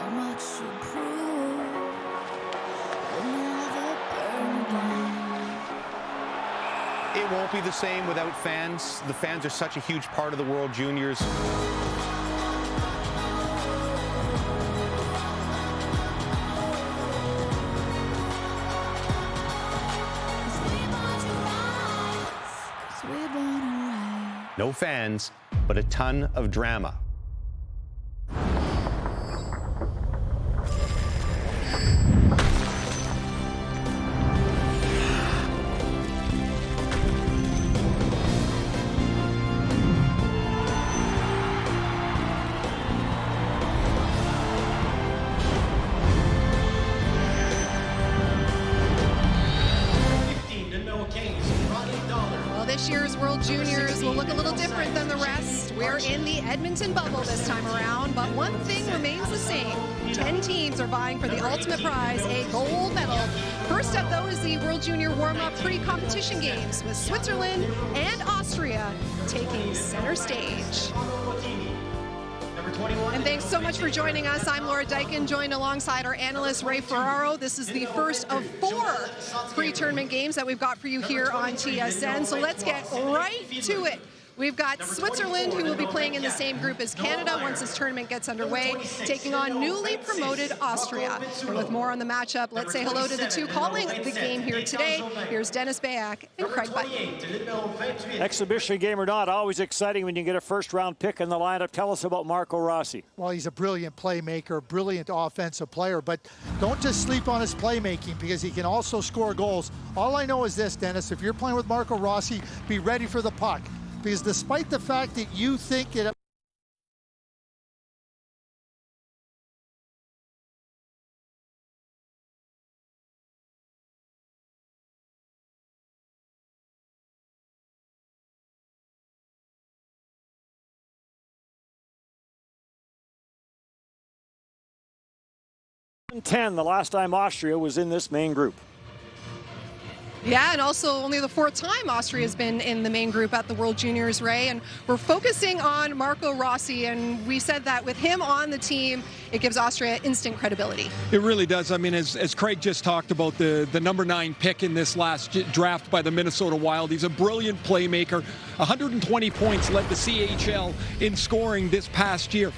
much to prove. We'll never burn again. It won't be the same without fans. The fans are such a huge part of the World Juniors. No fans, but a ton of drama. This year's World Juniors will look a little different than the rest. We're in the Edmonton bubble this time around, but one thing remains the same. 10 teams are vying for the ultimate prize, a gold medal. First up, though, is the World Junior warm-up pre-competition games with Switzerland and Austria taking center stage. And thanks so much for joining us. I'm Laura Dykin, joined alongside our analyst Ray Ferraro. This is the first of 4 pre-tournament games that we've got for you here on TSN. So let's get right to it. We've got Switzerland, who will be playing in the same group as Canada once this tournament gets underway, taking on newly promoted Austria. And with more on the matchup, let's say hello to the two calling the game here today. Here's Dennis Bayak and Craig Button. Exhibition game or not, always exciting when you get a first-round pick in the lineup. Tell us about Marco Rossi. Well, he's a brilliant playmaker, brilliant offensive player, but don't just sleep on his playmaking because he can also score goals. All I know is this, Dennis, if you're playing with Marco Rossi, be ready for the puck. Because despite the fact that you think it In 10, the last time Austria was in this main group. Yeah, and also only the 4th time Austria has been in the main group at the World Juniors, Ray. And we're focusing on Marco Rossi, and we said that with him on the team, it gives Austria instant credibility. It really does. I mean, as Craig just talked about, the number 9 pick in this last draft by the Minnesota Wild. He's a brilliant playmaker. 120 points led the CHL in scoring this past year.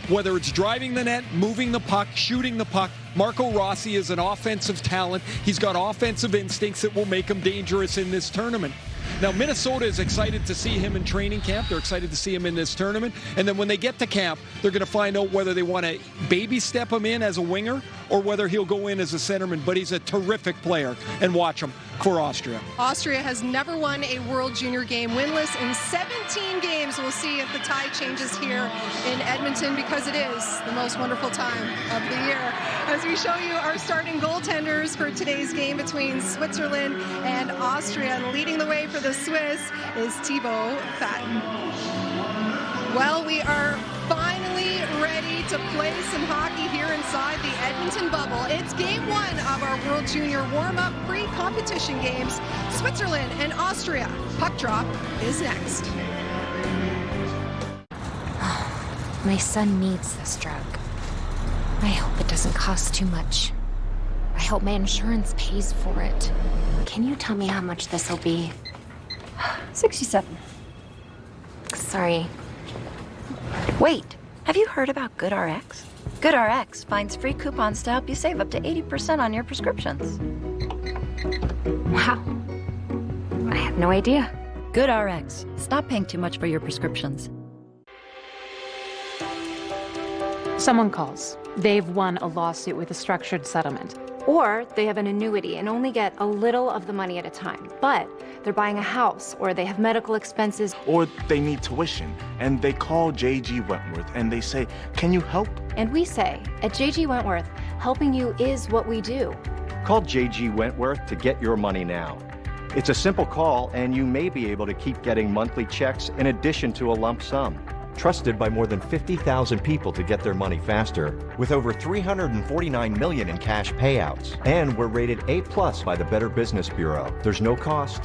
Whether it's driving the net, moving the puck, shooting the puck, Marco Rossi is an offensive talent. He's got offensive instincts that will make him dangerous in this tournament. Now, Minnesota is excited to see him in training camp. They're excited to see him in this tournament. And then when they get to camp, they're going to find out whether they want to baby step him in as a winger or whether he'll go in as a centerman. But he's a terrific player. And watch him for Austria. Austria has never won a World Junior game winless in 17 games. We'll see if the tide changes here in Edmonton because it is the most wonderful time of the year. As we show you our starting goaltenders for today's game between Switzerland and Austria. Leading the way for the Swiss is Thibaut Fatten. Well, we are finally ready to play some hockey here inside the Edmonton bubble. It's game 1 of our World Junior warm-up pre-competition games. Switzerland and Austria. Puck drop is next. My son needs this drug. I hope it doesn't cost too much. I hope my insurance pays for it. Can you tell me how much this will be? 67. Sorry. Wait, have you heard about GoodRx? GoodRx finds free coupons to help you save up to 80% on your prescriptions. Wow. I had no idea. GoodRx. Stop paying too much for your prescriptions. Someone calls. They've won a lawsuit with a structured settlement. Or they have an annuity and only get a little of the money at a time. But they're buying a house, or they have medical expenses. Or they need tuition, and they call J.G. Wentworth, and they say, "Can you help?" And we say, at J.G. Wentworth, helping you is what we do. Call J.G. Wentworth to get your money now. It's a simple call, and you may be able to keep getting monthly checks in addition to a lump sum. Trusted by more than 50,000 people to get their money faster, with over $349 million in cash payouts. And we're rated A+ by the Better Business Bureau. There's no cost,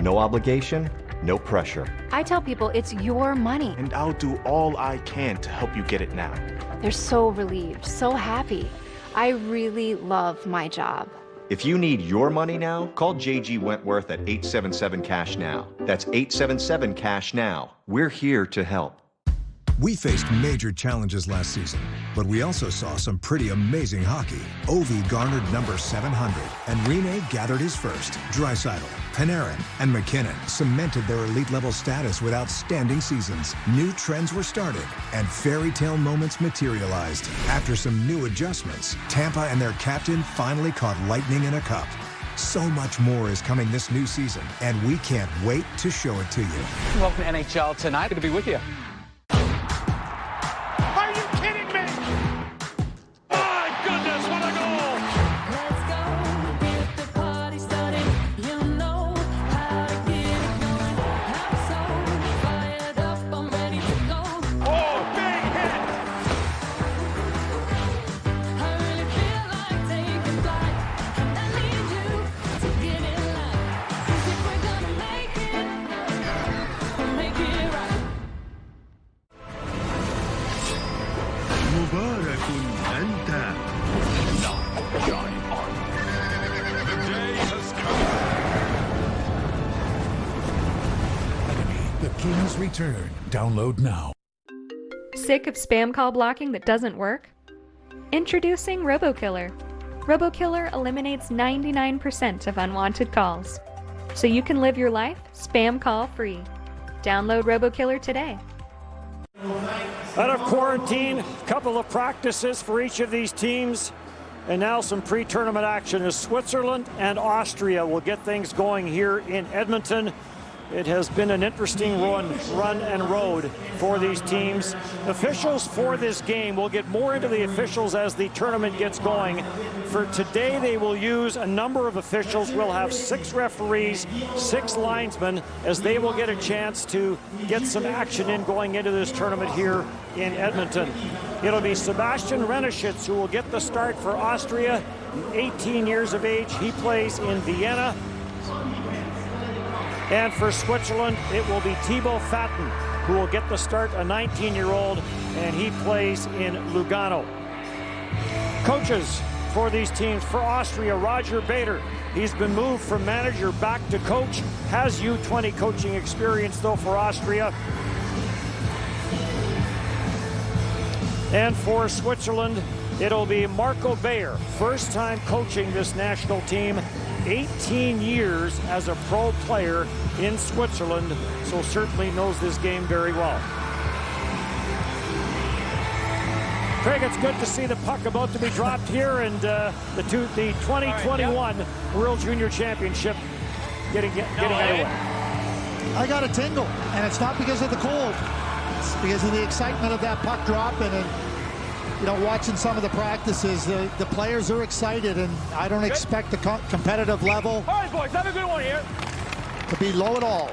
no obligation, No pressure. I tell people it's your money. And I'll do all I can to help you get it now. They're so relieved, so happy. I really love my job. If you need your money now, call J.G. Wentworth at 877-CASH-NOW. That's 877-CASH-NOW. We're here to help. We faced major challenges last season, but we also saw some pretty amazing hockey. Ovi garnered number 700, and Rene gathered his first. Draisaitl, Panarin, and McKinnon cemented their elite-level status with outstanding seasons. New trends were started, and fairy tale moments materialized. After some new adjustments, Tampa and their captain finally caught lightning in a cup. So much more is coming this new season, and we can't wait to show it to you. Welcome to NHL Tonight. Good to be with you. Are you kidding me? My goodness, what a goal! Let's go, get the party started. You know how to get it going. I'm so fired up, I'm ready to go. Oh, big hit! I really feel like taking flight, and I need you to get in line. 'Cause if we're gonna make it, we'll make it right. مبارك أنت. Now, Johnny Arm. The day has come. Enemy, the King's Return. Download now. Sick of spam call blocking that doesn't work? Introducing RoboKiller. RoboKiller eliminates 99% of unwanted calls, so you can live your life spam call free. Download RoboKiller today. Out of quarantine, a couple of practices for each of these teams, and now some pre-tournament action as Switzerland and Austria will get things going here in Edmonton. It has been an interesting run and road for these teams. Officials for this game, we'll get more into the officials as the tournament gets going. For today, they will use a number of officials. We'll have 6 referees, 6 linesmen, as they will get a chance to get some action in going into this tournament here in Edmonton. It'll be Sebastian Reneschitz who will get the start for Austria, 18 years of age. He plays in Vienna. And for Switzerland, it will be Thibaut Fatten who will get the start, a 19-year-old, and he plays in Lugano. Coaches for these teams, for Austria, Roger Bader. He's been moved from manager back to coach, has U20 coaching experience though for Austria. And for Switzerland, it'll be Marco Bayer, first time coaching this national team. 18 years as a pro player in Switzerland, so certainly knows this game very well. Craig, it's good to see the puck about to be dropped here, and the 2021 World Junior Championship getting underway. I got a tingle, and it's not because of the cold. It's because of the excitement of that puck dropping, and you know, watching some of the practices, the players are excited, and I don't expect the competitive level All right, boys, have a good one here. to be low at all.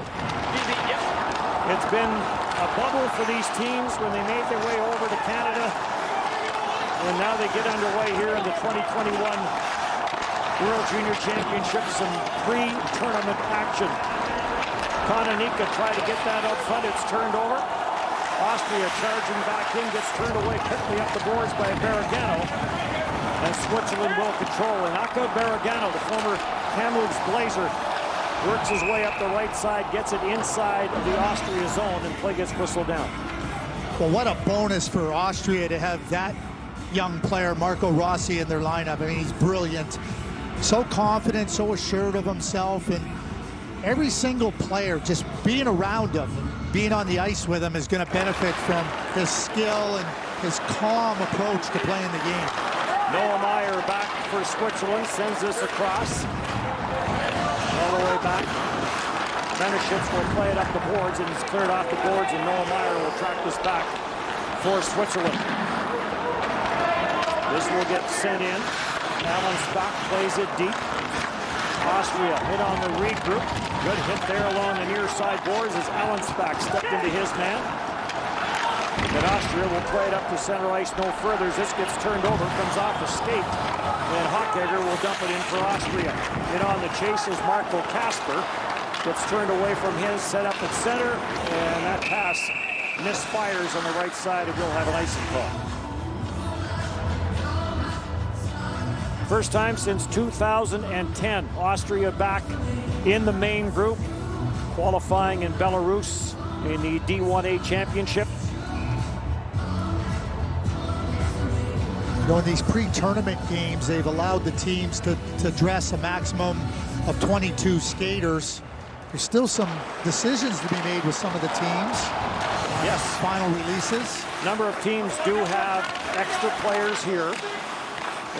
It's been a bubble for these teams when they made their way over to Canada, and now they get underway here in the 2021 World Junior Championship, some pre-tournament action. Kononika tried to get that up front, it's turned over. Austria charging back in, gets turned away quickly up the boards by Barragano, and Switzerland will control. And Aka Barragano, the former Kamloops Blazer, works his way up the right side, gets it inside of the Austria zone, and play gets whistled down. Well, what a bonus for Austria to have that young player, Marco Rossi, in their lineup. I mean, he's brilliant. So confident, so assured of himself, and every single player just being around him, being on the ice with him is going to benefit from his skill and his calm approach to playing the game. Noah Meyer back for Switzerland, sends this across. All the way back. Reneschitz will play it up the boards, and it's cleared off the boards, and Noah Meyer will track this back for Switzerland. This will get sent in. Alan Spock plays it deep. Austria hit on the regroup. Good hit there along the near side boards as Alan Spack stepped into his man. But Austria will play it up to center ice no further as this gets turned over, comes off a skate. And Hochegger will dump it in for Austria. In on the chase is Marco Kasper. Gets turned away from his, set up at center, and that pass misfires on the right side, and we'll have an icing call. First time since 2010, Austria back in the main group, qualifying in Belarus in the D1A Championship. You know, in these pre-tournament games, they've allowed the teams to dress a maximum of 22 skaters. There's still some decisions to be made with some of the teams. Yes. Final releases. A number of teams do have extra players here,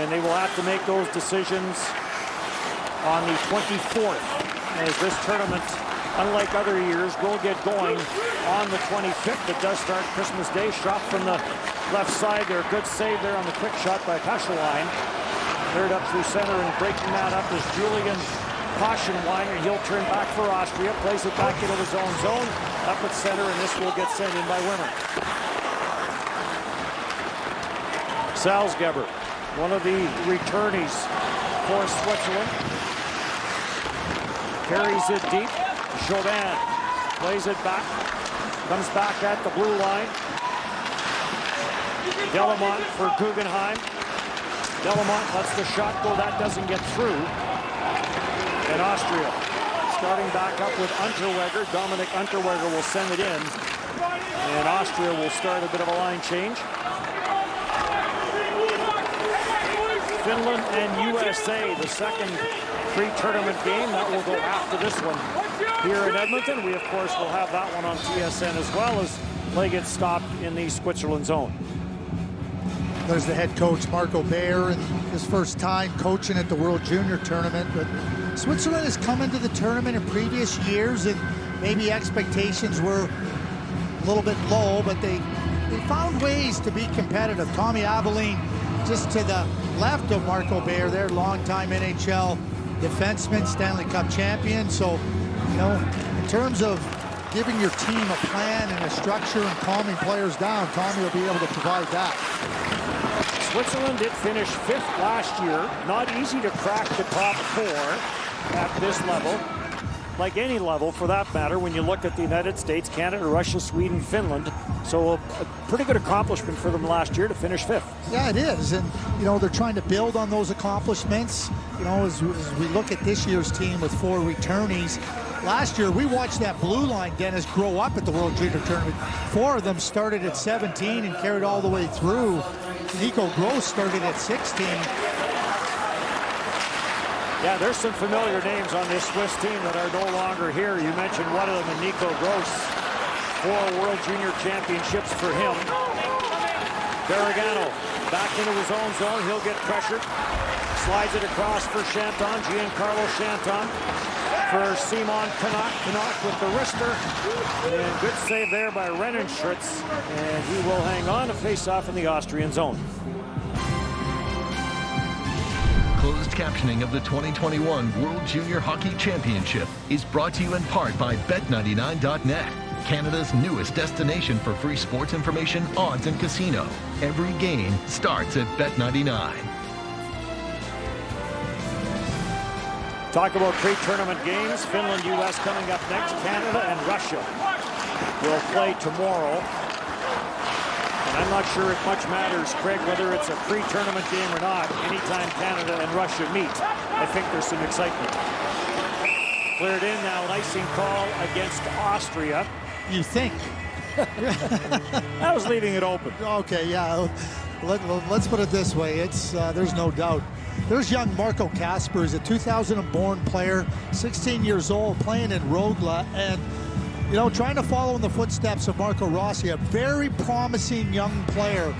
and they will have to make those decisions on the 24th, as this tournament, unlike other years, will get going on the 25th. It does start Christmas Day. Shot from the left side there. Good save there on the quick shot by Paschenwein. Cleared up through center, and breaking that up is Julian Paschenwein, and he'll turn back for Austria. Plays it back into his own zone. Up at center, and this will get sent in by Wimmer. Salzgeber, one of the returnees for Switzerland. Carries it deep. Chauvin plays it back. Comes back at the blue line. Delamont for Guggenheim. Delamont lets the shot go. That doesn't get through. And Austria starting back up with Unterweger. Dominic Unterweger will send it in. And Austria will start a bit of a line change. Finland and USA, the second pre-tournament game. That will go after this one here in Edmonton. We, of course, will have that one on TSN as well as play gets stopped in the Switzerland zone. There's the head coach, Marco Bayer, and his first time coaching at the World Junior Tournament. But Switzerland has come into the tournament in previous years, and maybe expectations were a little bit low, but they found ways to be competitive. Tommy Aveline just to the left of Marco Bayer, their longtime NHL defenseman, Stanley Cup champion. So, you know, in terms of giving your team a plan and a structure and calming players down, Tommy will be able to provide that. Switzerland did finish 5th last year. Not easy to crack the top 4 at this level. Like any level, for that matter, when you look at the United States, Canada, Russia, Sweden, Finland. So a pretty good accomplishment for them last year to finish 5th. Yeah, it is. And, you know, they're trying to build on those accomplishments. You know, as we look at this year's team with 4 returnees. Last year, we watched that blue line, Dennis, grow up at the World Junior Tournament. 4 of them started at 17 and carried all the way through. Nico Gross started at 16. Yeah, there's some familiar names on this Swiss team that are no longer here. You mentioned one of them, and Nico Gross. 4 World Junior Championships for him. Garagano back into his own zone. He'll get pressured. Slides it across for Chanton. Giancarlo Chanton for Simon Canuck. Canuck with the wrister. And good save there by Rennenschritz. And he will hang on to face off in the Austrian zone. Closed captioning of the 2021 World Junior Hockey Championship is brought to you in part by Bet99.net, Canada's newest destination for free sports information, odds, and casino. Every game starts at Bet99. Talk about pre-tournament games. Finland, U.S. coming up next. Canada and Russia will play tomorrow. And I'm not sure if much matters, Craig, whether it's a pre-tournament game or not. Anytime Canada and Russia meet, I think there's some excitement. Cleared in now, an icing call against Austria. You think? I was leaving it open. Okay, yeah. Let's put it this way. It's there's no doubt. There's young Marco Kasper. He's a 2000-born player, 16 years old, playing in Rogla, and you know, trying to follow in the footsteps of Marco Rossi, a very promising young player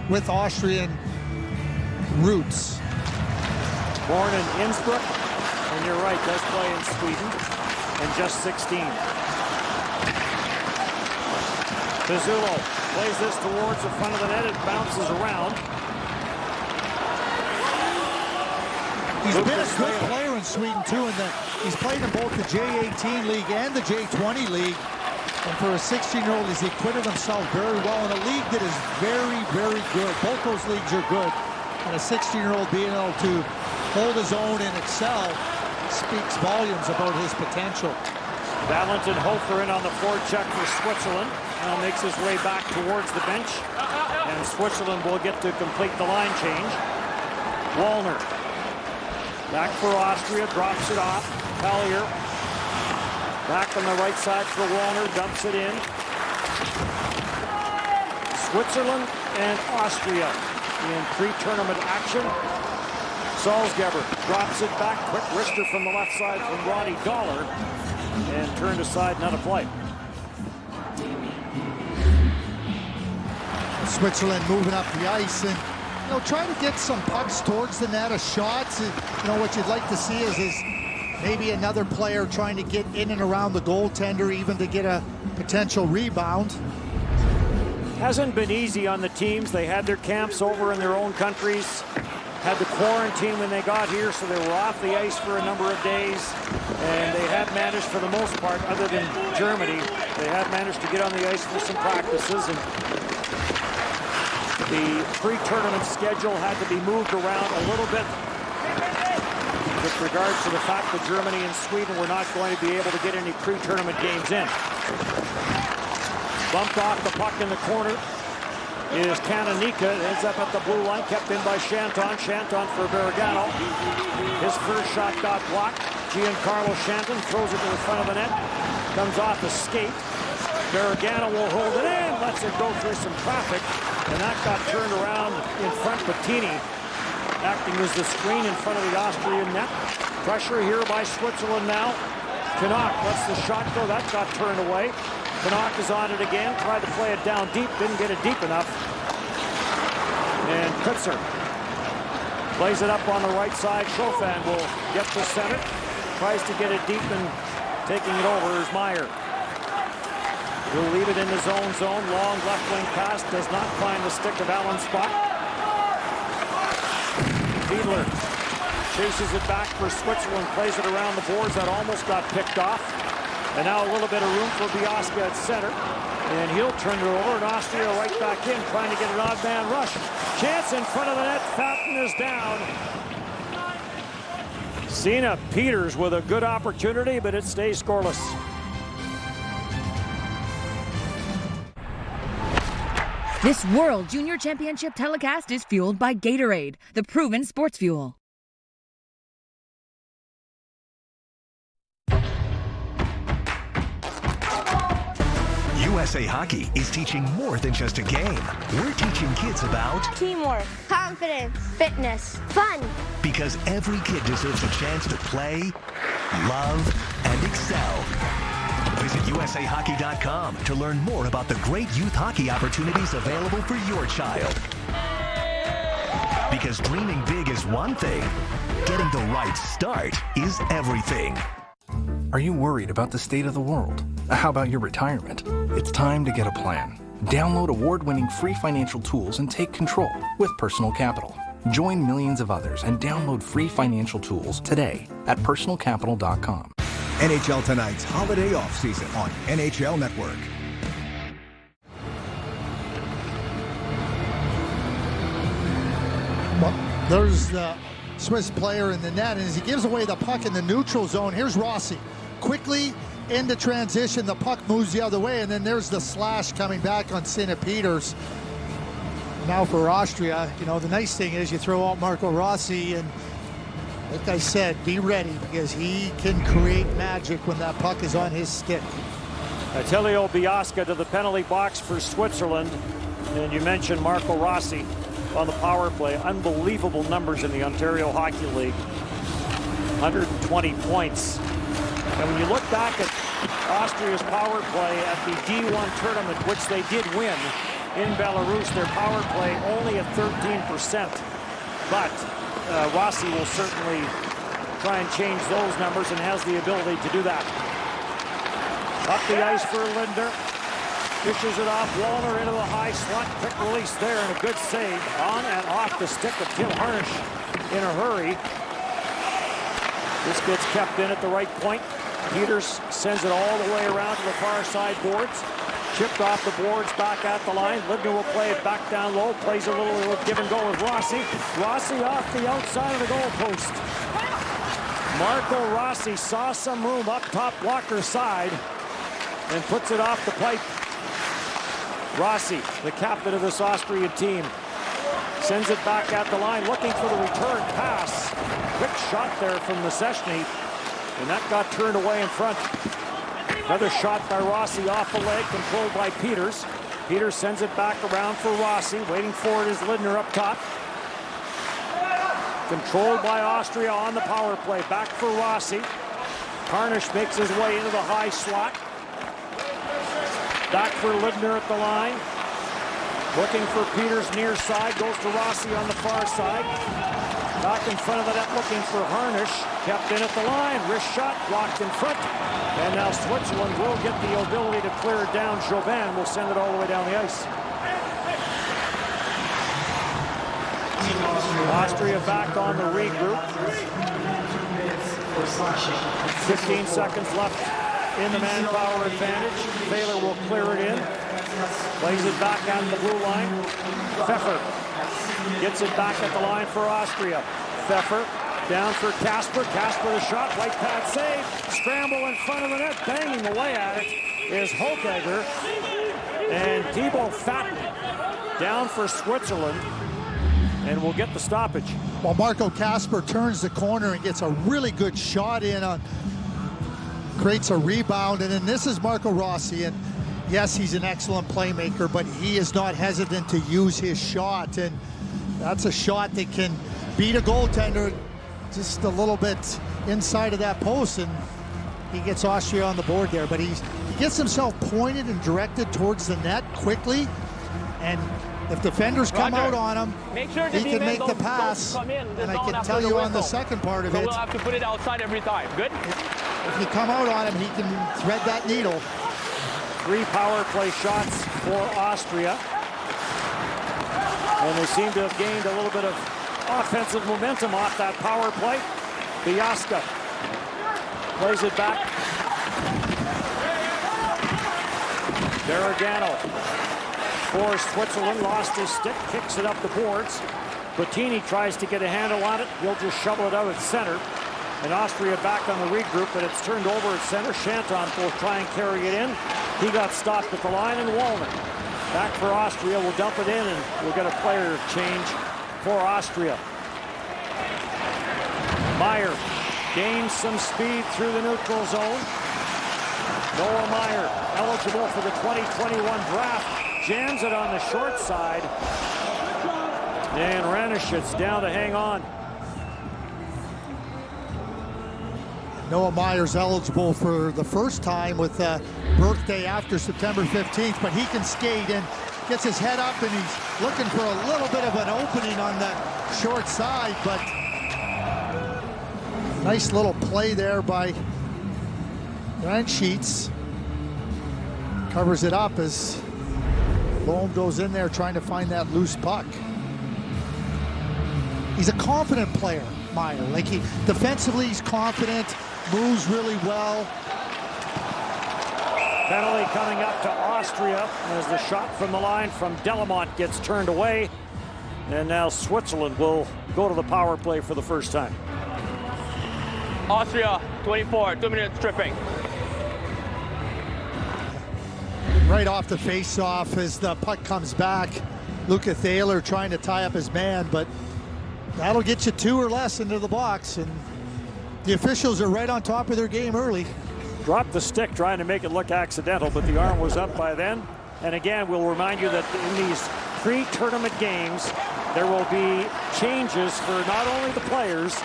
with Austrian roots. Born in Innsbruck, and you're right, does play in Sweden, and just 16. Pizzulo plays this towards the front of the net. It bounces around. He's been a good player in Sweden, too, and he's played in both the J18 League and the J20 League. And for a 16-year-old, he's acquitted himself very well in a league that is very, very good. Both those leagues are good. And a 16-year-old being able to hold his own and excel speaks volumes about his potential. Valentin Hofer in on the forecheck for Switzerland. Now makes his way back towards the bench. And Switzerland will get to complete the line change. Wallner. Back for Austria, drops it off. Pellier. Back on the right side for Wallner, dumps it in. Switzerland and Austria in pre-tournament action. Salzgeber drops it back. Quick wrister from the left side from Ronnie Dollar. And turned aside, not a play. Switzerland moving up the ice and, trying to get some pucks towards the net, shots. What you'd like to see is maybe another player trying to get in and around the goaltender, even to get a potential rebound. Hasn't been easy on the teams. They had their camps over in their own countries, had the quarantine when they got here, so they were off the ice for a number of days, and they had managed, for the most part, other than Germany, they had managed to get on the ice for some practices, and the pre-tournament schedule had to be moved around a little bit with regards to the fact that Germany and Sweden were not going to be able to get any pre-tournament games in. Bumped off the puck in the corner is Kananika. Ends up at the blue line, kept in by Shanton. Shanton for Bergano. His first shot got blocked. Giancarlo Shanton throws it to the front of the net. Comes off a skate. Bergano will hold it in, lets it go through some traffic, and that got turned around in front. Bettini acting as the screen in front of the Austrian net. Pressure here by Switzerland now. Canuck lets the shot go. That got turned away. Canuck is on it again. Tried to play it down deep. Didn't get it deep enough. And Kutzer plays it up on the right side. Chofan will get to center. Tries to get it deep, and taking it over is Meyer. He'll leave it in the zone. Long left wing pass. Does not find the stick of Alan Spock. Fiedler chases it back for Switzerland. Plays it around the boards. That almost got picked off. And now a little bit of room for Biasca at center. And he'll turn it over, and Austria right back in, trying to get an odd man rush. Chance in front of the net. Fountain is down. Sina Peters with a good opportunity, but it stays scoreless. This World Junior Championship telecast is fueled by Gatorade, the proven sports fuel. USA Hockey is teaching more than just a game. We're teaching kids about teamwork, confidence, fitness, fun. Because every kid deserves a chance to play, love, and excel. Visit USAHockey.com to learn more about the great youth hockey opportunities available for your child. Because dreaming big is one thing, getting the right start is everything. Are you worried about the state of the world? How about your retirement? It's time to get a plan. Download award-winning free financial tools and take control with Personal Capital. Join millions of others and download free financial tools today at personalcapital.com. NHL Tonight's holiday offseason on NHL Network. Well, there's the Swiss player in the net, and as he gives away the puck in the neutral zone, here's Rossi. Quickly into transition, the puck moves the other way, and then there's the slash coming back on Sina Peters. Now for Austria, the nice thing is you throw out Marco Rossi, and like I said, be ready, because he can create magic when that puck is on his stick. Attilio Biasca to the penalty box for Switzerland. And you mentioned Marco Rossi on the power play. Unbelievable numbers in the Ontario Hockey League. 120 points. And when you look back at Austria's power play at the D1 tournament, which they did win in Belarus, their power play only at 13%. But Rossi will certainly try and change those numbers and has the ability to do that. Up the ice for Linder. Dishes it off. Wallner into the high slot. Quick release there and a good save on and off the stick of Tim Harnish in a hurry. This gets kept in at the right point. Peters sends it all the way around to the far side boards. Chipped off the boards, back at the line. Linder will play it back down low. Plays a little give and go with Rossi. Rossi off the outside of the goal post. Marco Rossi saw some room up top blocker side and puts it off the pipe. Rossi, the captain of this Austrian team, sends it back at the line, looking for the return pass. Quick shot there from Neseshny, and that got turned away in front. Another shot by Rossi off the leg, controlled by Peters. Peters sends it back around for Rossi. Waiting for it is Lindner up top. Controlled by Austria on the power play. Back for Rossi. Harnisch makes his way into the high slot. Back for Lindner at the line. Looking for Peters near side. Goes to Rossi on the far side. Back in front of the net looking for Harnisch. Kept in at the line. Wrist shot blocked in front. And now Switzerland will get the ability to clear it down. Jobin will send it all the way down the ice. Austria back on the regroup. 15 seconds left in the manpower advantage. Thaler will clear it in. Plays it back on the blue line. Pfeffer gets it back at the line for Austria. Pfeffer down for Kasper. Kasper the shot. White pad save. Scramble in front of the net. Banging away at it is Hochegger. And Thibaut Fatten down for Switzerland. And we'll get the stoppage. Well, Marco Kasper turns the corner and gets a really good shot in on, creates a rebound, and then this is Marco Rossi, and yes, he's an excellent playmaker, but he is not hesitant to use his shot, and that's a shot that can beat a goaltender just a little bit inside of that post, and he gets Austria on the board there, but he gets himself pointed and directed towards the net quickly, and if defenders come out on him, he can make the pass, and I can tell you on the second part of it, we'll have to put it outside every time. Good? If you come out on him, he can thread that needle. 3 power play shots for Austria. And they seem to have gained a little bit of offensive momentum off that power play. Biasca plays it back. Beragano for Switzerland, lost his stick, kicks it up the boards. Bottini tries to get a handle on it. He'll just shovel it out at center. And Austria back on the regroup, but it's turned over at center. Shanton will try and carry it in. He got stopped at the line, and Wallner back for Austria. Will dump it in, and we'll get a player change for Austria. Meyer gains some speed through the neutral zone. Noah Meyer, eligible for the 2021 draft. Jams it on the short side. And Ranishit's down to hang on. Noah Meyer's eligible for the first time with birthday after September 15th, but he can skate and gets his head up, and he's looking for a little bit of an opening on the short side, but nice little play there by Ranishit. Covers it up as Bohm goes in there trying to find that loose puck. He's a confident player, Meyer. Like, defensively, he's confident, moves really well. Penalty coming up to Austria as the shot from the line from Delamont gets turned away. And now Switzerland will go to the power play for the first time. Austria, 24, 2 minutes tripping. Right off the face-off as the puck comes back. Luca Thaler trying to tie up his man, but that'll get you 2 or less into the box, and the officials are right on top of their game early. Dropped the stick trying to make it look accidental, but the arm was up by then. And again, we'll remind you that in these pre-tournament games, there will be changes for not only the players,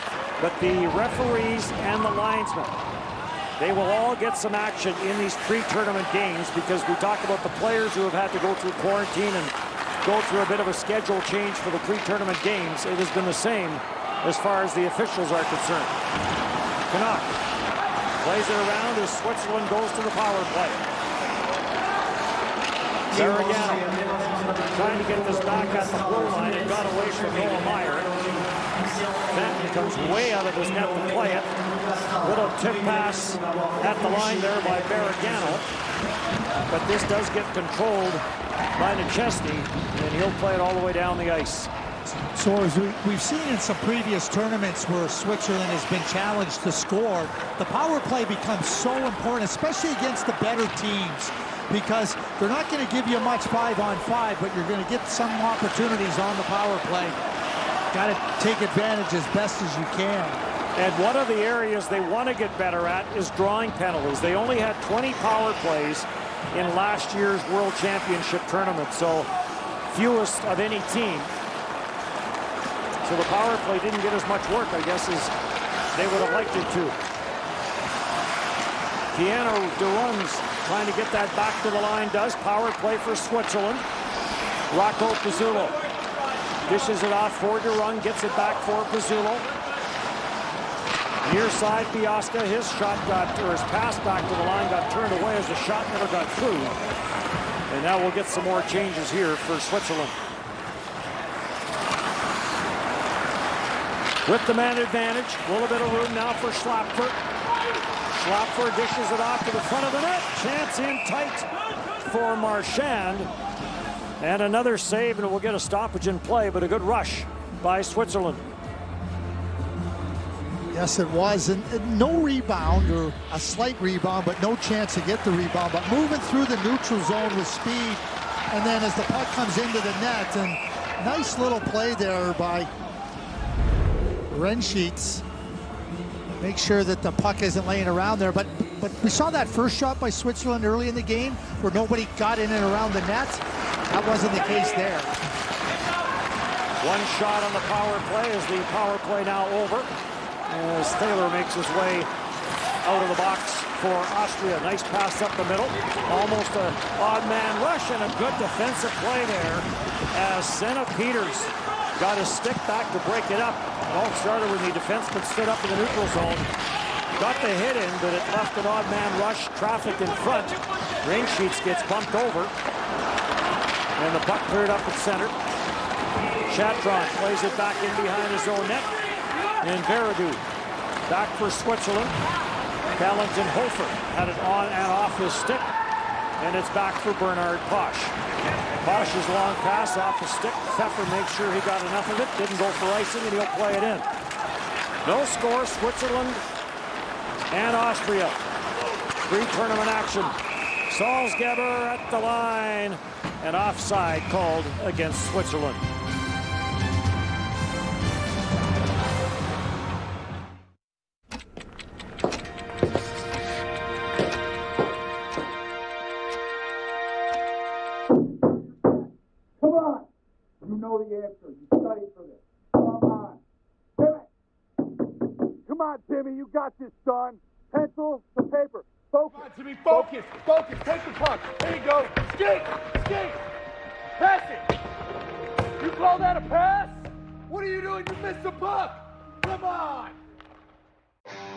but the referees and the linesmen. They will all get some action in these pre-tournament games, because we talk about the players who have had to go through quarantine and go through a bit of a schedule change for the pre-tournament games. It has been the same as far as the officials are concerned. Canuck plays it around as Switzerland goes to the power play. Beragano trying to get this back at the blue line and got away from Noah Meyer. Benton comes way out of his net to play it. Little tip pass at the line there by Beragano. But this does get controlled by Nechesny, and he'll play it all the way down the ice. So as we've seen in some previous tournaments where Switzerland has been challenged to score, the power play becomes so important, especially against the better teams, because they're not going to give you much 5-on-5, but you're going to get some opportunities on the power play. Got to take advantage as best as you can. And one of the areas they want to get better at is drawing penalties. They only had 20 power plays in last year's World Championship tournament, so fewest of any team. So the power play didn't get as much work, I guess, as they would have liked it to. Piano Durun's trying to get that back to the line, does. Power play for Switzerland. Rocco Pizzullo dishes it off for Durun, gets it back for Pizzullo. Near side, Biasca, his shot or his pass back to the line got turned away as the shot never got through. And now we'll get some more changes here for Switzerland. With the man advantage, a little bit of room now for Schlapfer. Schlapfer dishes it off to the front of the net. Chance in tight for Marchand. And another save, and we'll get a stoppage in play, but a good rush by Switzerland. Yes, it was. And no rebound, or a slight rebound, but no chance to get the rebound. But moving through the neutral zone with speed, and then as the puck comes into the net, and nice little play there by Rensheets. Make sure that the puck isn't laying around there. But we saw that first shot by Switzerland early in the game where nobody got in and around the net. That wasn't the case there. One shot on the power play. Is the power play now over as Taylor makes his way out of the box for Austria. Nice pass up the middle. Almost an odd man rush and a good defensive play there as Senna Peters got his stick back to break it up. It all started when the defenseman stood up in the neutral zone. Got the hit in, but it left an odd man rush. Traffic in front. Rensheets gets bumped over. And the puck cleared up at center. Chatron plays it back in behind his own net. And Veredou back for Switzerland. Valentin Hofer had it on and off his stick. And it's back for Bernard Posch. Posch's long pass off the stick. Pfeffer makes sure he got enough of it. Didn't go for icing, and he'll play it in. No score, Switzerland and Austria. Pre-tournament action. Salzgeber at the line. And offside called against Switzerland. You know the answer. You studied for this. Come on. Timmy. Come on, Timmy. You got this, son. Pencil to paper. Focus. Come on, Timmy. Focus. Focus. Take the puck. There you go. Skate. Skate. Pass it. You call that a pass? What are you doing? You missed the puck. Come on.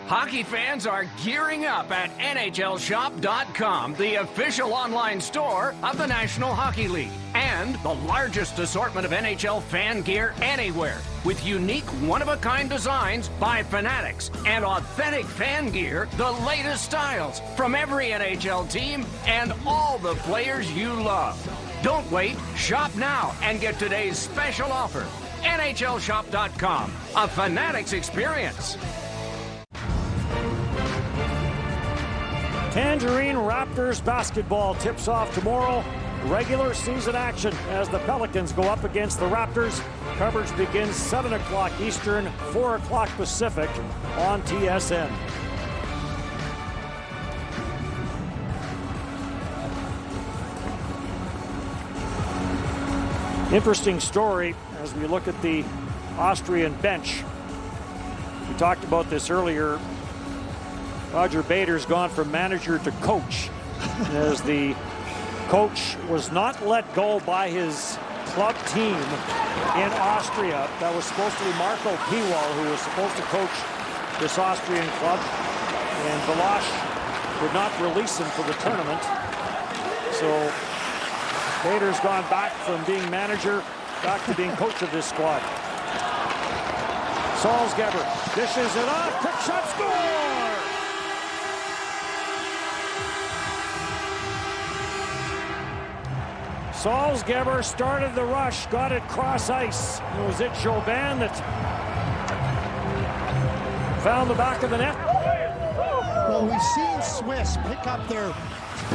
Hockey fans are gearing up at NHLShop.com, the official online store of the National Hockey League, and the largest assortment of NHL fan gear anywhere, with unique one-of-a-kind designs by fanatics and authentic fan gear, the latest styles from every NHL team and all the players you love. Don't wait, shop now and get today's special offer. NHLShop.com, a fanatics experience. Tangerine Raptors basketball tips off tomorrow. Regular season action as the Pelicans go up against the Raptors. Coverage begins 7 o'clock Eastern, 4 o'clock Pacific on TSN. Interesting story as we look at the Austrian bench. We talked about this earlier. Roger Bader's gone from manager to coach as the coach was not let go by his club team in Austria. That was supposed to be Marco Piwal, who was supposed to coach this Austrian club. And Balash would not release him for the tournament. So Bader's gone back from being manager back to being coach of this squad. Salzgeber dishes it off. Quick shot, score! Salzgeber started the rush, got it cross ice. It was Jobin that found the back of the net. Well, we've seen Swiss pick up their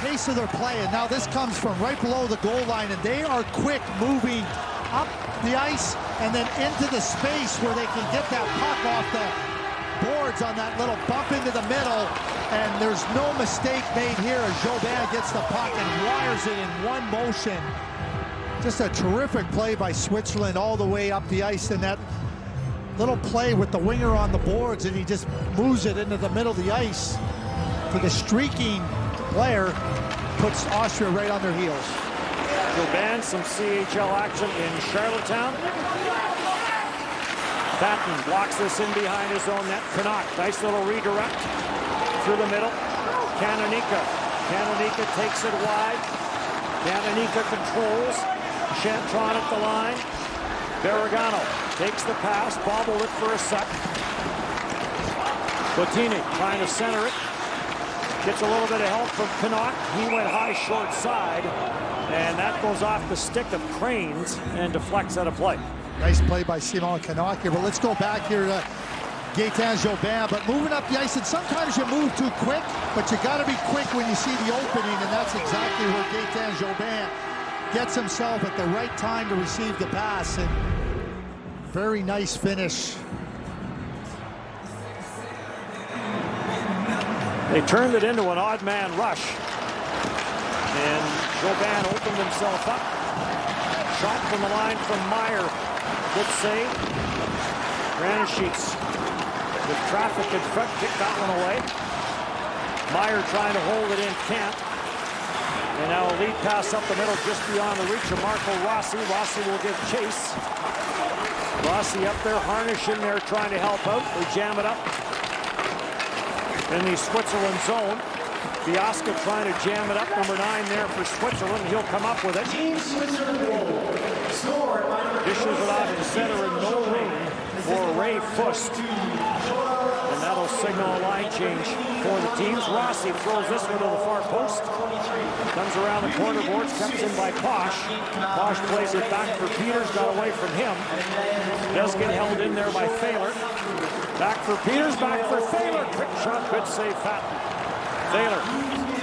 pace of their play, and now this comes from right below the goal line, and they are quick moving up the ice and then into the space where they can get that puck off the boards on that little bump into the middle, and there's no mistake made here as Jobin gets the puck and wires it in one motion. Just a terrific play by Switzerland all the way up the ice, and that little play with the winger on the boards, and he just moves it into the middle of the ice to the streaking player, puts Austria right on their heels. Jobin, some CHL action in Charlottetown. Patton blocks this in behind his own net. Canuck, nice little redirect through the middle. Canonica takes it wide. Canonica controls. Chantron at the line. Barragano takes the pass, bobbled it for a sec. Bottini trying to center it. Gets a little bit of help from Canuck. He went high short side, and that goes off the stick of Cranes and deflects out of play. Nice play by Simon Canuck here, but let's go back here to Gaetan Jobin. But moving up the ice, and sometimes you move too quick, but you got to be quick when you see the opening, and that's exactly where Gaetan Jobin gets himself at the right time to receive the pass, and very nice finish. They turned it into an odd man rush, and Jobin opened himself up. Shot from the line from Meyer. Good save. Granishitz with traffic in front, kicked that one away. Meyer trying to hold it in, can't. And now a lead pass up the middle just beyond the reach of Marco Rossi. Rossi will give chase. Rossi up there, Harnish in there trying to help out. They jam it up in the Switzerland zone. Biasca trying to jam it up, number 9 there for Switzerland. He'll come up with it. Dishes it out to center and no room for Ray Fust. And that'll signal a line change for the teams. Rossi throws this one to the far post. Comes around the corner boards, kept in by Posh. Posh plays it back for Peters, got away from him. Does get held in there by Thaler. Back for Peters, back for Thaler. Quick shot, good save, Patton. Thaler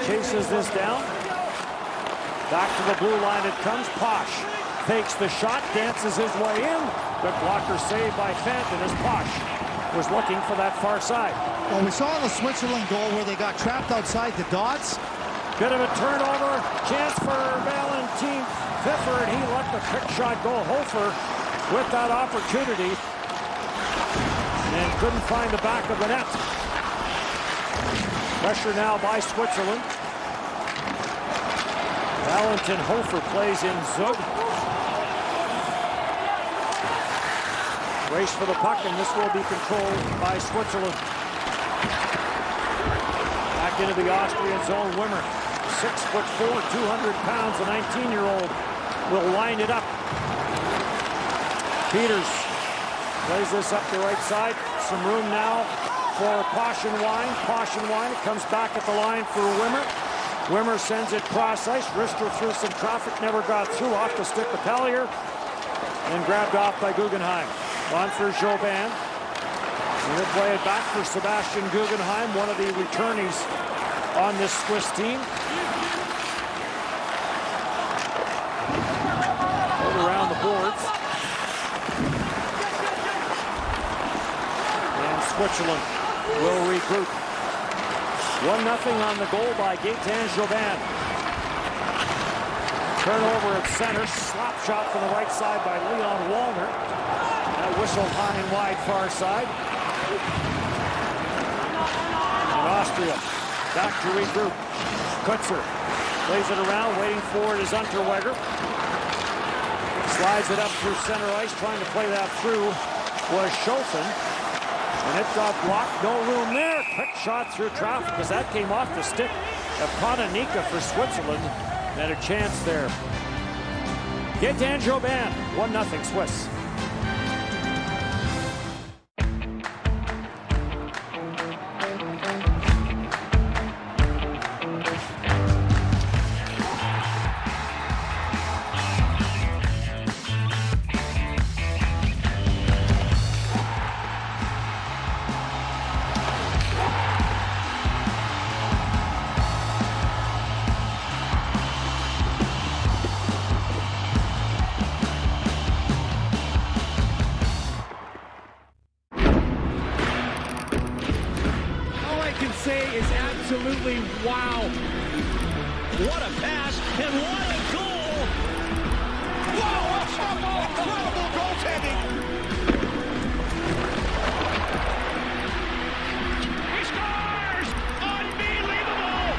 chases this down. Back to the blue line it comes. Posh fakes the shot, dances his way in. Good blocker save by Fenton as Posh was looking for that far side. Well, we saw in the Switzerland goal where they got trapped outside the dots. Bit of a turnover, chance for Valentin Pfeffer, and he let the quick shot go. Hofer with that opportunity and couldn't find the back of the net. Pressure now by Switzerland. Valentin Hofer plays in Zug. Race for the puck, and this will be controlled by Switzerland. Back into the Austrian zone. Wimmer, 6'4", 200 pounds, a 19-year-old, will line it up. Peters plays this up the right side. Some room now for Posh and Wine. Posh and Wine, it comes back at the line for Wimmer. Wimmer sends it cross ice. Rister through some traffic, never got through. Off the stick of Pellier, and grabbed off by Guggenheim. On for Jobin. And he'll play it back for Sebastian Guggenheim, one of the returnees on this Swiss team. Hold around the boards. And Switzerland will regroup. 1-0 on the goal by Gaetan Jobin. Turnover at center. Slap shot from the right side by Leon Wallner. That whistle high and wide far side. And Austria back to regroup. Kutzer plays it around, waiting for it is Unterweger. Slides it up through center ice, trying to play that through was Schulten. And it got blocked, no room there. Quick shot through traffic as that came off the stick of Pananika for Switzerland. And a chance there. Gaetan Jobin, 1-0 Swiss. say is absolutely wow. What a pass and what a goal! Whoa, incredible goaltending! He scores! Unbelievable!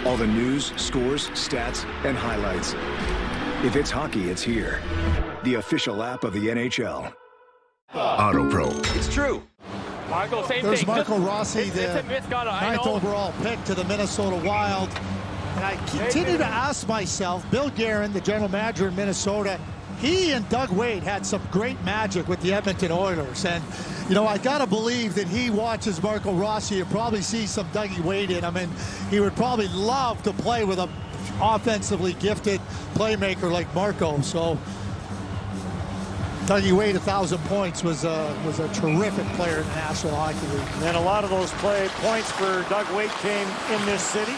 All the news, scores, stats, and highlights. If it's hockey, it's here. The official app of the NHL. AutoPro. It's true. Marco, same There's thing. Marco Rossi, the ninth overall pick to the Minnesota Wild. And I continue to ask myself, Bill Guerin, the general manager in Minnesota, he and Doug Wade had some great magic with the Edmonton Oilers. And, you know, I got to believe that he watches Marco Rossi and probably sees some Dougie Wade in him. And he would probably love to play with a offensively gifted playmaker like Marco. So Dougie Wade, 1,000 points, was a terrific player in the National Hockey League. And a lot of those points for Doug Wade came in this city.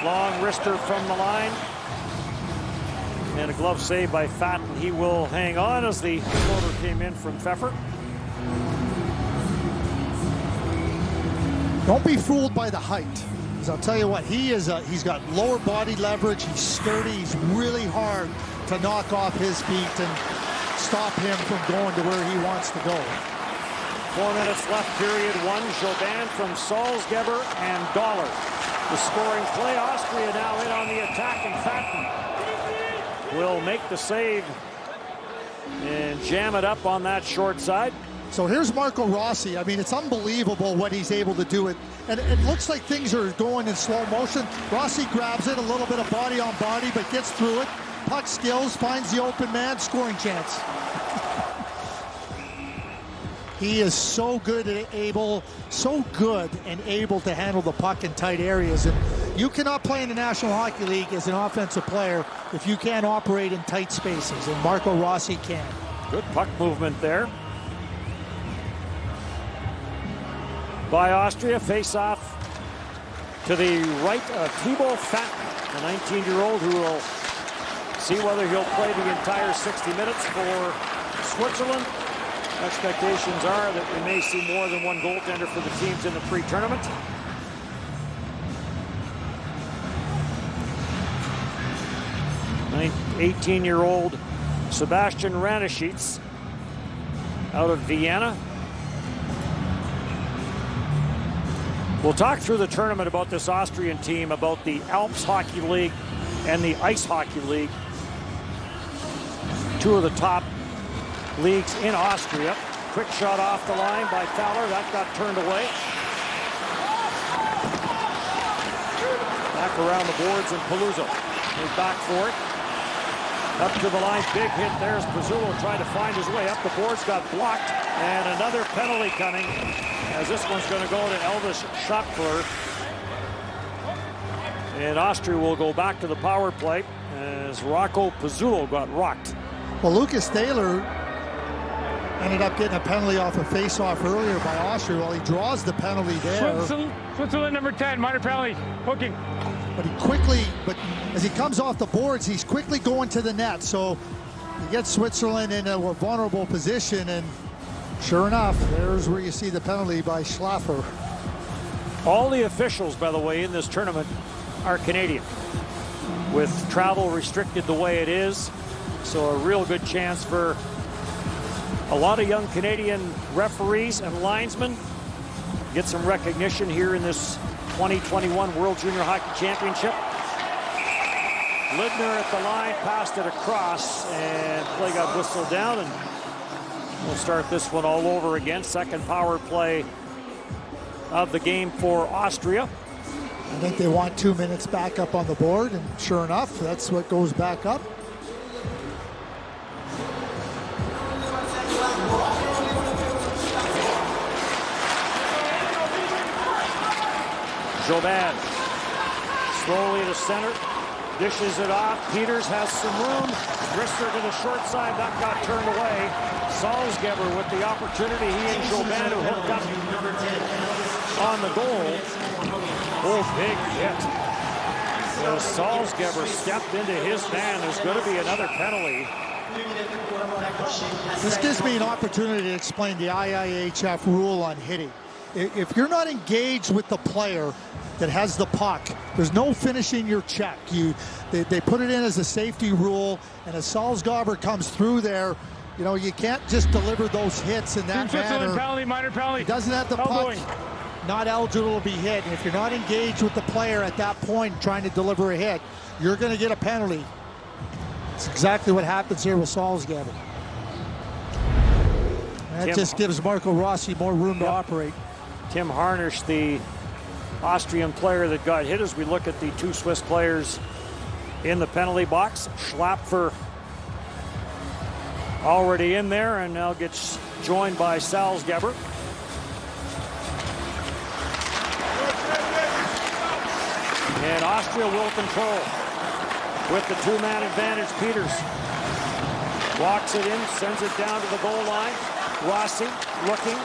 Long wrister from the line. And a glove save by Fatten. He will hang on as the floater came in from Pfeffer. Don't be fooled by the height. Because I'll tell you what, he's got lower body leverage. He's sturdy. He's really hard to knock off his feet and stop him from going to where he wants to go. 4 minutes left, period one. Jobin from Salzgeber and Dollar. The scoring play. Austria now in on the attack, and Fatten will make the save and jam it up on that short side. So here's Marco Rossi. I mean, it's unbelievable what he's able to do. And it looks like things are going in slow motion. Rossi grabs it, a little bit of body on body, but gets through it. Puck skills, finds the open man, scoring chance. He is so good and able to handle the puck in tight areas. And you cannot play in the National Hockey League as an offensive player if you can't operate in tight spaces, and Marco Rossi can. Good puck movement there by Austria. Face off to the right of Thibaut Fatten, the 19-year-old who will see whether he'll play the entire 60 minutes for Switzerland. Expectations are that we may see more than one goaltender for the teams in the pre-tournament. An 18-year-old Sebastian Ranischitz out of Vienna. We'll talk through the tournament about this Austrian team, about the Alps Hockey League and the Ice Hockey League. Two of the top leagues in Austria. Quick shot off the line by Fowler. That got turned away. Back around the boards, and Paluzzo is back for it. Up to the line. Big hit. There's Pizzulo trying to find his way up. The boards got blocked. And another penalty coming, as this one's going to go to Elvis Schockler. And Austria will go back to the power play as Rocco Pizzulo got rocked. Well, Lucas Thaler ended up getting a penalty off a face-off earlier by Austria. Well, he draws the penalty there. Switzerland number 10, minor penalty, hooking. But as he comes off the boards, he's quickly going to the net. So he gets Switzerland in a vulnerable position, and sure enough, there's where you see the penalty by Schlaffer. All the officials, by the way, in this tournament are Canadian, with travel restricted the way it is. So a real good chance for a lot of young Canadian referees and linesmen get some recognition here in this 2021 World Junior Hockey Championship. Lidner at the line, passed it across, and play got whistled down, and we'll start this one all over again. Second power play of the game for Austria. I think they want 2 minutes back up on the board, and sure enough, that's what goes back up. Jobin slowly to center, dishes it off. Peters has some room. Brister to the short side, that got turned away. Salzgeber with the opportunity. He and Jobin who hooked up on the goal. Oh, big hit. As Salzgeber stepped into his man, there's going to be another penalty. This gives me an opportunity to explain the IIHF rule on hitting. if you're not engaged with the player that has the puck, there's no finishing your check. They put it in as a safety rule, and as Salzgaber comes through there, you know, you can't just deliver those hits in that manner. Penalty, minor penalty. He doesn't have the puck, not eligible to be hit. And if you're not engaged with the player at that point trying to deliver a hit, you're going to get a penalty. It's exactly what happens here with Salzgaber. That just gives Marco Rossi more room to operate. Tim Harnisch, the Austrian player that got hit, as we look at the two Swiss players in the penalty box. Schlapfer already in there and now gets joined by Salzgeber. And Austria will control with the two-man advantage. Peters walks it in, sends it down to the goal line. Rossi looking,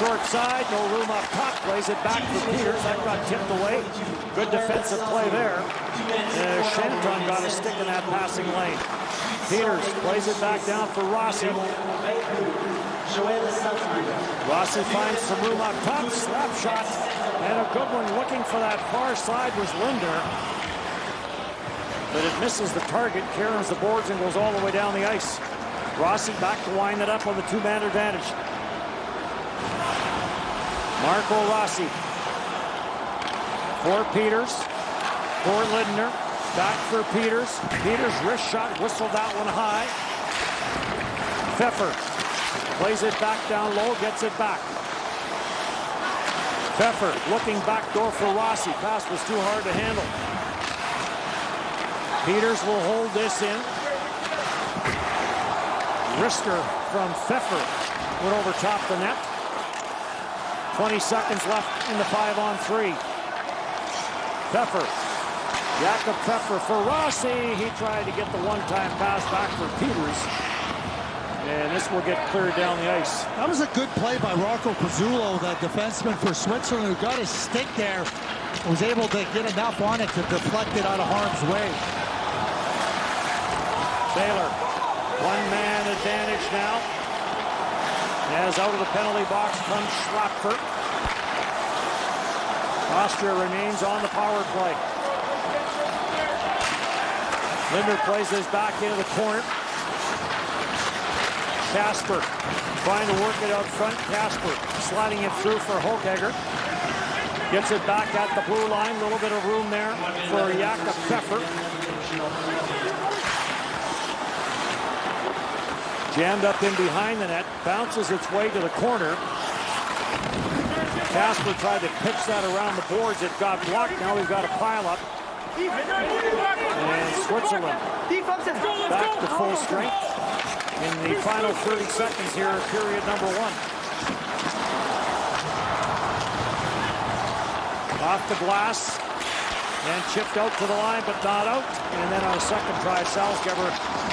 short side, no room up top, plays it back for Peters. That got tipped away. Good defensive play there. Shenton got a stick in that passing lane. Peters plays it back down for Rossi. Rossi finds some room up top, slap shot, and a good one. Looking for that far side was Linder, but it misses the target, caroms the boards, and goes all the way down the ice. Rossi back to wind it up on the two-man advantage. Marco Rossi for Peters, for Lindner, back for Peters. Peters wrist shot, whistled that one high. Pfeffer plays it back down low, gets it back. Pfeffer looking back door for Rossi. Pass was too hard to handle. Peters will hold this in. Risker from Pfeffer went over top the net. 20 seconds left in the 5-on-3. Pfeffer. Jakob Pfeffer for Rossi. He tried to get the one-time pass back for Peters. And this will get cleared down the ice. That was a good play by Rocco Pizzullo, the defenseman for Switzerland, who got his stick there. Was able to get enough on it to deflect it out of harm's way. Taylor. One-man advantage now. As out of the penalty box comes Schlapfer. Austria remains on the power play. Linder plays his back into the corner. Kasper trying to work it out front. Kasper sliding it through for Hochegger. Gets it back at the blue line. A little bit of room there for Jakob Pfeffer. Jammed up in behind the net, bounces its way to the corner. Kasper tried to pitch that around the boards. It got blocked. Now we've got a pile up. And Switzerland back to full strength in the final 30 seconds here of period number one. Off the glass and chipped out to the line, but not out. And then on a second try, Salzgeber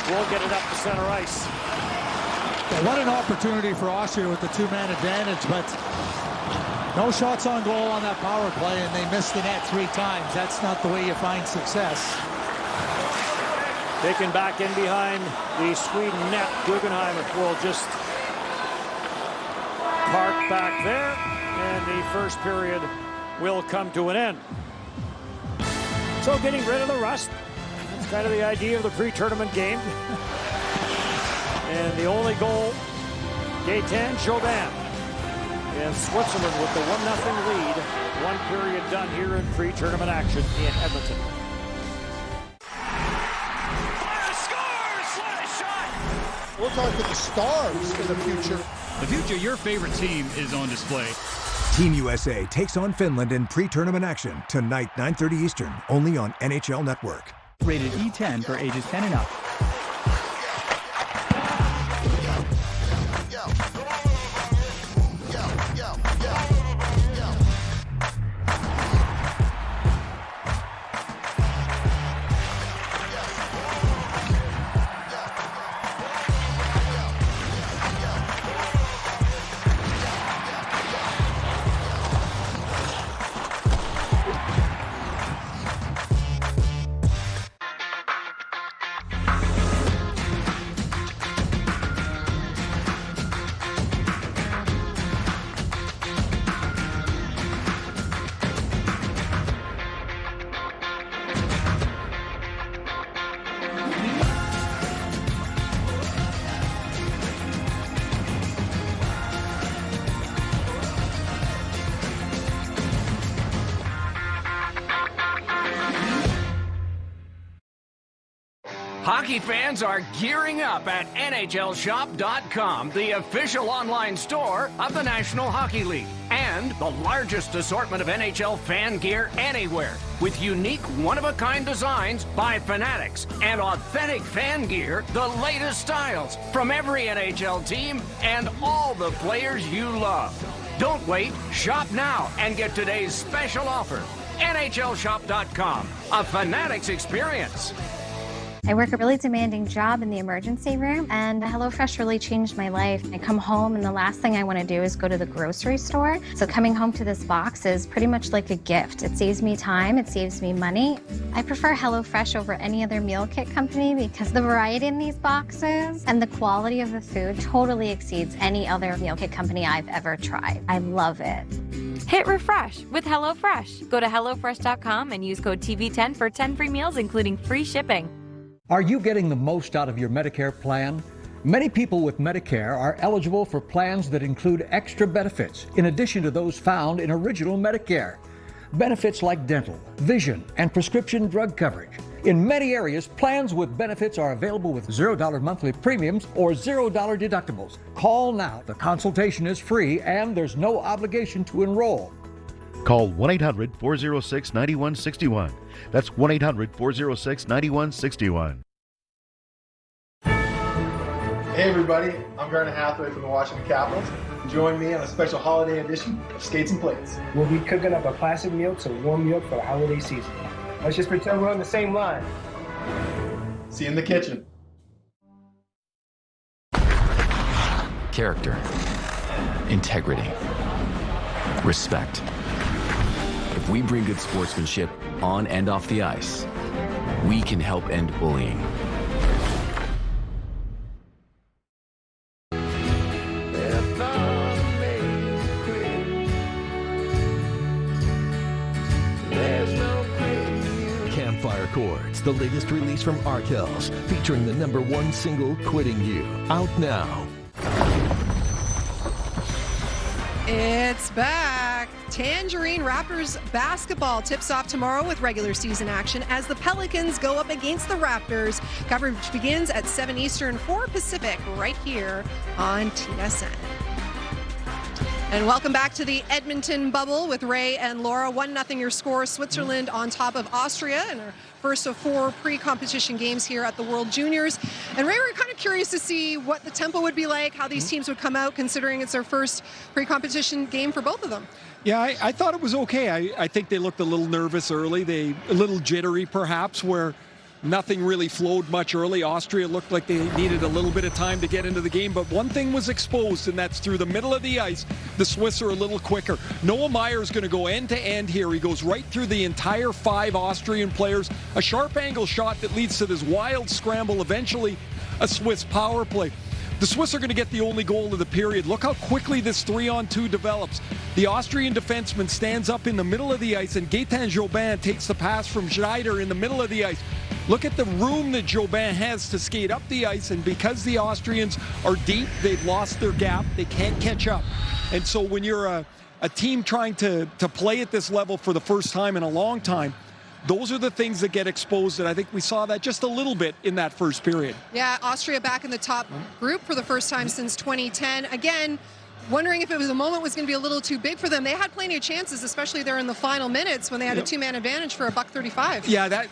will get it up to center ice. Well, what an opportunity for Austria with the two-man advantage, but no shots on goal on that power play, and they missed the net 3 times. That's not the way you find success. Taken back in behind the Sweden net. Guggenheimer will just park back there, and the first period will come to an end. So getting rid of the rust. That's kind of the idea of the pre-tournament game. And the only goal, Gaetan Chauvin. And Switzerland with the 1-0 lead. One period done here in pre-tournament action in Edmonton. We're talking the stars in the future. The future, your favorite team is on display. Team USA takes on Finland in pre-tournament action tonight, 9:30 Eastern, only on NHL Network. Rated E10 for ages 10 and up. Hockey fans are gearing up at NHLShop.com, the official online store of the National Hockey League, and the largest assortment of NHL fan gear anywhere, with unique one-of-a-kind designs by fanatics and authentic fan gear, the latest styles from every NHL team and all the players you love. Don't wait, shop now and get today's special offer. NHLShop.com, a fanatics experience. I work a really demanding job in the emergency room, and HelloFresh really changed my life. I come home, and the last thing I want to do is go to the grocery store. So coming home to this box is pretty much like a gift. It saves me time, it saves me money. I prefer HelloFresh over any other meal kit company because the variety in these boxes and the quality of the food totally exceeds any other meal kit company I've ever tried. I love it. Hit refresh with HelloFresh. Go to HelloFresh.com and use code TV10 for 10 free meals, including free shipping. Are you getting the most out of your Medicare plan? Many people with Medicare are eligible for plans that include extra benefits in addition to those found in original Medicare. Benefits like dental, vision, and prescription drug coverage. In many areas, plans with benefits are available with $0 monthly premiums or $0 deductibles. Call now. The consultation is free and there's no obligation to enroll. Call 1-800-406-9161. That's 1-800-406-9161. Hey everybody, I'm Garnet Hathaway from the Washington Capitals. Join me on a special holiday edition of Skates and Plates. We'll be cooking up a classic meal to warm you up for the holiday season. Let's just pretend we're on the same line. See you in the kitchen. Character, integrity, respect. If we bring good sportsmanship on and off the ice, we can help end bullying. Campfire Chords, the latest release from Arkells, featuring the #1 single, Quitting You, out now. It's back. Tangerine Raptors basketball tips off tomorrow with regular season action as the Pelicans go up against the Raptors. Coverage begins at 7 Eastern, 4 Pacific, right here on TSN. And welcome back to the Edmonton bubble with Ray and Laura. 1-0 your score. Switzerland on top of Austria in our first of 4 pre-competition games here at the World Juniors. And Ray, we're kind of curious to see what the tempo would be like, how these teams would come out, considering it's their first pre-competition game for both of them. Yeah, I thought it was okay. I think they looked a little nervous early. A little jittery perhaps, where nothing really flowed much early. Austria looked like they needed a little bit of time to get into the game, but one thing was exposed, and that's through the middle of the ice. The Swiss are a little quicker. Noah Meyer is going to go end-to-end here. He goes right through the entire 5 Austrian players. A sharp angle shot that leads to this wild scramble, eventually a Swiss power play. The Swiss are going to get the only goal of the period. Look how quickly this 3-on-2 develops. The Austrian defenseman stands up in the middle of the ice, and Gaetan Jobin takes the pass from Schneider in the middle of the ice. Look at the room that Jobin has to skate up the ice, and because the Austrians are deep, they've lost their gap. They can't catch up. And so when you're a team trying to play at this level for the first time in a long time, those are the things that get exposed, and I think we saw that just a little bit in that first period. Yeah, Austria back in the top group for the first time since 2010. Again, wondering if it was a moment was going to be a little too big for them. They had plenty of chances, especially there in the final minutes when they had a 2-man advantage for $1.35. Yeah, that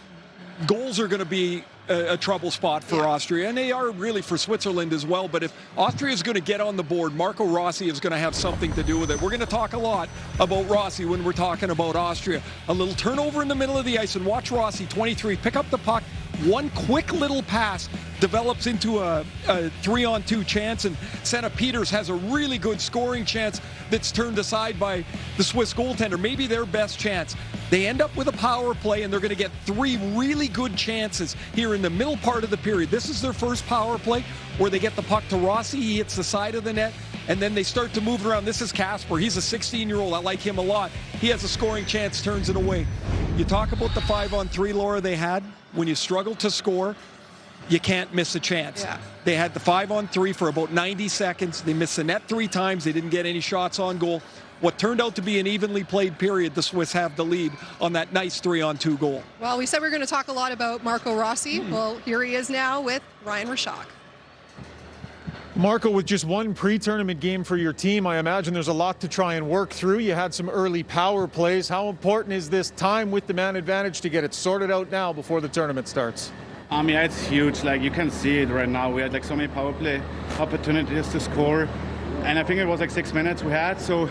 goals are going to be a trouble spot for Austria, and they are really for Switzerland as well. But if Austria is going to get on the board, Marco Rossi is going to have something to do with it. We're going to talk a lot about Rossi when we're talking about Austria. A little turnover in the middle of the ice, and watch Rossi, 23, pick up the puck. One quick little pass develops into a 3-on-2 chance, and Senna Peters has a really good scoring chance that's turned aside by the Swiss goaltender, maybe their best chance. They end up with a power play, and they're going to get 3 really good chances here in the middle part of the period. This is their first power play where they get the puck to Rossi. He hits the side of the net, and then they start to move around. This is Casper. He's a 16-year-old. I like him a lot. He has a scoring chance, turns it away. You talk about the 5-on-3, Laura, they had when you struggle to score. you can't miss a chance. Yeah. They had the 5-on-3 for about 90 seconds. They missed the net 3 times. They didn't get any shots on goal. What turned out to be an evenly played period, the Swiss have the lead on that nice 3-on-2 goal. Well, we said we were going to talk a lot about Marco Rossi. Well, here he is now with Ryan Rashok. Marco, with just one pre-tournament game for your team, I imagine there's a lot to try and work through. You had some early power plays. How important is this time with the man advantage to get it sorted out now before the tournament starts? Yeah, it's huge. Like, you can see it right now. We had like so many power play opportunities to score, and I think it was like 6 minutes we had. So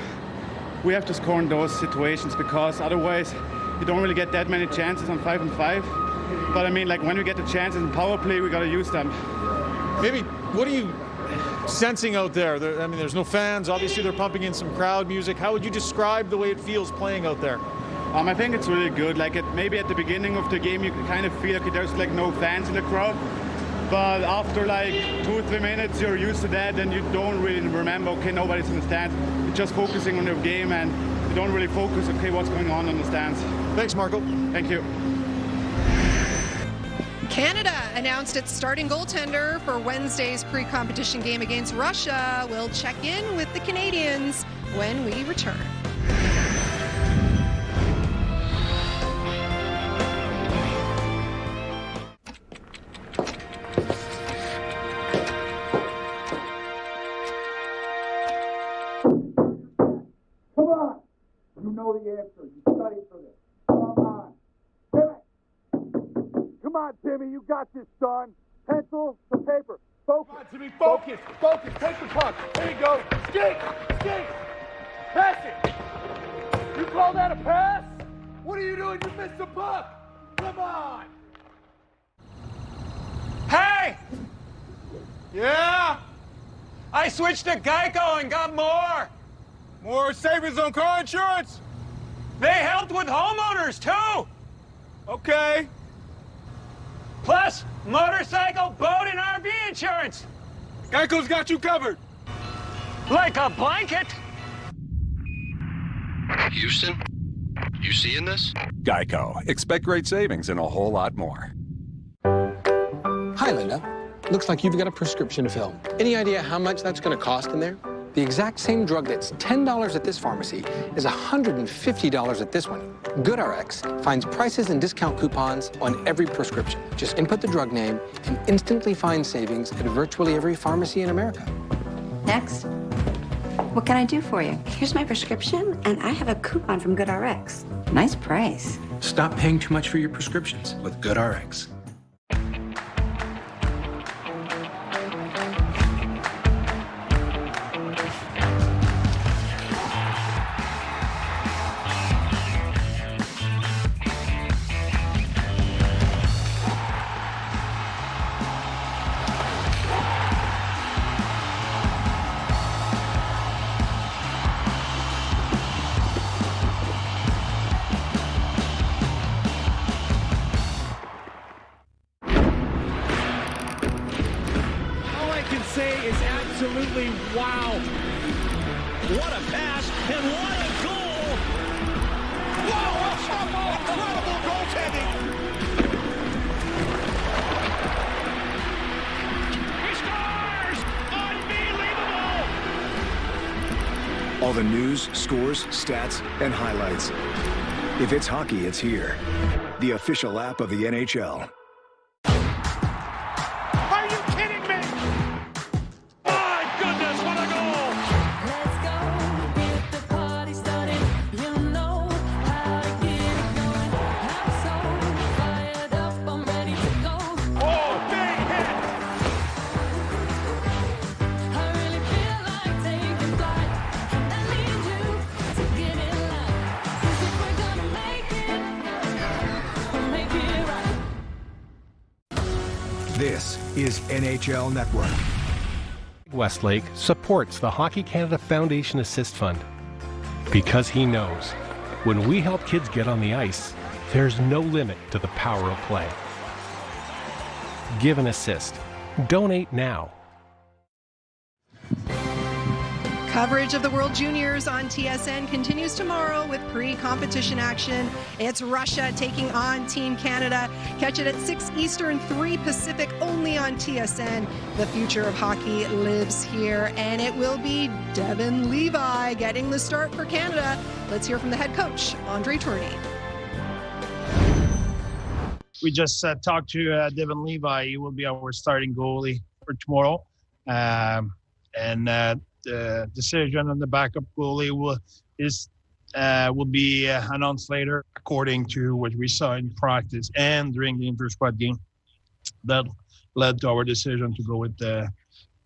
we have to score in those situations, because otherwise you don't really get that many chances on 5-on-5. But I mean, like, when we get the chances in power play, we got to use them. Maybe, what are you sensing out there? I mean, there's no fans. Obviously, they're pumping in some crowd music. How would you describe the way it feels playing out there? I think it's really good. Like, maybe at the beginning of the game, you can kind of feel, okay, there's like no fans in the crowd. But after like 2 or 3 minutes, you're used to that, and you don't really remember, okay, nobody's in the stands. You're just focusing on your game, and you don't really focus, okay, what's going on in the stands. Thanks, Marco. Thank you. Canada announced its starting goaltender for Wednesday's pre-competition game against Russia. We'll check in with the Canadians when we return. Come on. You know the answer. You studied for this. Come on. Timmy. Come on, Timmy. You got this, son. Pencil to paper. Focus. Come on, Timmy. Focus. Focus. Take the puck. There you go. Skate. Skate. Pass it. You call that a pass? What are you doing? You missed the puck. Come on. Hey! Yeah? I switched to Geico and got more. More savings on car insurance? They helped with homeowners, too. Okay. Plus, motorcycle, boat, and RV insurance. Geico's got you covered. Like a blanket. Houston, you seeing this? Geico. Expect great savings and a whole lot more. Hi, Linda. Looks like you've got a prescription to fill. Any idea how much that's going to cost in there? The exact same drug that's $10 at this pharmacy is $150 at this one. GoodRx finds prices and discount coupons on every prescription. Just input the drug name and instantly find savings at virtually every pharmacy in America. Next. What can I do for you? Here's my prescription, and I have a coupon from GoodRx. Nice price. Stop paying too much for your prescriptions with GoodRx. Absolutely wow. What a pass and what a goal. Whoa, incredible goaltending. He scores! Unbelievable! All the news, scores, stats, and highlights. If it's hockey, it's here. The official app of the NHL. This is NHL Network. Westlake supports the Hockey Canada Foundation Assist Fund because he knows when we help kids get on the ice, there's no limit to the power of play. Give an assist. Donate now. Coverage of the World Juniors on TSN continues tomorrow with pre-competition action. It's Russia taking on Team Canada. Catch it at 6 Eastern, 3 Pacific, only on TSN. The future of hockey lives here, and it will be Devon Levi getting the start for Canada. Let's hear from the head coach, Andre Tourny. We just talked to Devon Levi. He will be our starting goalie for tomorrow. The decision on the backup goalie will be announced later, according to what we saw in practice and during the inter-squad game. That led to our decision to go with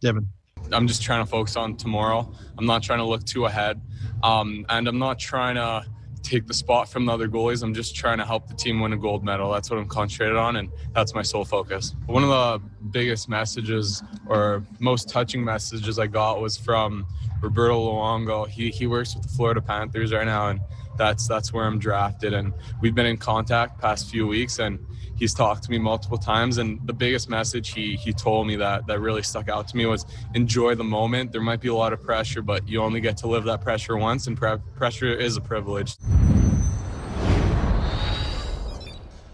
Devon. I'm just trying to focus on tomorrow. I'm not trying to look too ahead, and I'm not trying to take the spot from the other goalies. I'm just trying to help the team win a gold medal. That's what I'm concentrated on, and that's my sole focus. One of the biggest messages or most touching messages I got was from Roberto Luongo. He works with the Florida Panthers right now, and that's where I'm drafted. And we've been in contact past few weeks, and he's talked to me multiple times. And the biggest message he told me that really stuck out to me was enjoy the moment. There might be a lot of pressure, but you only get to live that pressure once, and pressure is a privilege.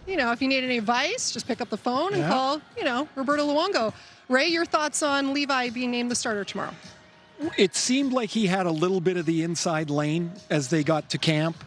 You know, if you need any advice, just pick up the phone and call, Roberto Luongo. Ray, your thoughts on Levi being named the starter tomorrow? It seemed like he had a little bit of the inside lane as they got to camp,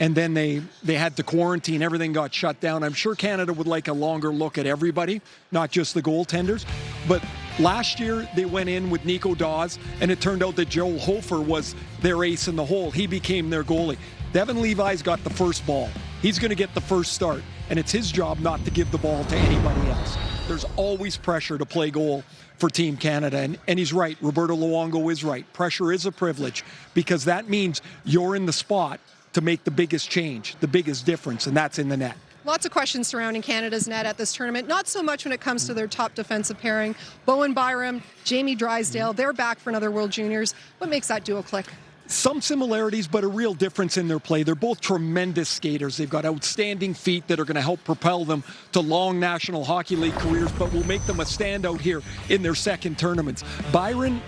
and then they had to quarantine. Everything got shut down. I'm sure Canada would like a longer look at everybody, not just the goaltenders. But last year, they went in with Nico Dawes, and it turned out that Joel Hofer was their ace in the hole. He became their goalie. Devon Levi's got the first ball. He's going to get the first start, and it's his job not to give the ball to anybody else. There's always pressure to play goal for Team Canada, and he's right. Roberto Luongo is right. Pressure is a privilege, because that means you're in the spot to make the biggest change, the biggest difference, and that's in the net. Lots of questions surrounding Canada's net at this tournament, not so much when it comes to their top defensive pairing. Bowen Byram, Jamie Drysdale, they're back for another World Juniors. What makes that duo click? Some similarities, but a real difference in their play. They're both tremendous skaters. They've got outstanding feet that are going to help propel them to long National Hockey League careers, but will make them a standout here in their second tournaments. Byram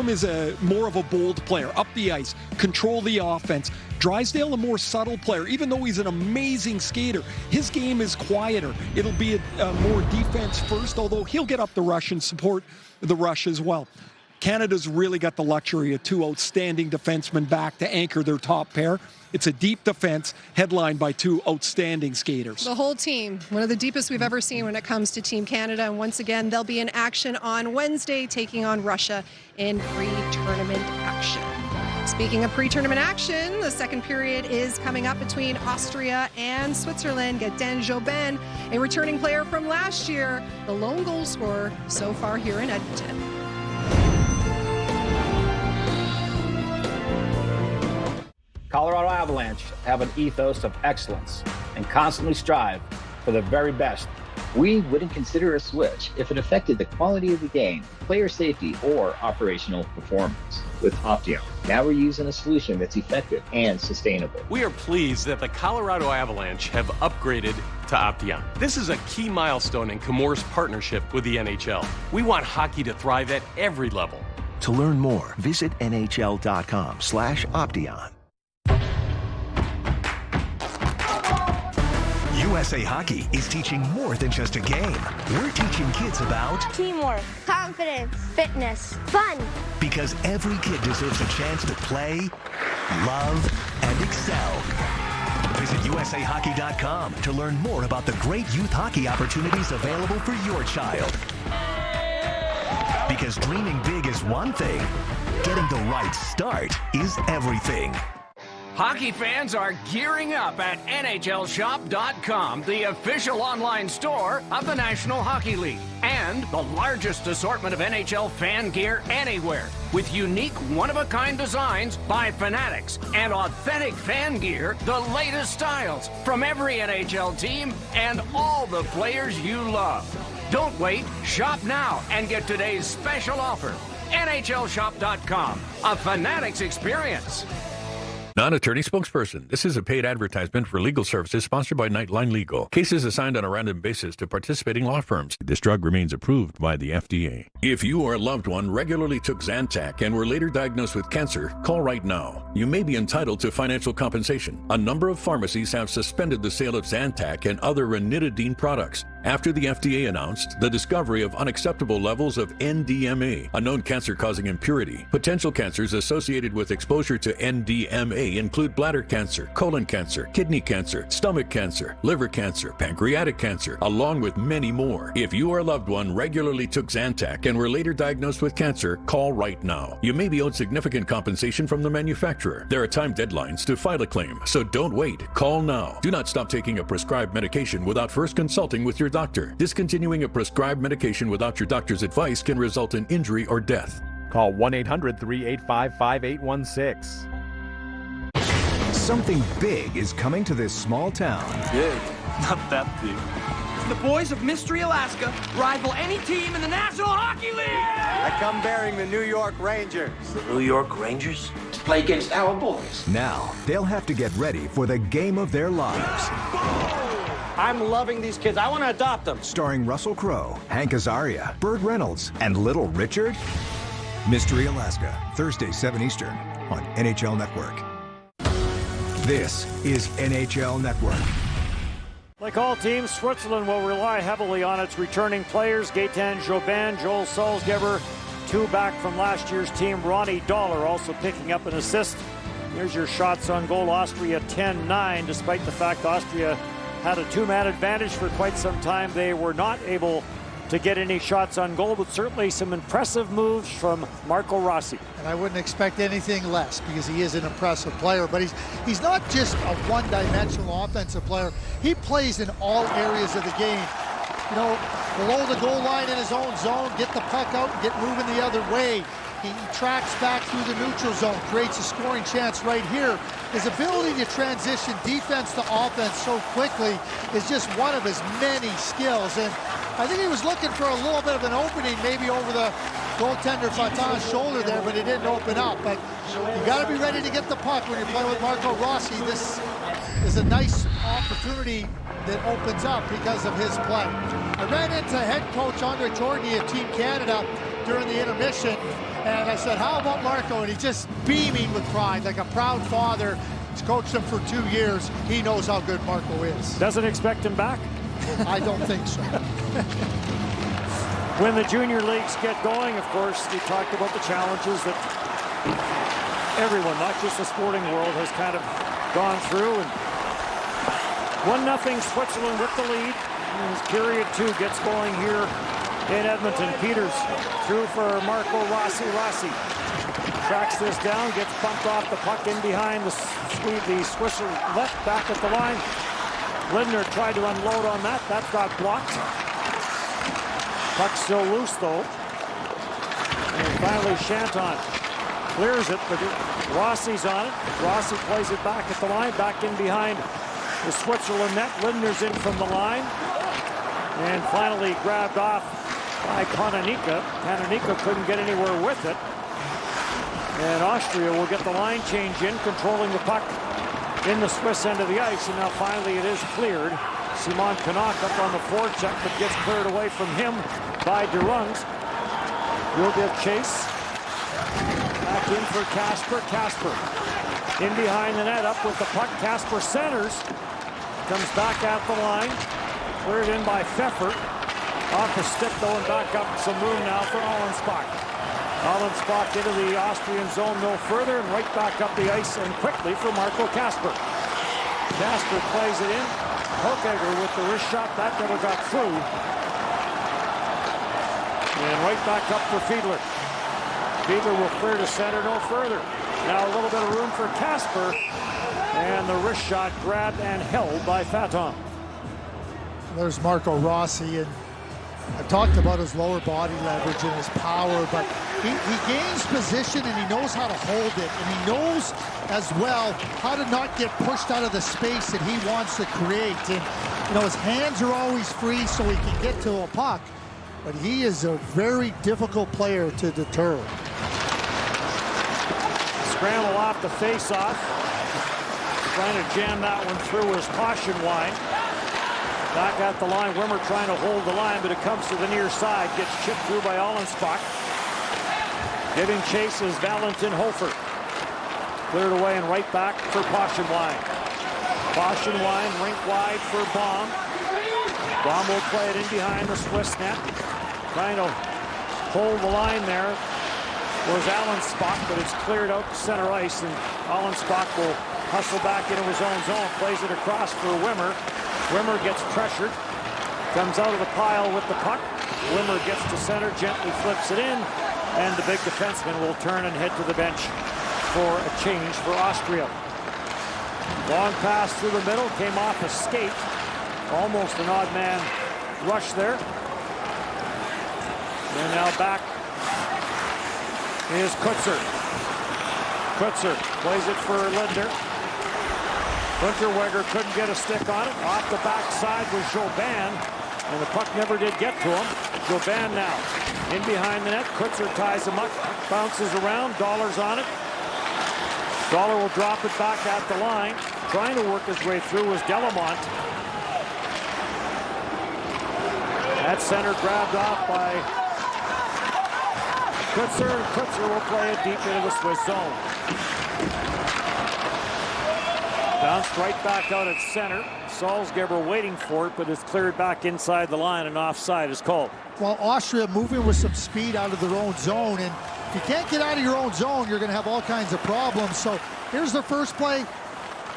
is more of a bold player, up the ice, control the offense. Drysdale, a more subtle player. Even though he's an amazing skater, his game is quieter. It'll be a more defense first, although he'll get up the rush and support the rush as well. Canada's really got the luxury of two outstanding defensemen back to anchor their top pair. It's a deep defense headlined by two outstanding skaters. The whole team, one of the deepest we've ever seen when it comes to Team Canada. And once again, they'll be in action on Wednesday, taking on Russia in pre-tournament action. Speaking of pre-tournament action, the second period is coming up between Austria and Switzerland. Gaëtan Jobin, a returning player from last year, the lone goal scorer so far here in Edmonton. Colorado Avalanche have an ethos of excellence and constantly strive for the very best. We wouldn't consider a switch if it affected the quality of the game, player safety, or operational performance. With Opteon, now we're using a solution that's effective and sustainable. We are pleased that the Colorado Avalanche have upgraded to Opteon. This is a key milestone in Chemours' partnership with the NHL. We want hockey to thrive at every level. To learn more, visit nhl.com/Opteon. USA Hockey is teaching more than just a game. We're teaching kids about teamwork, confidence, fitness, fun. Because every kid deserves a chance to play, love, and excel. Visit USAHockey.com to learn more about the great youth hockey opportunities available for your child. Because dreaming big is one thing, getting the right start is everything. Hockey fans are gearing up at NHLShop.com, the official online store of the National Hockey League, and the largest assortment of NHL fan gear anywhere, with unique one-of-a-kind designs by fanatics and authentic fan gear, the latest styles from every NHL team and all the players you love. Don't wait, shop now and get today's special offer. NHLShop.com, a fanatics experience. Non-attorney spokesperson. This is a paid advertisement for legal services sponsored by Nightline Legal. Cases assigned on a random basis to participating law firms. This drug remains approved by the FDA. If you or a loved one regularly took Zantac and were later diagnosed with cancer, call right now. You may be entitled to financial compensation. A number of pharmacies have suspended the sale of Zantac and other ranitidine products after the FDA announced the discovery of unacceptable levels of NDMA, a known cancer-causing impurity. Potential cancers associated with exposure to NDMA include bladder cancer, colon cancer, kidney cancer, stomach cancer, liver cancer, pancreatic cancer, along with many more. If you or a loved one regularly took Zantac and were later diagnosed with cancer, call right now. You may be owed significant compensation from the manufacturer. There are time deadlines to file a claim, so don't wait. Call now. Do not stop taking a prescribed medication without first consulting with your doctor. Discontinuing a prescribed medication without your doctor's advice can result in injury or death. Call 1-800-385-5816. Something big is coming to this small town. Big? Not that big. The boys of Mystery, Alaska rival any team in the National Hockey League! I come bearing the New York Rangers. The New York Rangers? To play against our boys. Now, they'll have to get ready for the game of their lives. I'm loving these kids. I want to adopt them. Starring Russell Crowe, Hank Azaria, Burt Reynolds, and Little Richard. Mystery, Alaska, Thursday, 7 Eastern on NHL Network. This is NHL Network. Like all teams, Switzerland will rely heavily on its returning players. Gaetan Jobin, Joel Salzgeber, two back from last year's team. Ronnie Dollar also picking up an assist. Here's your shots on goal. Austria 10-9. Despite the fact Austria had a two-man advantage for quite some time, they were not able to get any shots on goal, but certainly some impressive moves from Marco Rossi. And I wouldn't expect anything less because he is an impressive player, but he's not just a one-dimensional offensive player. He plays in all areas of the game. You know, below the goal line in his own zone, get the puck out and get moving the other way. He tracks back through the neutral zone, creates a scoring chance right here. His ability to transition defense to offense so quickly is just one of his many skills. And I think he was looking for a little bit of an opening, maybe over the goaltender Fatan's shoulder there, but it didn't open up. But you got to be ready to get the puck when you're playing with Marco Rossi. This is a nice opportunity that opens up because of his play. I ran into head coach Andre Tourigny of Team Canada during the intermission, and I said, how about Marco? And he's just beaming with pride, like a proud father. He's coached him for 2 years. He knows how good Marco is. Doesn't expect him back? I don't think so. When the junior leagues get going, of course, we talked about the challenges that everyone, not just the sporting world, has kind of gone through. And 1-0 Switzerland with the lead. As period 2 gets going here in Edmonton. Peters through for Marco Rossi. Rossi tracks this down, gets bumped off the puck in behind the Swisser left back at the line. Lindner tried to unload on that. That got blocked. Puck still loose though. And finally Shanton clears it, but Rossi's on it. Rossi plays it back at the line, back in behind the Switzerland net. Lindner's in from the line. And finally grabbed off by Pananika. Pananika couldn't get anywhere with it. And Austria will get the line change in, controlling the puck in the Swiss end of the ice. And now finally it is cleared. Simon Canuck up on the forecheck, but gets cleared away from him by DeRungs. He'll give chase. Back in for Kasper. Kasper in behind the net, up with the puck. Kasper centers. Comes back at the line. Cleared in by Pfeffer. Off the stick though, and back up some room now for Allenspach. Allenspach into the Austrian zone no further, and right back up the ice and quickly for Marco Kasper. Kasper plays it in. Hochegger with the wrist shot, that never got through. And right back up for Fiedler. Fiedler will clear to center no further. Now a little bit of room for Kasper. And the wrist shot grabbed and held by Faton. There's Marco Rossi, and I've talked about his lower body leverage and his power, but he gains position and he knows how to hold it, and he knows as well how to not get pushed out of the space that he wants to create. And you know, his hands are always free so he can get to a puck, but he is a very difficult player to deter. Scramble off the face-off. Trying to jam that one through is Poschenwein. Back at the line, Wimmer trying to hold the line, but it comes to the near side. Gets chipped through by Allenspach. Giving chase is Valentin Hofer. Cleared away and right back for Poschenwein. Poschenwein rink wide for Baum. Baum will play it in behind the Swiss net. Trying to hold the line there was Allenspach, but it's cleared out to center ice, and Allenspach will hustle back into his own zone, plays it across for Wimmer. Wimmer gets pressured, comes out of the pile with the puck. Wimmer gets to center, gently flips it in, and the big defenseman will turn and head to the bench for a change for Austria. Long pass through the middle, came off a skate. Almost an odd man rush there. And now back is Kutzer. Kutzer plays it for Lindner. Unterweger couldn't get a stick on it. Off the backside was Jobin, and the puck never did get to him. Jobin now in behind the net. Kutzer ties him up, bounces around. Dollar's on it. Dollar will drop it back at the line. Trying to work his way through was Delamont. That center grabbed off by Kutzer, and Kutzer will play it deep into the Swiss zone. Bounced right back out at center. Salzgeber waiting for it, but it's cleared back inside the line, and offside is called. Well, Austria moving with some speed out of their own zone, and if you can't get out of your own zone, you're going to have all kinds of problems. So here's the first play.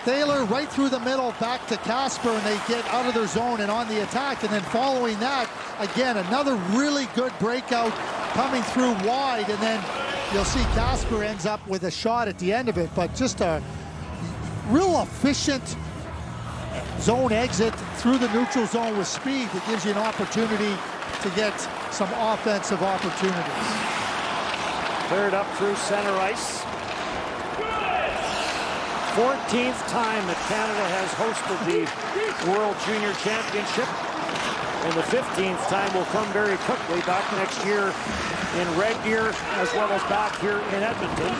Thaler right through the middle, back to Casper, and they get out of their zone and on the attack. And then following that, again, another really good breakout coming through wide, and then you'll see Casper ends up with a shot at the end of it. But just a real efficient zone exit through the neutral zone with speed that gives you an opportunity to get some offensive opportunities. Cleared up through center ice. 14th time that Canada has hosted the World Junior Championship, and the 15th time will come very quickly, back next year in Red Deer as well as back here in Edmonton.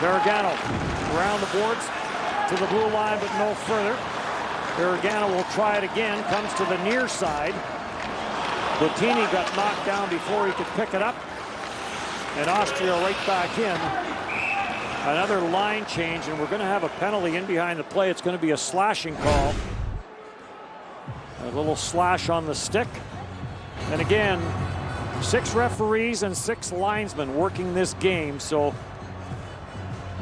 Gargano around the boards to the blue line, but no further. Gargano will try it again, comes to the near side. Bottini got knocked down before he could pick it up, and Austria right back in. Another line change, and we're going to have a penalty in behind the play. It's going to be a slashing call. A little slash on the stick. And again, 6 referees and 6 linesmen working this game, so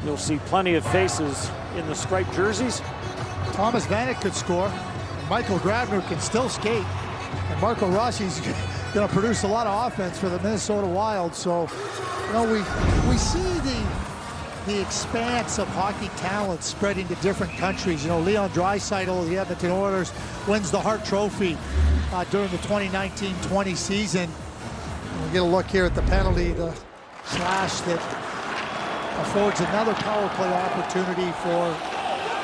you'll see plenty of faces in the striped jerseys. Thomas Vanek could score, and Michael Grabner can still skate, and Marco Rossi's going to produce a lot of offense for the Minnesota Wild. So, you know, we see the expanse of hockey talent spreading to different countries. You know, Leon Draisaitl of the Edmonton Oilers wins the Hart Trophy during the 2019-20 season. We'll get a look here at the penalty, the slash that affords another power play opportunity for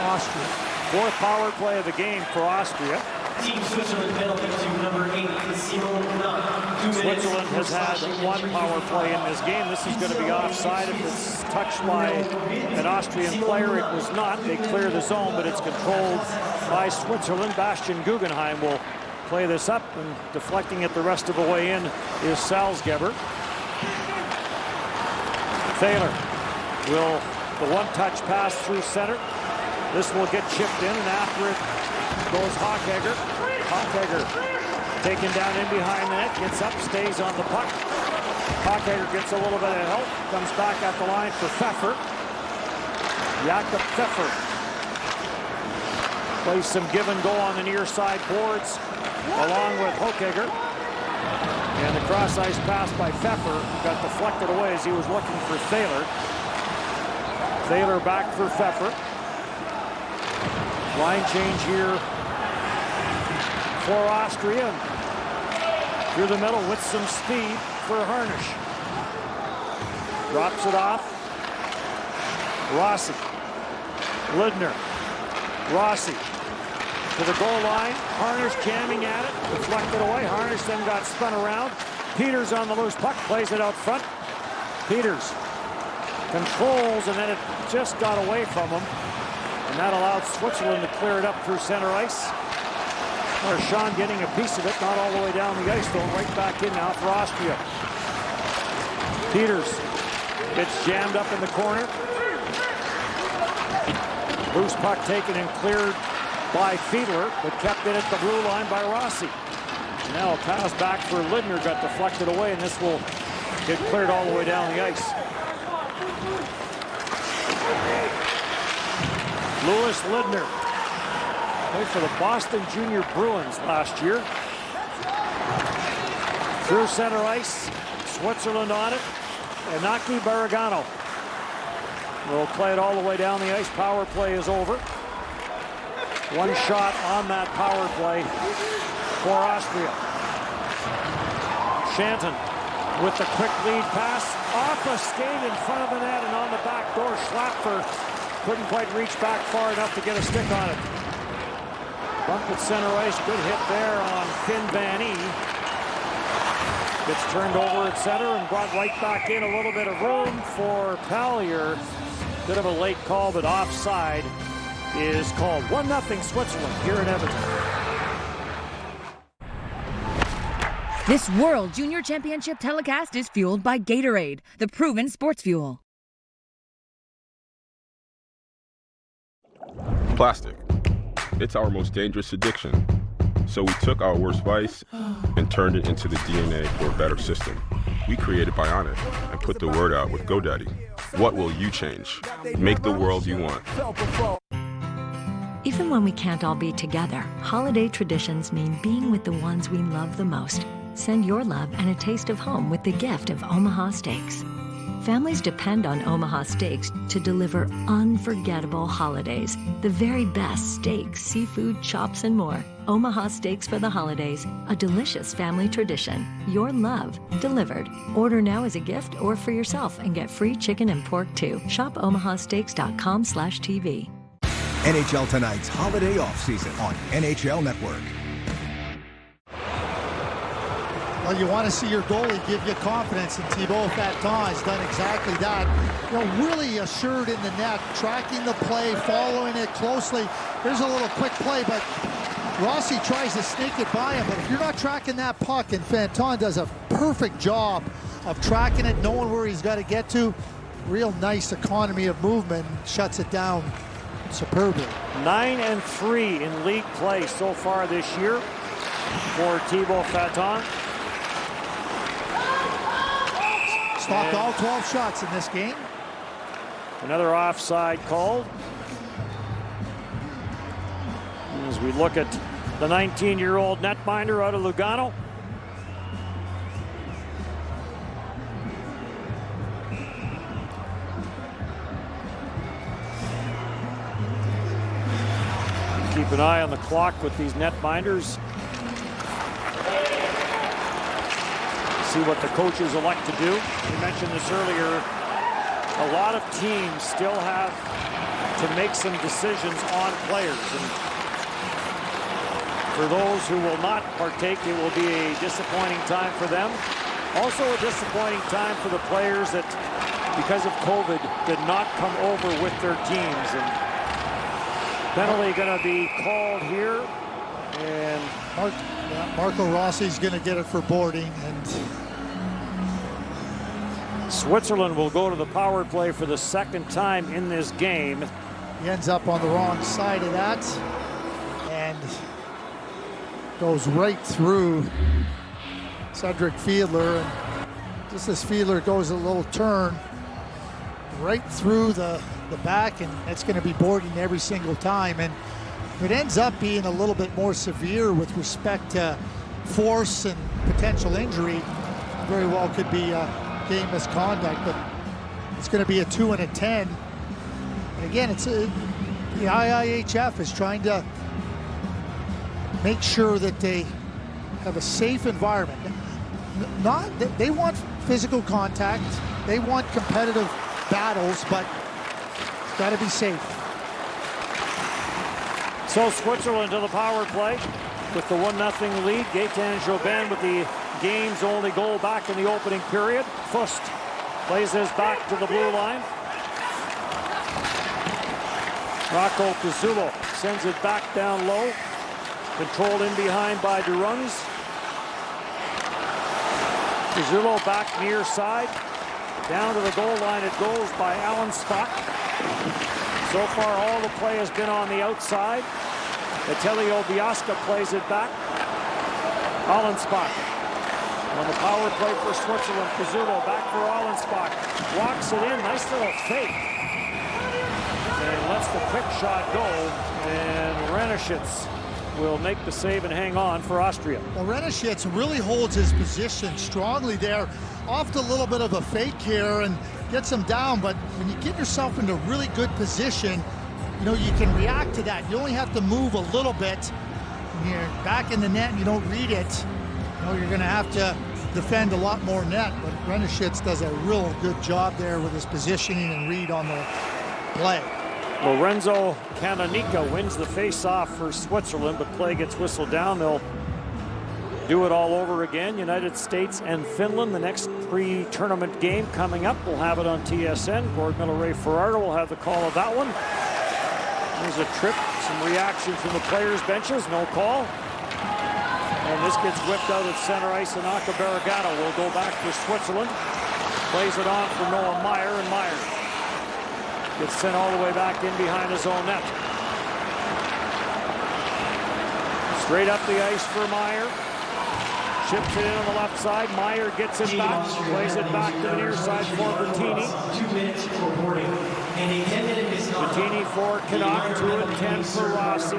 Austria. 4th power play of the game for Austria. Team Switzerland penalty to number 8, Simon Nat. Switzerland has had 1 power play in this game. This is going to be offside if it's touched by an Austrian player. It was not. They clear the zone, but it's controlled by Switzerland. Bastian Guggenheim will play this up, and deflecting it the rest of the way in is Salzgeber. Thaler will the one-touch pass through center. This will get chipped in, and after it goes Hochegger. Hochegger taken down in behind the net, gets up, stays on the puck. Hochegger gets a little bit of help, comes back at the line for Pfeffer. Jakob Pfeffer plays some give and go on the near side boards along with Hochegger. And the cross-ice pass by Pfeffer got deflected away as he was looking for Thaler. Thaler back for Pfeffer. Line change here for Austria. Through the middle with some speed for Harnisch. Drops it off. Rossi. Lindner. Rossi to the goal line. Harnisch jamming at it. Deflected away. Harnisch then got spun around. Peters on the loose puck. Plays it out front. Peters controls, and then it just got away from him. And that allowed Switzerland to clear it up through center ice. Marchand getting a piece of it, not all the way down the ice, though, right back in now for Austria. Peters gets jammed up in the corner. Loose puck taken and cleared by Fiedler, but kept in at the blue line by Rossi. Now a pass back for Lidner got deflected away, and this will get cleared all the way down the ice. Louis Lidner played for the Boston Junior Bruins last year. Through center ice, Switzerland on it. Inaki Barragano will play it all the way down the ice. Power play is over. One shot on that power play for Austria. Shanton with the quick lead pass. Off a skate in front of the net and on the back door. Schlapfer couldn't quite reach back far enough to get a stick on it. Bump at center ice. Good hit there on Finn Van E. Gets turned over at center and brought right back in. A little bit of room for Pallier. Bit of a late call, but offside is called. 1-0 Switzerland here in Edmonton. This World Junior Championship telecast is fueled by Gatorade, the proven sports fuel. Plastic. It's our most dangerous addiction. So we took our worst vice and turned it into the DNA for a better system. We created Bionic and put the word out with GoDaddy. What will you change? Make the world you want. Even when we can't all be together, holiday traditions mean being with the ones we love the most. Send your love and a taste of home with the gift of Omaha Steaks. Families depend on Omaha Steaks to deliver unforgettable holidays. The very best steaks, seafood, chops, and more. Omaha Steaks for the holidays, a delicious family tradition. Your love delivered. Order now as a gift or for yourself and get free chicken and pork too. Shop omahasteaks.com/TV. NHL Tonight's holiday offseason on NHL Network. Well, you want to see your goalie give you confidence, and Thibaut Fatton has done exactly that. You know, really assured in the net, tracking the play, following it closely. There's a little quick play, but Rossi tries to sneak it by him. But if you're not tracking that puck, and Fatton does a perfect job of tracking it, knowing where he's got to get to, real nice economy of movement, shuts it down superbly. 9-3 in league play so far this year for Thibaut Fatton. Stopped all 12 shots in this game. Another offside called. As we look at the 19-year-old netminder out of Lugano. Keep an eye on the clock with these netminders. See what the coaches elect to do. We mentioned this earlier. A lot of teams still have to make some decisions on players. And for those who will not partake, it will be a disappointing time for them. Also a disappointing time for the players that, because of COVID, did not come over with their teams. And penalty going to be called here. And Marco Rossi's going to get it for boarding. And Switzerland will go to the power play for the second time in this game. He ends up on the wrong side of that and goes right through Cedric Fiedler. And just as Fiedler goes a little turn right through the back, and it's going to be boarding every single time. And if it ends up being a little bit more severe with respect to force and potential injury, very well could be game misconduct, but it's going to be a 2 and a 10. And again, the IIHF is trying to make sure that they have a safe environment. They want physical contact, they want competitive battles, but it's got to be safe. So Switzerland to the power play with the 1-0 lead. Gaetan Jobin with the game's only goal back in the opening period. Fust plays his back to the blue line. Rocco Pizzulo sends it back down low. Controlled in behind by Durungs. Pizzulo back near side. Down to the goal line it goes by Alan Spock. So far all the play has been on the outside. Atelio Biasca plays it back. Allenspach on the power play for Switzerland. Pizzulo back for Allenspach. Walks it in. Nice little fake. And lets the quick shot go. And Renishitz will make the save and hang on for Austria. Well, Renishitz really holds his position strongly there. Off a little bit of a fake here and gets him down. But when you get yourself into really good position, you know, you can react to that. You only have to move a little bit. When you're back in the net and you don't read it, you know, you're going to have to defend a lot more net. But Renishitz does a real good job there with his positioning and read on the play. Lorenzo Canonica wins the face-off for Switzerland, but play gets whistled down. They'll do it all over again. United States and Finland, the next pre-tournament game coming up. We'll have it on TSN. Gord Miller, Ray Ferraro will have the call of that one. There's a trip, some reaction from the players' benches, no call. And this gets whipped out at center ice, and Aka Barragano will go back for Switzerland. Plays it on for Noah Meyer, and Meyer gets sent all the way back in behind his own net. Straight up the ice for Meyer. Chips it in on the left side. Meyer gets it back. Plays it back to the near side for Bertini. 2 minutes for boarding. And a 10-minute is Bertini for Canuck. 2 and 10 for Rossi.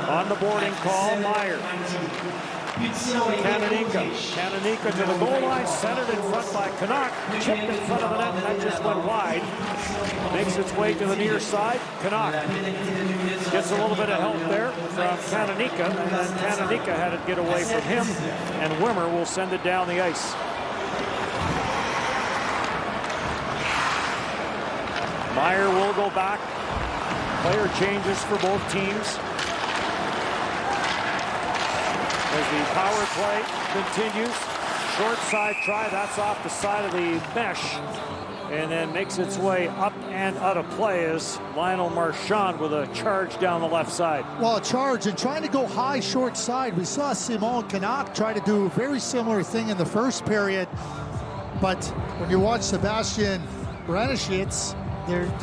On the boarding call, Meyer. Canonica to the goal line, centered in front by Canuck. Chipped in front of the net, and that just went wide. Makes its way to the near side. Canuck gets a little bit of help there from Canonica, and then Canonica had it get away from him, and Wimmer will send it down the ice. Meyer will go back. Player changes for both teams. As the power play continues, short side try, that's off the side of the mesh, and then makes its way up and out of play as Lionel Marchand with a charge down the left side. Well, a charge and trying to go high short side. We saw Simon Canuck try to do a very similar thing in the first period, but when you watch Sebastian Renishitz,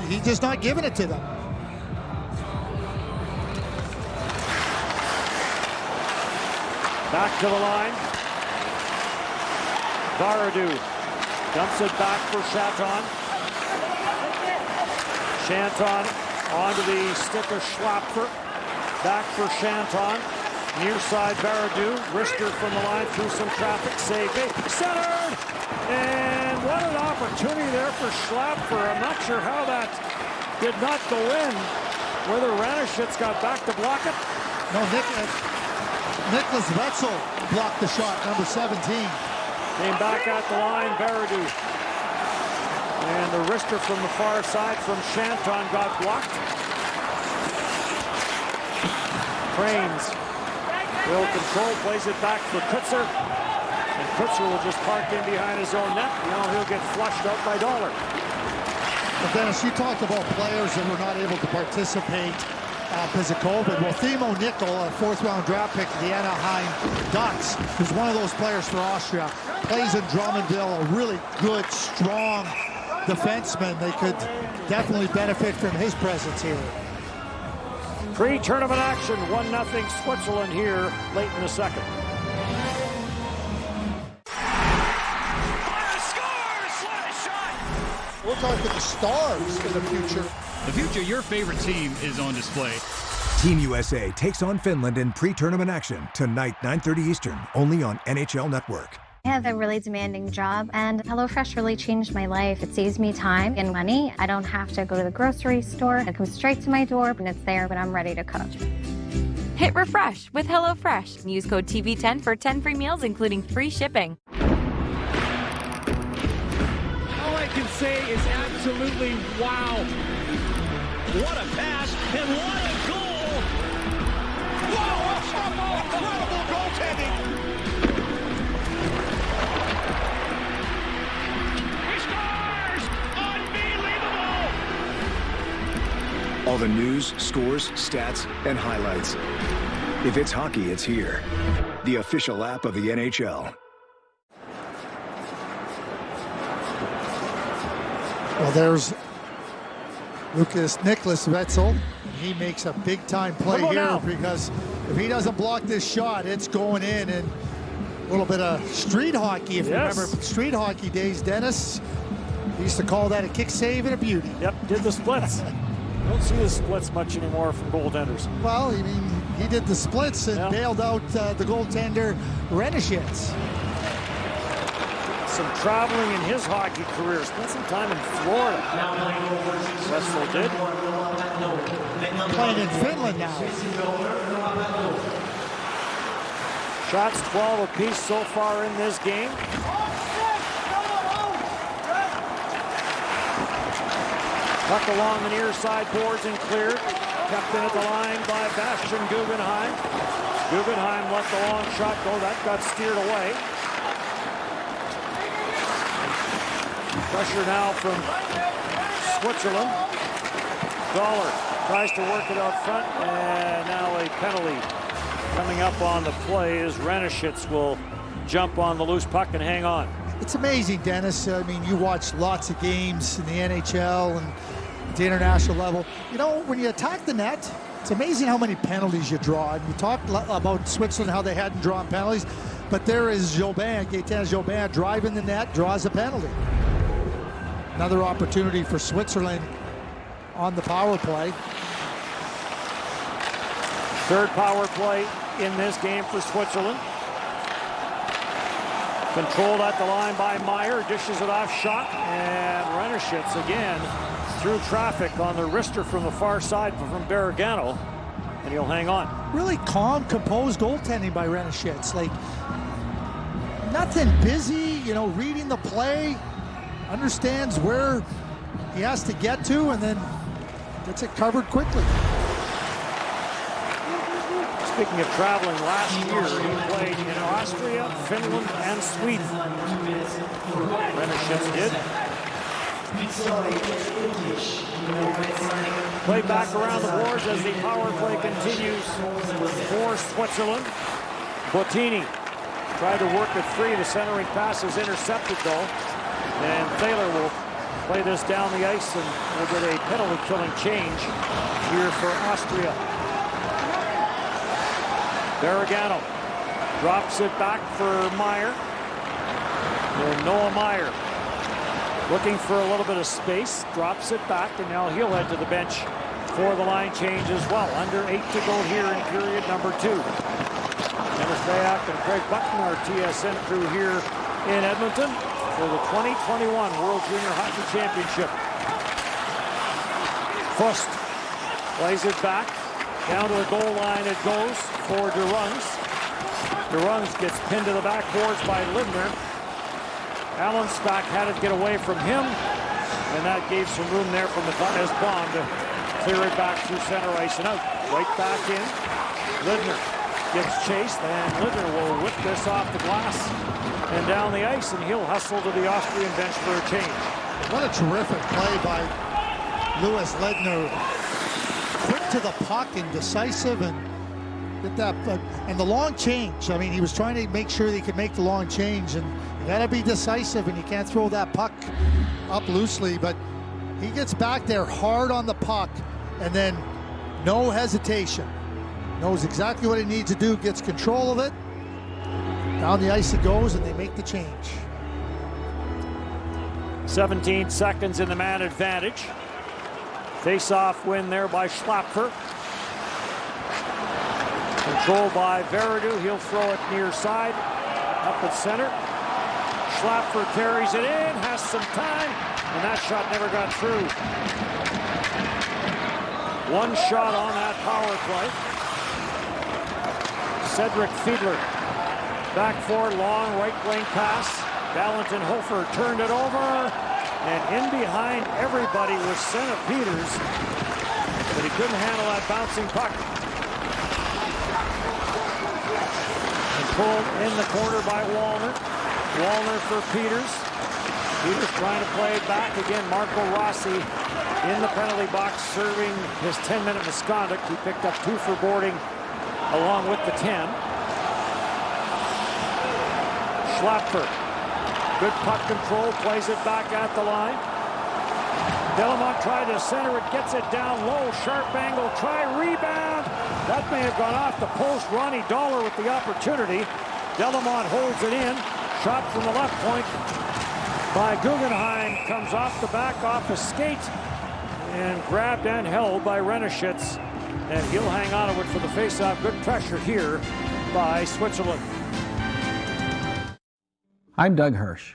he's just not giving it to them. Back to the line. Baradu dumps it back for Chanton. Chanton onto the stick of Schlapfer. Back for Chanton. Near side Baradu. Rister from the line through some traffic. Save it. Centered! And what an opportunity there for Schlapfer. I'm not sure how that did not go in. Whether Ranishitz got back to block it. No, Nicholas Wetzel blocked the shot, number 17. Came back at the line, Baradu. And the wrister from the far side from Chanton got blocked. Cranes will control, plays it back for Kutzer. And Kutzer will just park in behind his own net. Now he'll get flushed out by Dollar. But Dennis, you talked about players that were not able to participate because of COVID. Well, Timo Nickel, a fourth-round draft pick of the Anaheim Ducks, who's one of those players for Austria, plays in Drummondville, a really good, strong defenseman. They could definitely benefit from his presence here. Pre-tournament action, 1-0 Switzerland here late in the second. We're talking the stars in the future. The future, your favorite team is on display. Team USA takes on Finland in pre-tournament action tonight, 9:30 Eastern, only on NHL Network. I have a really demanding job, and HelloFresh really changed my life. It saves me time and money. I don't have to go to the grocery store. It comes straight to my door, and it's there when I'm ready to cook. Hit refresh with HelloFresh. Use code TV10 for 10 free meals, including free shipping. All I can say is absolutely wow. What a pass, and what a goal! Whoa, incredible goaltending! He scores! Unbelievable! All the news, scores, stats, and highlights. If it's hockey, it's here. The official app of the NHL. Well, there's Nicholas Wetzel. He makes a big-time play here because if he doesn't block this shot, it's going in. And a little bit of street hockey, if you remember street hockey days, Dennis. He used to call that a kick save and a beauty. Yep, did the splits. Don't see the splits much anymore from goaltenders. Well, I mean, he did the splits and bailed out the goaltender Renishitz. Some traveling in his hockey career. Spent some time in Florida. Wetzel did. Playing in Finland now. Shots 12 apiece so far in this game. Puck along the near side boards and cleared. Kept in at the line by Bastian Guggenheim. Guggenheim let the long shot go. That got steered away. Pressure now from Switzerland. Dollar tries to work it out front, and now a penalty coming up on the play as Renishitz will jump on the loose puck and hang on. It's amazing, Dennis. I mean, you watch lots of games in the NHL and at the international level. You know, when you attack the net, it's amazing how many penalties you draw. And you talked about Switzerland, how they hadn't drawn penalties, but there is Gaetan Jobin driving the net, draws a penalty. Another opportunity for Switzerland on the power play. Third power play in this game for Switzerland. Controlled at the line by Meyer, dishes it off shot, and Renishitz again through traffic on the wrister from the far side from Bergano, and he'll hang on. Really calm, composed goaltending by Renishitz. Like, nothing busy, you know, reading the play, understands where he has to get to, and then gets it covered quickly. Speaking of traveling, last year he played in Austria, Finland, and Sweden. Renishitz did. Play back around the boards as the power play continues for Switzerland. Bottini tried to work it free. The centering pass is intercepted though. And Thaler will play this down the ice, and we'll get a penalty-killing change here for Austria. Bergano drops it back for Meyer. And Noah Meyer looking for a little bit of space, drops it back, and now he'll head to the bench for the line change as well. Under 8 to go here in period number 2. Dennis Bayak and Craig Button, our TSN crew here in Edmonton for the 2021 World Junior Hockey Championship. Fust plays it back. Down to the goal line it goes for DeRungs. DeRungs gets pinned to the backboards by Lidner. Allensbach had it get away from him, and that gave some room there for Matthias Baum to clear it back through center ice and out. Right back in. Lidner gets chased, and Lidner will whip this off the glass and down the ice, and he'll hustle to the Austrian bench for a change. What a terrific play by Louis Lidner. Quick to the puck and decisive, and did that. And the long change. I mean, he was trying to make sure that he could make the long change, and you got to be decisive, and you can't throw that puck up loosely. But he gets back there hard on the puck, and then no hesitation. Knows exactly what he needs to do, gets control of it. Down the ice it goes, and they make the change. 17 seconds in the man advantage. Face-off win there by Schlapfer. Controlled by Veretout. He'll throw it near side. Up at center. Schlapfer carries it in, has some time, and that shot never got through. One shot on that power play. Cedric Fiedler. Back forward, long right wing pass. Valentin Hofer turned it over. And in behind everybody was Senna Peters, but he couldn't handle that bouncing puck. And pulled in the corner by Wallner. Wallner for Peters. Peters trying to play it back again. Marco Rossi in the penalty box serving his 10-minute misconduct. He picked up 2 for boarding along with the 10. Schlapfer, good puck control, plays it back at the line. Delamont tried to center it, gets it down low, sharp angle, try, rebound. That may have gone off the post. Ronnie Dollar with the opportunity. Delamont holds it in. Shot from the left point by Guggenheim. Comes off the back, off a skate, and grabbed and held by Reneschitz. And he'll hang on to it for the faceoff. Good pressure here by Switzerland. I'm Doug Hirsch.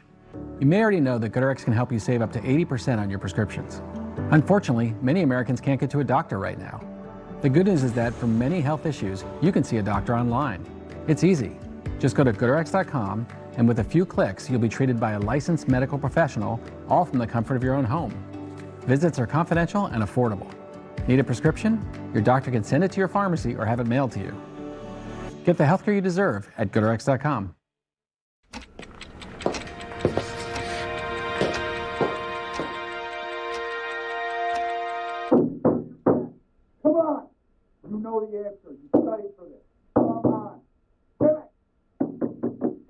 You may already know that GoodRx can help you save up to 80% on your prescriptions. Unfortunately, many Americans can't get to a doctor right now. The good news is that for many health issues, you can see a doctor online. It's easy. Just go to GoodRx.com, and with a few clicks, you'll be treated by a licensed medical professional, all from the comfort of your own home. Visits are confidential and affordable. Need a prescription? Your doctor can send it to your pharmacy or have it mailed to you. Get the healthcare you deserve at GoodRx.com. Come on! You know the answer. You studied for this. Come on. Timmy!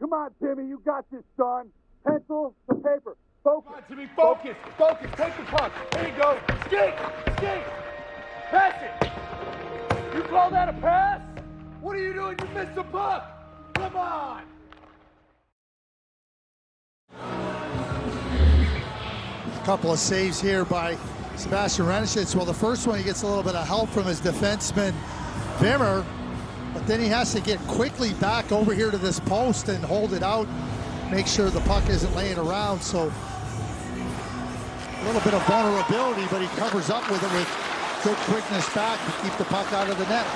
Come on, Timmy. You got this, son. Pencil to paper. Focus. Come on, Timmy. Focus. Focus. Take the puck. There you go. Skate. Skate. Pass it. You call that a pass? What are you doing? You missed the puck. Come on. A couple of saves here by Sebastian Reneschitz. Well, the first one, he gets a little bit of help from his defenseman, Wimmer, but then he has to get quickly back over here to this post and hold it out, make sure the puck isn't laying around. So a little bit of vulnerability, but he covers up with it with good quickness back to keep the puck out of the net.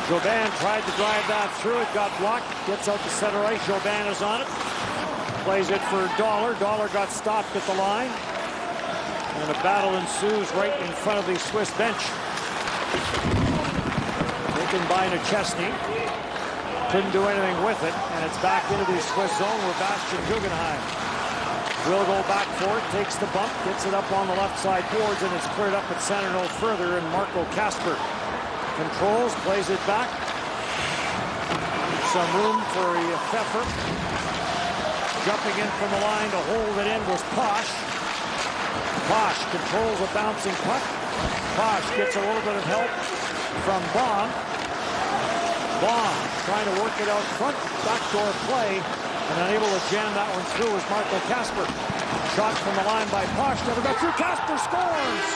Jobin tried to drive that through. It got blocked. Gets out to center ice. Jobin is on it. Plays it for Dollar. Dollar got stopped at the line. And a battle ensues right in front of the Swiss bench. Taken by Nechesny. Couldn't do anything with it. And it's back into the Swiss zone where Bastian Guggenheim will go back for it. Takes the bump. Gets it up on the left side boards. And it's cleared up at center no further. And Marco Kasper controls. Plays it back. Some room for Pfeffer. Jumping in from the line to hold it in was Posh. Posh controls a bouncing puck. Posh gets a little bit of help from Baum. Baum trying to work it out front. Backdoor play. And unable to jam that one through is Marco Kasper. Shot from the line by Posh. Never got through. Kasper scores!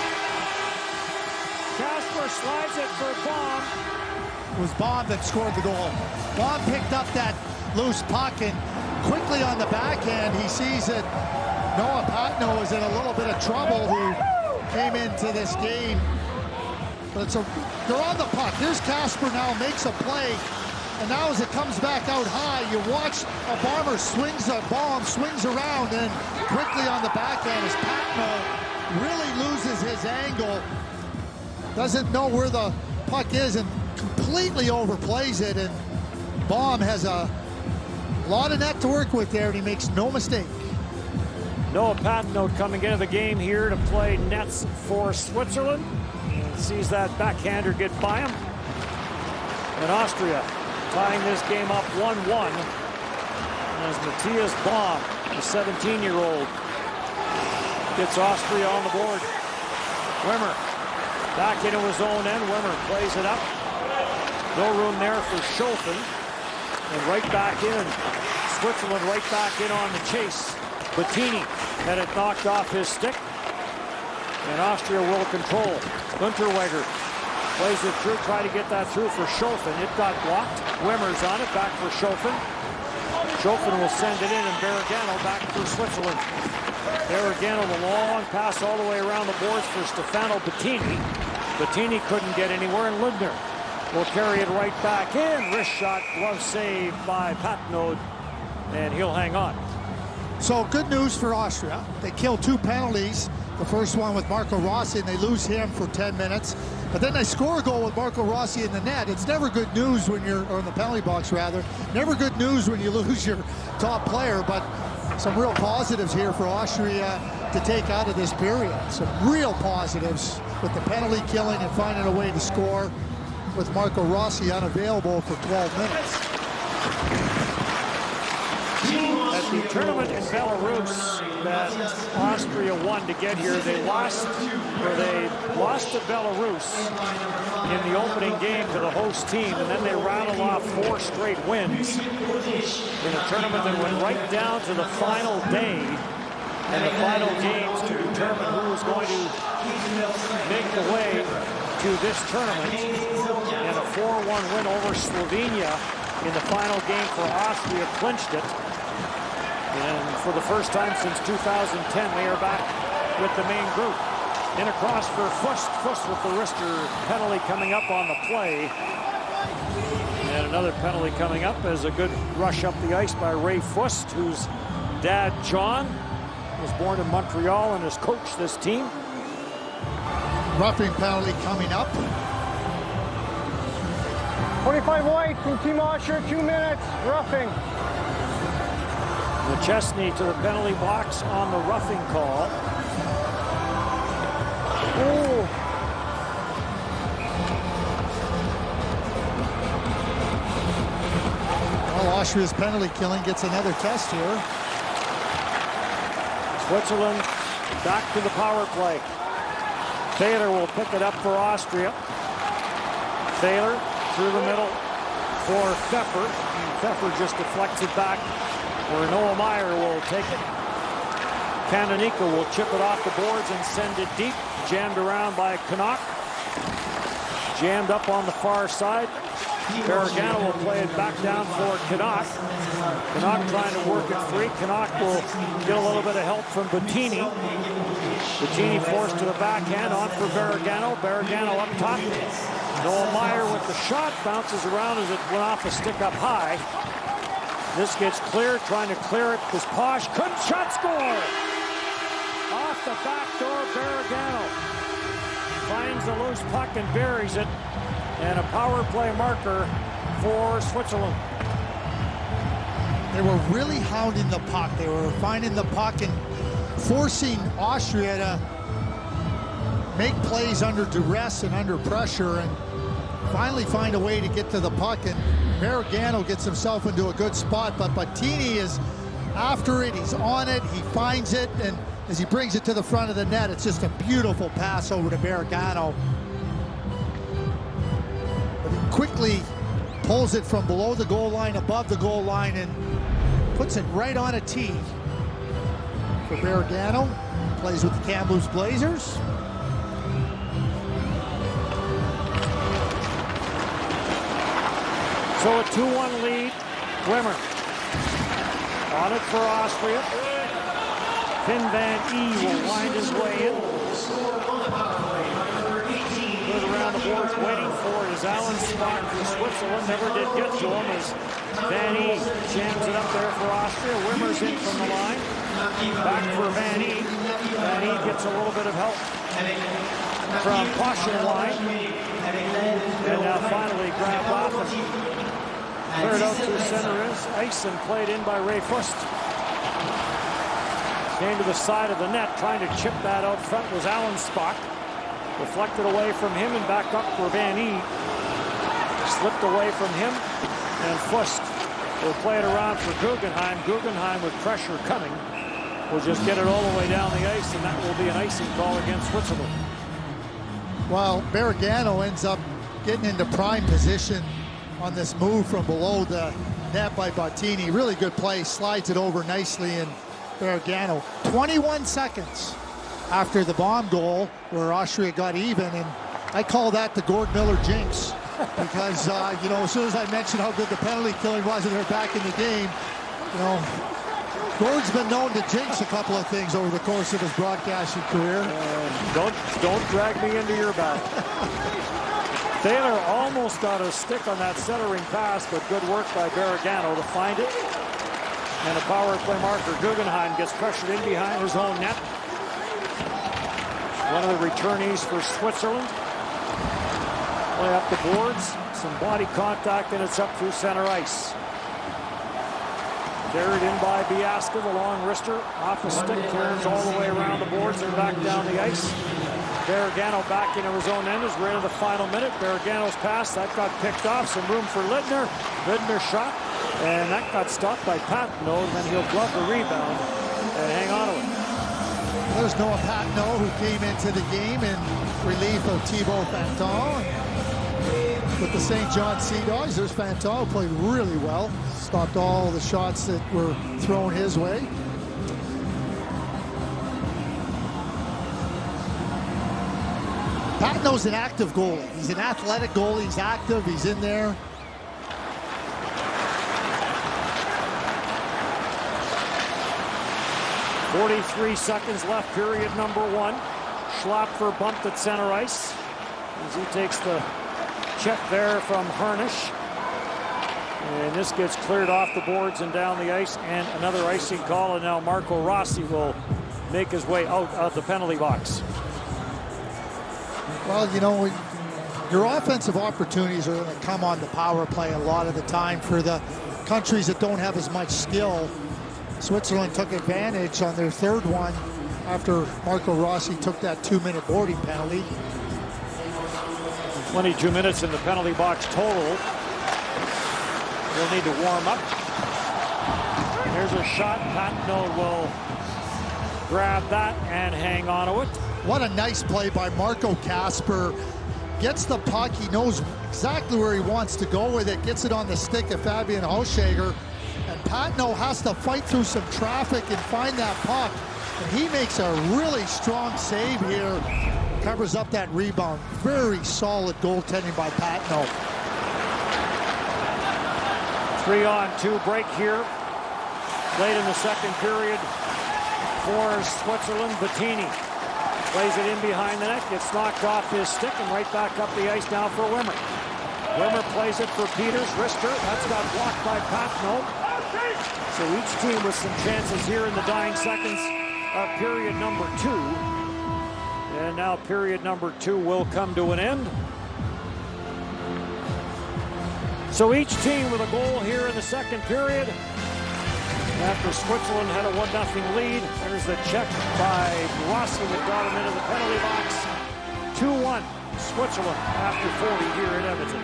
Kasper slides it for Baum. It was Baum that scored the goal. Baum picked up that loose puck and quickly on the backhand he sees that Noah Patno is in a little bit of trouble, who came into this game. But they're on the puck. Here's Kasper now, makes a play. And now as it comes back out high, you watch a bomber swings a bomb, swings around, and quickly on the backhand as Patno really loses his angle. Doesn't know where the puck is and completely overplays it. And Baum has a lot of net to work with there, and he makes no mistake. Noah Patno coming into the game here to play nets for Switzerland. And sees that backhander get by him. And Austria tying this game up 1-1 as Matthias Baum, the 17-year-old, gets Austria on the board. Wimmer back into his own end. Wimmer plays it up. No room there for Schofen. And right back in. Switzerland right back in on the chase. Bettini had it knocked off his stick. And Austria will control. Unterweger plays it through, try to get that through for Schofen. It got blocked. Wimmer's on it, back for Schofen. Schofen will send it in, and Bergano back for Switzerland. Bergano, the long pass all the way around the boards for Stefano Bettini. Bettini couldn't get anywhere, and Lindner will carry it right back in. Wrist shot, glove save by Patno, and he'll hang on. So good news for Austria. They kill 2 penalties. The first one with Marco Rossi, and they lose him for 10 minutes. But then they score a goal with Marco Rossi in the net. It's never good news when you're, or in the penalty box rather, never good news when you lose your top player. But some real positives here for Austria to take out of this period. Some real positives with the penalty killing and finding a way to score with Marco Rossi unavailable for 12 minutes. At the tournament in Belarus that Austria won to get here, they lost to Belarus in the opening game to the host team, and then they rattled off 4 straight wins in a tournament that went right down to the final day and the final games to determine who was going to make the way to this tournament. And a 4-1 win over Slovenia in the final game for Austria clinched it. And for the first time since 2010, they are back with the main group. In across for Fust. Fust with the wrister penalty coming up on the play. And another penalty coming up as a good rush up the ice by Ray Fust, whose dad, John, was born in Montreal and has coached this team. Roughing penalty coming up. 25 white from Team Austria, 2 minutes, roughing. McChesney to the penalty box on the roughing call. Ooh. Well, Austria's penalty killing gets another test here. Switzerland back to the power play. Thaler will pick it up for Austria. Thaler through the middle for Pfeffer. And Pfeffer just deflects it back where Noah Meyer will take it. Kandanika will chip it off the boards and send it deep. Jammed around by Canuck. Jammed up on the far side. Gargano will play it back down for Canuck. Canuck trying to work it free. Canuck will get a little bit of help from Bettini. Bettini forced to the backhand, on for Gargano. Gargano up top. Noah Meyer with the shot, bounces around as it went off a stick up high. This gets cleared, trying to clear it. This Posh couldn't shot score. Off the back door, Gargano finds the loose puck and buries it. And a power play marker for Switzerland. They were really hounding the puck. They were finding the puck and forcing Austria to make plays under duress and under pressure and finally find a way to get to the puck. And Gargano gets himself into a good spot, but Bettini is after it. He's on it. He finds it, and as he brings it to the front of the net, it's just a beautiful pass over to Gargano. But he quickly pulls it from below the goal line, above the goal line, and puts it right on a tee for Gargano. Plays with the Kamloops Blazers. So a 2-1 lead. Wimmer on it for Austria. Finn Van E will wind his way in. Good around the boards, waiting for his Allen spot for Switzerland. Never did get to him as Van E jams it up there for Austria. Wimmer's in from the line. Back for Van E. Van E gets a little bit of help from Posh's line. And now finally grabbed off and cleared out through center ice and played in by Ray Fust. Came to the side of the net, trying to chip that out front was Allen Spock. Deflected away from him and back up for Van E. Slipped away from him, and Fust will play it around for Guggenheim. Guggenheim with pressure coming will just get it all the way down the ice, and that will be an icing call against Switzerland. Well, Gargano ends up getting into prime position on this move from below the net by Bettini. Really good play, slides it over nicely, and Gargano. 21 seconds after the bomb goal where Austria got even, and I call that the Gord Miller jinx because, you know, as soon as I mentioned how good the penalty killing was and they're back in the game, you know, Gord's been known to jinx a couple of things over the course of his broadcasting career. Don't drag me into your battle. Thaler almost got a stick on that centering pass, but good work by Gargano to find it. And a power play marker. Guggenheim gets pressured in behind his own net. One of the returnees for Switzerland. Play up the boards. Some body contact, and it's up through center ice. Carried in by Biasca, the long wrister, off the stick, turns all the way around the boards and back down the ice. Barragano back into his own end as we're into the final minute. Barragano's pass, that got picked off, some room for Littner. Littner shot, and that got stopped by Patino, and then he'll glove the rebound and hang on to it. There's Noah Patino, who came into the game in relief of Thibaut Fanton. With the St. John Sea Dogs, there's Fanton, played really well. Stopped all the shots that were thrown his way. Patino's an active goalie. He's an athletic goalie. He's active. He's in there. .43 seconds left, period number 1. Schlapfer bumped at center ice as he takes the check there from Harnish. And this gets cleared off the boards and down the ice, and another icing call, and now Marco Rossi will make his way out of the penalty box. Well, you know, your offensive opportunities are going to come on the power play a lot of the time for the countries that don't have as much skill. Switzerland took advantage on their third one after Marco Rossi took that 2-minute boarding penalty. 22 minutes in the penalty box total. We'll need to warm up. Here's a shot. Patino will grab that and hang on to it. What a nice play by Marco Kasper. Gets the puck. He knows exactly where he wants to go with it. Gets it on the stick of Fabian Hauschager. And Patino has to fight through some traffic and find that puck. And he makes a really strong save here. Covers up that rebound. Very solid goaltending by Patino. 3-on-2 break here. Late in the second period for Switzerland. Bettini plays it in behind the net, gets knocked off his stick, and right back up the ice now for Wimmer. Wimmer plays it for Peters. Rister, that's got blocked by Patino. So each team with some chances here in the dying seconds of period number 2. And now period number 2 will come to an end. So each team with a goal here in the second period. After Switzerland had a 1-0 lead, there's the check by Rossi that got him into the penalty box. 2-1 Switzerland after 40 here in Edmonton.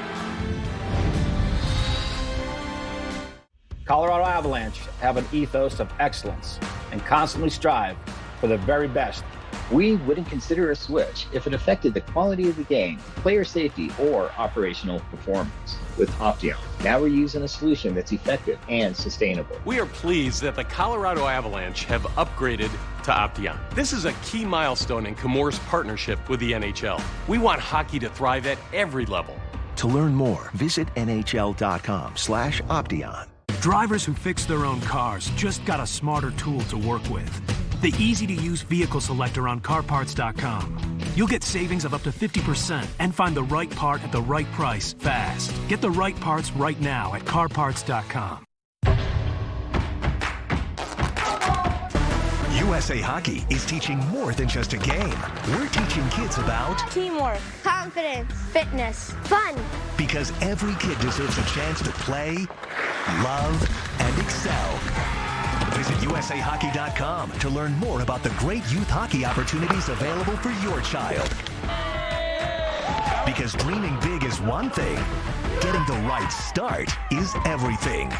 Colorado Avalanche have an ethos of excellence and constantly strive for the very best. We wouldn't consider a switch if it affected the quality of the game, player safety, or operational performance. With Opteon, now we're using a solution that's effective and sustainable. We are pleased that the Colorado Avalanche have upgraded to Opteon. This is a key milestone in Chemours' partnership with the NHL. We want hockey to thrive at every level. To learn more, visit NHL.com/Opteon. Drivers who fix their own cars just got a smarter tool to work with. The easy-to-use vehicle selector on CarParts.com. You'll get savings of up to 50% and find the right part at the right price fast. Get the right parts right now at CarParts.com. USA Hockey is teaching more than just a game. We're teaching kids about teamwork, confidence, fitness, fun. Because every kid deserves a chance to play, love, and excel. Visit USAHockey.com to learn more about the great youth hockey opportunities available for your child. Because dreaming big is one thing, getting the right start is everything.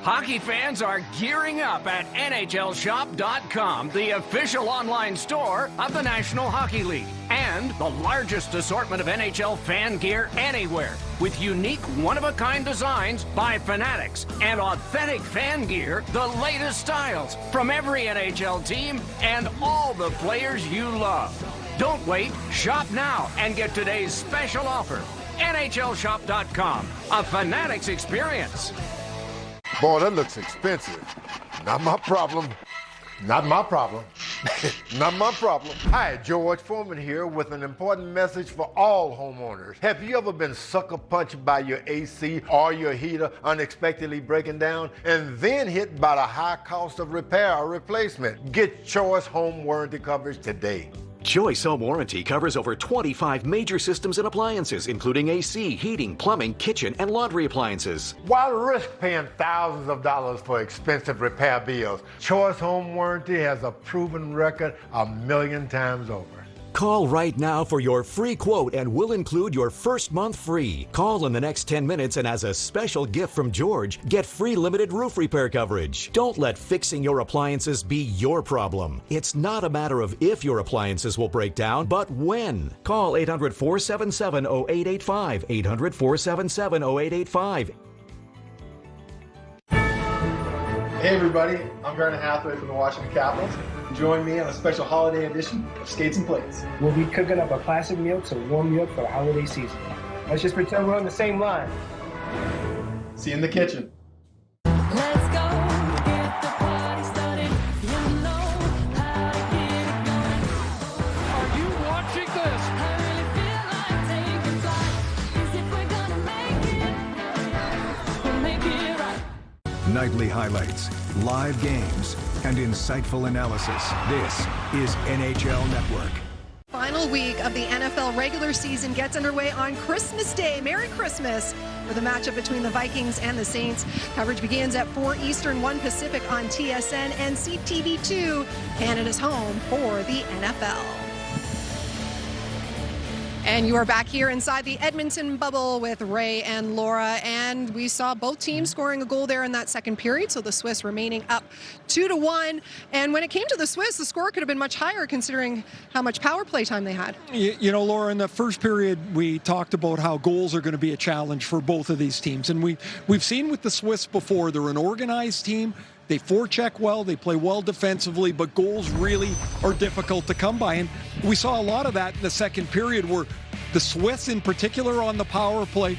Hockey fans are gearing up at NHLShop.com, the official online store of the National Hockey League, and the largest assortment of NHL fan gear anywhere, with unique one-of-a-kind designs by fanatics and authentic fan gear, the latest styles from every NHL team and all the players you love. Don't wait, shop now and get today's special offer. NHLShop.com, a fanatics experience. Boy, that looks expensive. Not my problem. Not my problem. Not my problem. Hi, George Foreman here with an important message for all homeowners. Have you ever been sucker punched by your AC or your heater unexpectedly breaking down and then hit by the high cost of repair or replacement? Get Choice Home Warranty coverage today. Choice Home Warranty covers over 25 major systems and appliances, including AC, heating, plumbing, kitchen, and laundry appliances. Why risk paying thousands of dollars for expensive repair bills? Choice Home Warranty has a proven record 1,000,000 times over. Call right now for your free quote and we'll include your first month free. Call in the next 10 minutes and as a special gift from George, get free limited roof repair coverage. Don't let fixing your appliances be your problem. It's not a matter of if your appliances will break down, but when. Call 800-477-0885, 800-477-0885. Hey everybody, I'm Garnet Hathaway from the Washington Capitals. Join me on a special holiday edition of Skates and Plates. We'll be cooking up a classic meal to warm you up for the holiday season. Let's just pretend we're on the same line. See you in the kitchen. Let's go get the party started. You know how to get it going. Are you watching this? I really feel like taking flight. 'Cause if we're gonna make it, we'll make it right. Nightly highlights, live games, and insightful analysis. This is NHL Network. Final week of the NFL regular season gets underway on Christmas Day. Merry Christmas with a matchup between the Vikings and the Saints. Coverage begins at 4 Eastern, 1 Pacific on TSN and CTV2, Canada's home for the NFL. And you are back here inside the Edmonton bubble with Ray and Laura, and we saw both teams scoring a goal there in that second period, so the Swiss remaining up 2-1. And when it came to the Swiss, the score could have been much higher considering how much power play time they had. You know, Laura, in the first period, we talked about how goals are going to be a challenge for both of these teams. And we've seen with the Swiss before, they're an organized team. They forecheck well, they play well defensively, but goals really are difficult to come by. And we saw a lot of that in the second period where the Swiss in particular on the power play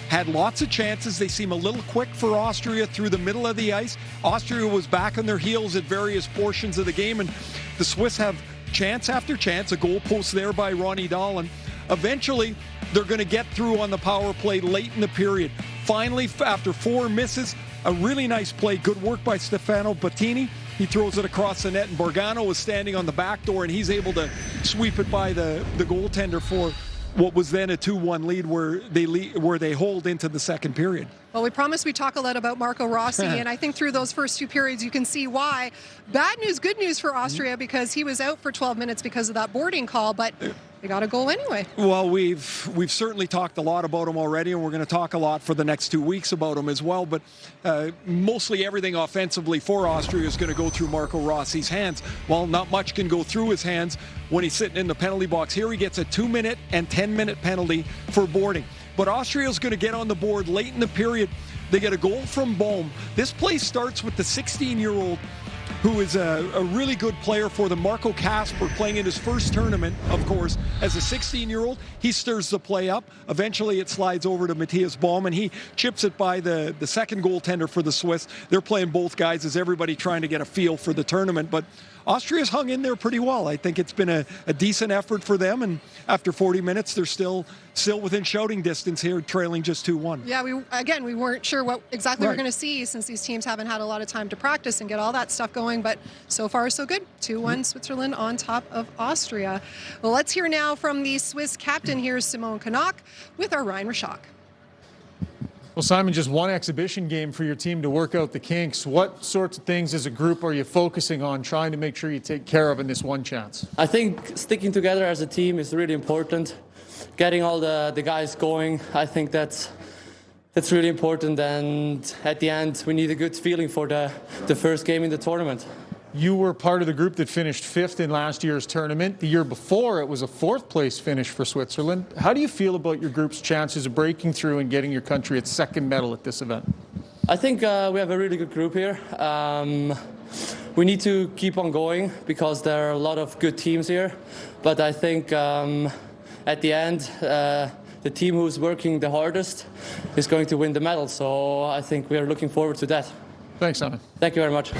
had lots of chances. They seem a little quick for Austria through the middle of the ice. Austria was back on their heels at various portions of the game, and the Swiss have chance after chance, a goal post there by Ronnie Dahlin. Eventually, they're going to get through on the power play late in the period. Finally, after 4 misses, a really nice play, good work by Stefano Bottini. He throws it across the net, and Borgano was standing on the back door, and he's able to sweep it by the goaltender for what was then a 2-1 lead where they hold into the second period. Well, we promised we'd talk a lot about Marco Rossi, and I think through those first 2 periods you can see why. Bad news, good news for Austria, because he was out for 12 minutes because of that boarding call, but they got a goal anyway. Well, we've certainly talked a lot about him already, and we're going to talk a lot for the next 2 weeks about him as well, but mostly everything offensively for Austria is going to go through Marco Rossi's hands. Well, not much can go through his hands when he's sitting in the penalty box. Here he gets a 2-minute and 10-minute penalty for boarding. But Austria is going to get on the board late in the period. They get a goal from Bohm. This play starts with the 16-year-old who is a really good player for them, Marco Kasper, playing in his first tournament, of course, as a 16-year-old. He stirs the play up. Eventually, it slides over to Matthias Bohm, and he chips it by the second goaltender for the Swiss. They're playing both guys as everybody trying to get a feel for the tournament, but Austria's hung in there pretty well. I think it's been a decent effort for them, and after 40 minutes, they're still within shouting distance here, trailing just 2-1. Yeah, we weren't sure what exactly we're going to see since these teams haven't had a lot of time to practice and get all that stuff going, but so far so good. 2-1 Switzerland on top of Austria. Well, let's hear now from the Swiss captain. Here's Simon Canuck with our Ryan Rashak. Well, Simon, just one exhibition game for your team to work out the kinks. What sorts of things as a group are you focusing on, trying to make sure you take care of in this one chance? I think sticking together as a team is really important. Getting all the guys going, I think that's really important. And at the end, we need a good feeling for the first game in the tournament. You were part of the group that finished 5th in last year's tournament. The year before, it was a 4th place finish for Switzerland. How do you feel about your group's chances of breaking through and getting your country its second medal at this event? I think we have a really good group here. We need to keep on going because there are a lot of good teams here. But I think at the end, the team who's working the hardest is going to win the medal. So I think we are looking forward to that. Thanks, Simon. Thank you very much.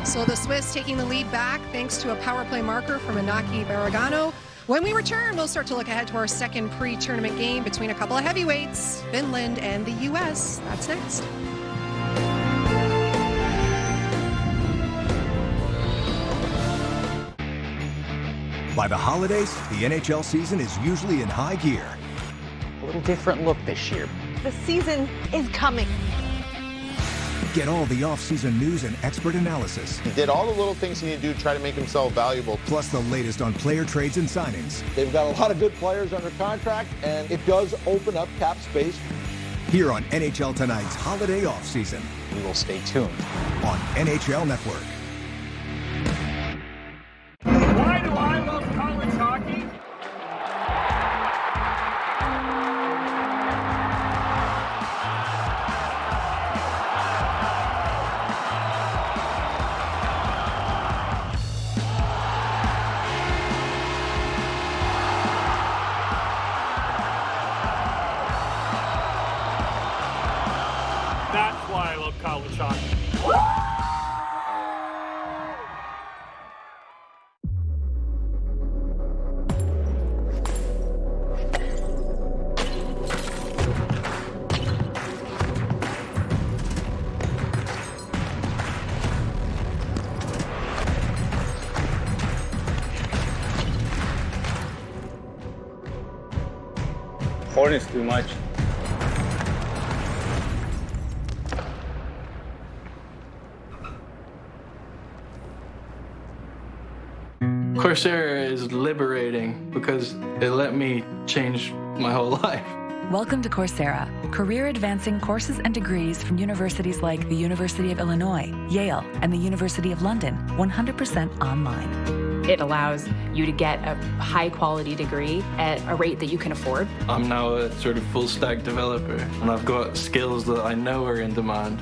So the Swiss taking the lead back thanks to a power play marker from Inaki Baragano. When we return, we'll start to look ahead to our second pre-tournament game between a couple of heavyweights, Finland and the U.S. That's next. By the holidays, the NHL season is usually in high gear. A little different look this year. The season is coming. Get all the off-season news and expert analysis. He did all the little things he needed to do to try to make himself valuable. Plus the latest on player trades and signings. They've got a lot of good players under contract, and it does open up cap space. Here on NHL Tonight's holiday off-season. We will stay tuned. On NHL Network. Why do I love college hockey? That's why I love college hockey. Hornets too much. Coursera is liberating because it let me change my whole life. Welcome to Coursera, career-advancing courses and degrees from universities like the University of Illinois, Yale, and the University of London, 100% online. It allows you to get a high-quality degree at a rate that you can afford. I'm now a sort of full-stack developer, and I've got skills that I know are in demand.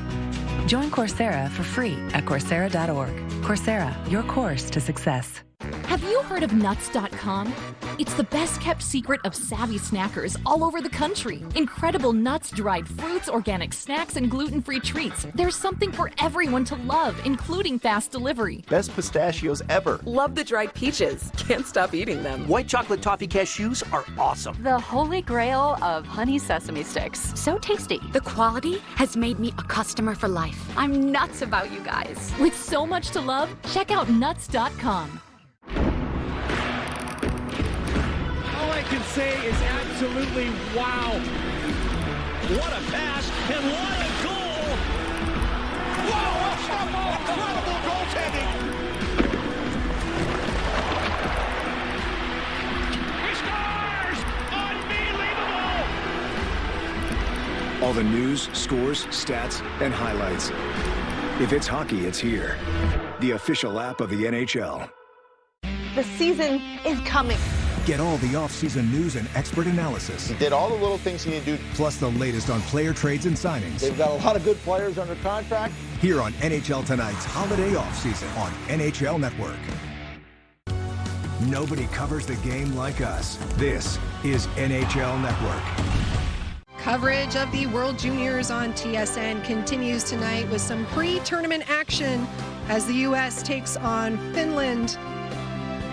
Join Coursera for free at Coursera.org. Coursera, your course to success. Have you heard of Nuts.com? It's the best-kept secret of savvy snackers all over the country. Incredible nuts, dried fruits, organic snacks, and gluten-free treats. There's something for everyone to love, including fast delivery. Best pistachios ever. Love the dried peaches. Can't stop eating them. White chocolate toffee cashews are awesome. The holy grail of honey sesame sticks. So tasty. The quality has made me a customer for life. I'm nuts about you guys. With so much to love, check out Nuts.com. All I can say is absolutely wow. What a pass and what a goal! Whoa, incredible goaltending! He scores! Unbelievable! All the news, scores, stats, and highlights. If it's hockey, it's here. The official app of the NHL. The season is coming. Get all the off-season news and expert analysis. He did all the little things he needed to do. Plus the latest on player trades and signings. They've got a lot of good players under contract. Here on NHL Tonight's holiday offseason on NHL Network. Nobody covers the game like us. This is NHL Network. Coverage of the World Juniors on TSN continues tonight with some pre-tournament action as the U.S. takes on Finland.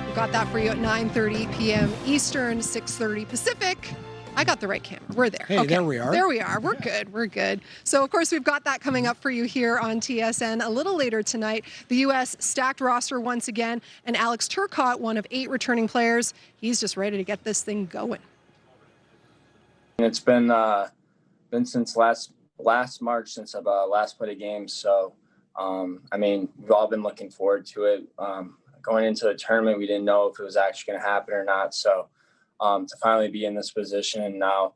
We've got that for you at 9:30 p.m. Eastern, 6:30 Pacific. I got the right camera. We're there. Hey, okay. There we are. There we are. We're good. We're good. So, of course, we've got that coming up for you here on TSN a little later tonight. The U.S. stacked roster once again, and Alex Turcotte, one of 8 returning players, he's just ready to get this thing going. It's been since last March since I've last played a game. So, I mean, we've all been looking forward to it. Going into the tournament, we didn't know if it was actually going to happen or not. So to finally be in this position, and now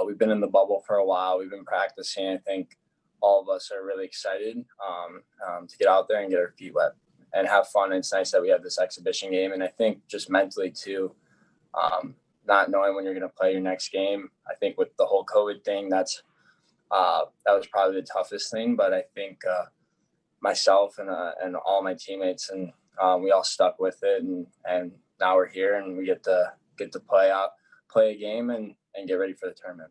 we've been in the bubble for a while. We've been practicing. I think all of us are really excited to get out there and get our feet wet and have fun. And it's nice that we have this exhibition game. And I think just mentally too, not knowing when you're going to play your next game. I think with the whole COVID thing, that was probably the toughest thing. But I think myself and all my teammates and we all stuck with it, and now we're here and we get to play a game and get ready for the tournament.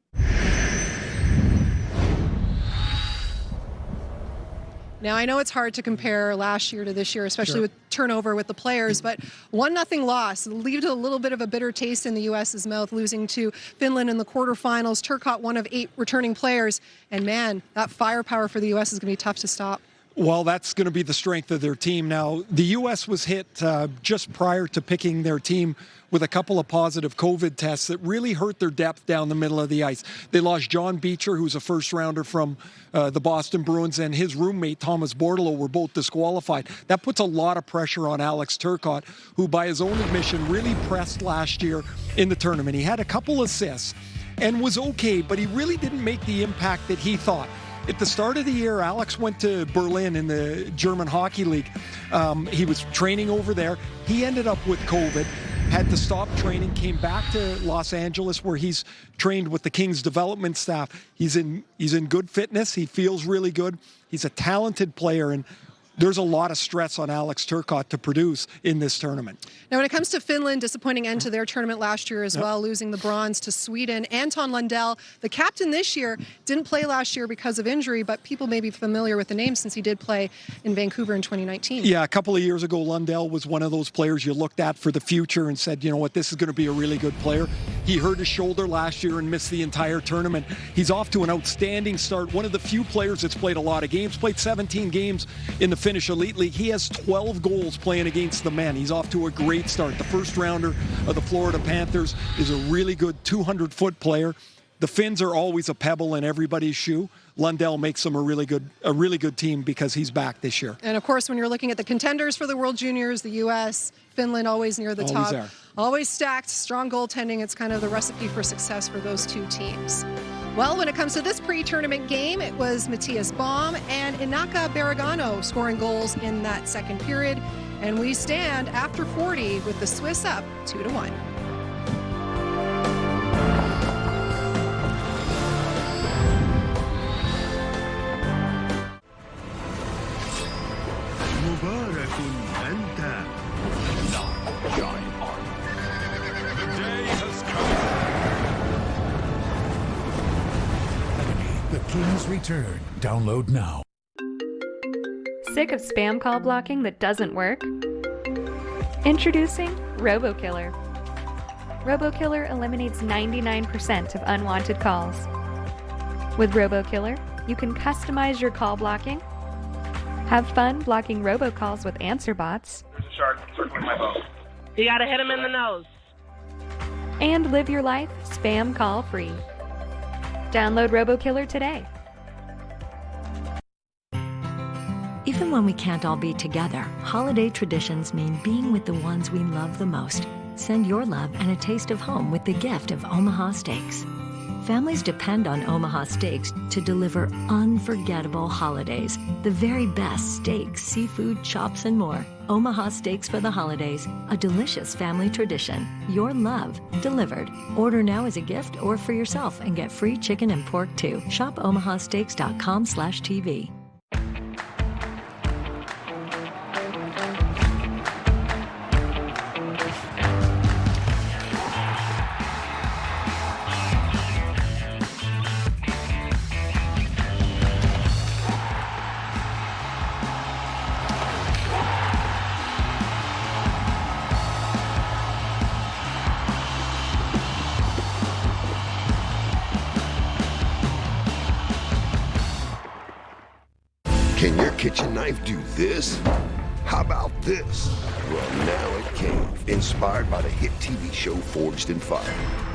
Now, I know it's hard to compare last year to this year, especially Sure. with turnover with the players, but 1-0 loss leaves a little bit of a bitter taste in the U.S.'s mouth, losing to Finland in the quarterfinals. Turcotte, one of 8 returning players, and man, that firepower for the U.S. is going to be tough to stop. Well, that's going to be the strength of their team. Now, the U.S. was hit just prior to picking their team with a couple of positive COVID tests that really hurt their depth down the middle of the ice. They lost John Beecher, who's a first-rounder from the Boston Bruins, and his roommate, Thomas Bordeleau, were both disqualified. That puts a lot of pressure on Alex Turcotte, who, by his own admission, really pressed last year in the tournament. He had a couple assists and was okay, but he really didn't make the impact that he thought. At the start of the year, Alex went to Berlin in the German Hockey League. He was training over there. He ended up with COVID, had to stop training, came back to Los Angeles where he's trained with the Kings development staff. He's in good fitness. He feels really good. He's a talented player, and there's a lot of stress on Alex Turcotte to produce in this tournament. Now, when it comes to Finland, disappointing end to their tournament last year as well, losing the bronze to Sweden. Anton Lundell, the captain this year, didn't play last year because of injury, but people may be familiar with the name since he did play in Vancouver in 2019. Yeah, a couple of years ago, Lundell was one of those players you looked at for the future and said, you know what, this is going to be a really good player. He hurt his shoulder last year and missed the entire tournament. He's off to an outstanding start. One of the few players that's played a lot of games, played 17 games in the Finnish Elite League. He has 12 goals playing against the men. He's off to a great start. The first rounder of the Florida Panthers is a really good 200-foot player. The Finns are always a pebble in everybody's shoe. Lundell makes them a really good team because he's back this year. And of course, when you're looking at the contenders for the World Juniors, the U.S., Finland always near the top. Always stacked, strong goaltending. It's kind of the recipe for success for those two teams. Well, when it comes to this pre-tournament game, it was Matthias Baum and Inaka Barragano scoring goals in that second period. And we stand after 40 with the Swiss up 2-1. Kings return. Download now. Sick of spam call blocking that doesn't work? Introducing RoboKiller. RoboKiller eliminates 99% of unwanted calls. With RoboKiller, you can customize your call blocking, have fun blocking robocalls with answer bots. There's a shark circling my boat. You gotta hit him in the nose. And live your life spam call free. Download RoboKiller today. Even when we can't all be together, holiday traditions mean being with the ones we love the most. Send your love and a taste of home with the gift of Omaha Steaks. Families depend on Omaha Steaks to deliver unforgettable holidays. The very best steaks, seafood, chops, and more. Omaha Steaks for the holidays, a delicious family tradition. Your love delivered. Order now as a gift or for yourself and get free chicken and pork too. Shop omahasteaks.com/TV. Can your kitchen knife do this? How about this? Well, now it can. Inspired by the hit TV show Forged in Fire,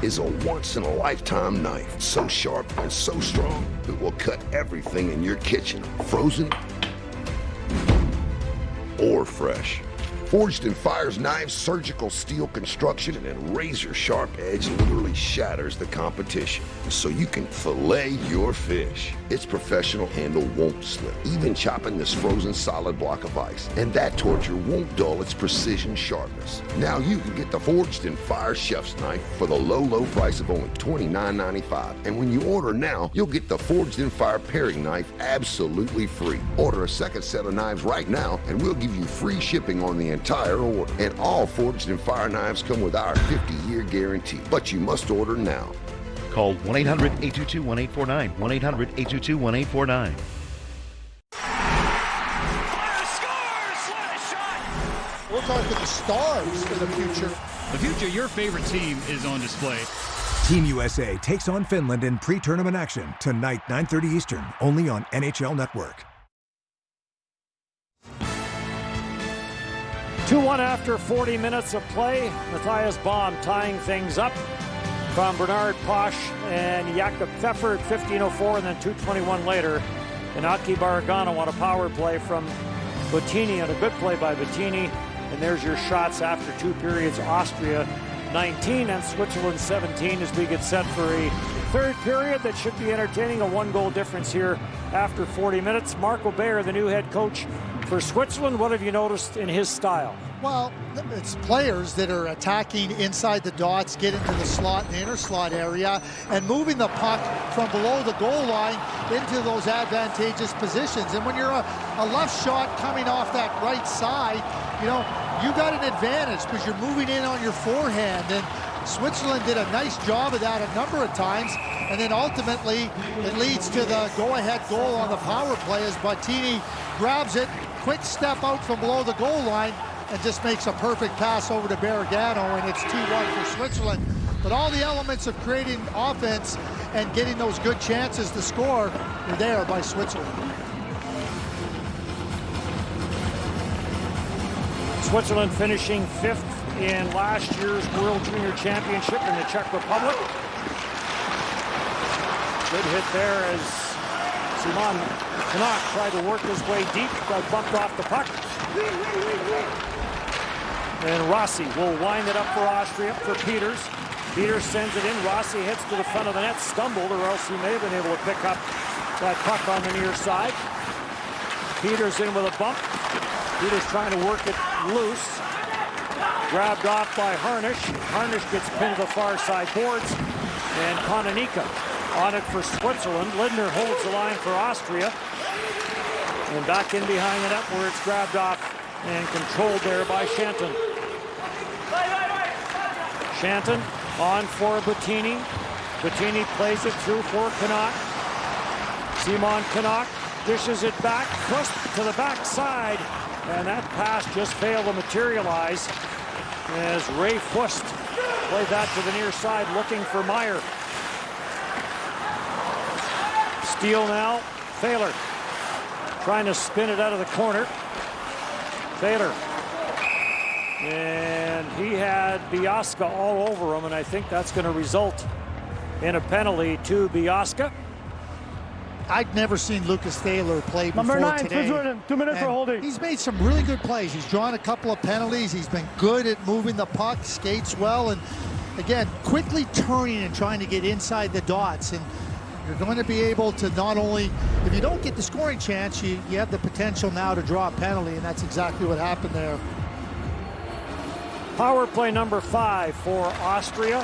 is a once-in-a-lifetime knife. So sharp and so strong, it will cut everything in your kitchen, frozen or fresh. Forged in Fire's knives, surgical steel construction, and razor-sharp edge literally shatters the competition, so you can fillet your fish. Its professional handle won't slip, even chopping this frozen solid block of ice. And that torture won't dull its precision sharpness. Now you can get the Forged in Fire chef's knife for the low, low price of only $29.95. And when you order now, you'll get the Forged in Fire paring knife absolutely free. Order a second set of knives right now, and we'll give you free shipping on the entire order. And all Forged in Fire knives come with our 50-year guarantee. But you must order now. Call 1-800-822-1849. 1-800-822-1849. We're talking the stars for the future. The future, your favorite team is on display. Team USA takes on Finland in pre-tournament action tonight, 9:30 Eastern, only on NHL Network. 2-1 after 40 minutes of play. Matthias Baum tying things up from Bernard Posch and Jakob Pfeffer at 15:04, and then 2:21 later. And Aki Baragano on a power play from Bottini, and a good play by Bottini. And there's your shots after 2 periods. Austria 19 and Switzerland 17 as we get set for a third period that should be entertaining. A 1-goal difference here after 40 minutes. Marco Bayer, the new head coach for Switzerland. What have you noticed in his style? Well, it's players that are attacking inside the dots, get into the slot, the inner slot area, and moving the puck from below the goal line into those advantageous positions. And when you're a left shot coming off that right side, you know, you got an advantage because you're moving in on your forehand. And Switzerland did a nice job of that a number of times. And then ultimately, it leads to the go-ahead goal on the power play as Bottini grabs it, quick step out from below the goal line, and just makes a perfect pass over to Baragano, and it's 2-1 for Switzerland. But all the elements of creating offense and getting those good chances to score were there by Switzerland. Switzerland finishing 5th in last year's World Junior Championship in the Czech Republic. Good hit there as Simon Canuck tried to work his way deep, got bumped off the puck. And Rossi will wind it up for Austria, for Peters. Peters sends it in. Rossi hits to the front of the net, stumbled, or else he may have been able to pick up that puck on the near side. Peters in with a bump. Peters trying to work it loose. Grabbed off by Harnisch. Harnisch gets pinned to the far side boards. And Kononika on it for Switzerland. Lindner holds the line for Austria. And back in behind the net where it's grabbed off and controlled there by Shanton. Shanton on for Bottini. Bottini plays it through for Canuck. Simon Canuck dishes it back, Fust to the backside, and that pass just failed to materialize as Ray Fust played that to the near side looking for Meyer. Steal now, Thaler trying to spin it out of the corner. Thaler. And he had Biasca all over him, and I think that's going to result in a penalty to Biasca. I'd never seen Lucas Thaler play before Number 9, today. 2 minutes for holding. He's made some really good plays. He's drawn a couple of penalties. He's been good at moving the puck, skates well, and again, quickly turning and trying to get inside the dots. And you're going to be able to not only, if you don't get the scoring chance, you have the potential now to draw a penalty, and that's exactly what happened there. Power play number 5 for Austria.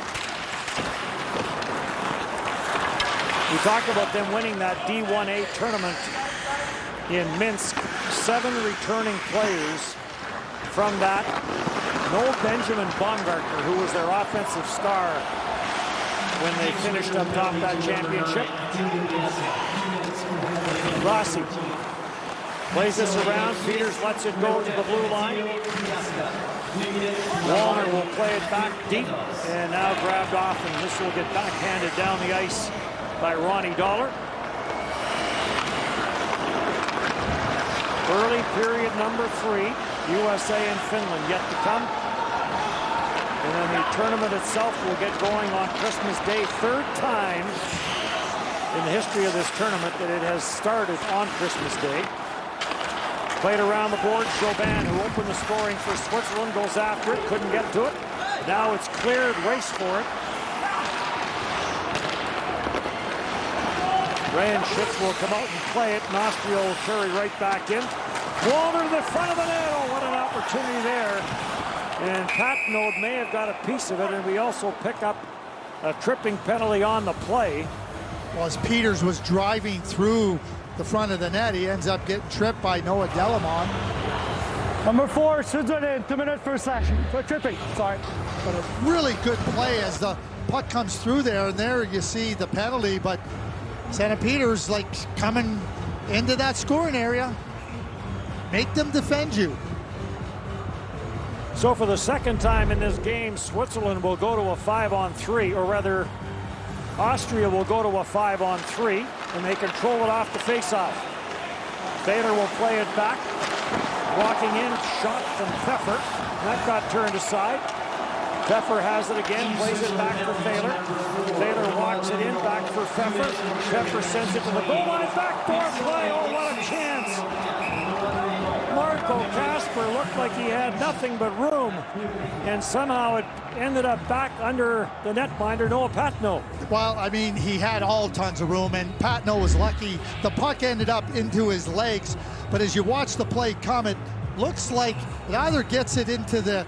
We talked about them winning that D1A tournament in Minsk. 7 returning players from that. No Benjamin Baumgartner, who was their offensive star when they finished up top that championship. Rossi plays this around. Peters lets it go to the blue line. Wallner will play it back deep, and now grabbed off, and this will get backhanded down the ice by Ronnie Dollar. Early period number 3, USA and Finland yet to come. And then the tournament itself will get going on Christmas Day. 3rd time in the history of this tournament that it has started on Christmas Day. Played around the board. Chauvin, who opened the scoring for Switzerland, goes after it. Couldn't get to it. Now it's cleared. Race for it. Rancic will come out and play it. Austria will carry right back in. Wallner to the front of the net. Oh, what an opportunity there. And Patnode may have got a piece of it, and we also pick up a tripping penalty on the play. Well, as Peters was driving through the front of the net, he ends up getting tripped by Noah Delamont. Number 4, Switzerland, 2 minutes for selection. For tripping, sorry. But a really good play as the puck comes through there, and there you see the penalty, but Santa Peters like coming into that scoring area. Make them defend you. So for the second time in this game, Switzerland will go to a 5-on-3, or rather, Austria will go to a 5-on-3, and they control it off the faceoff. Thaler will play it back. Walking in, shot from Pfeffer. That got turned aside. Pfeffer has it again, plays it back for Thaler. Thaler walks it in, back for Pfeffer. Pfeffer sends it to the goal line, backdoor play. Oh, what a chance! Marco Kasper looked like he had nothing but room, and somehow it ended up back under the netminder, Noah Patnaud. Well, I mean, he had all tons of room, and Patnaud was lucky. The puck ended up into his legs, but as you watch the play come, it looks like it either gets it into the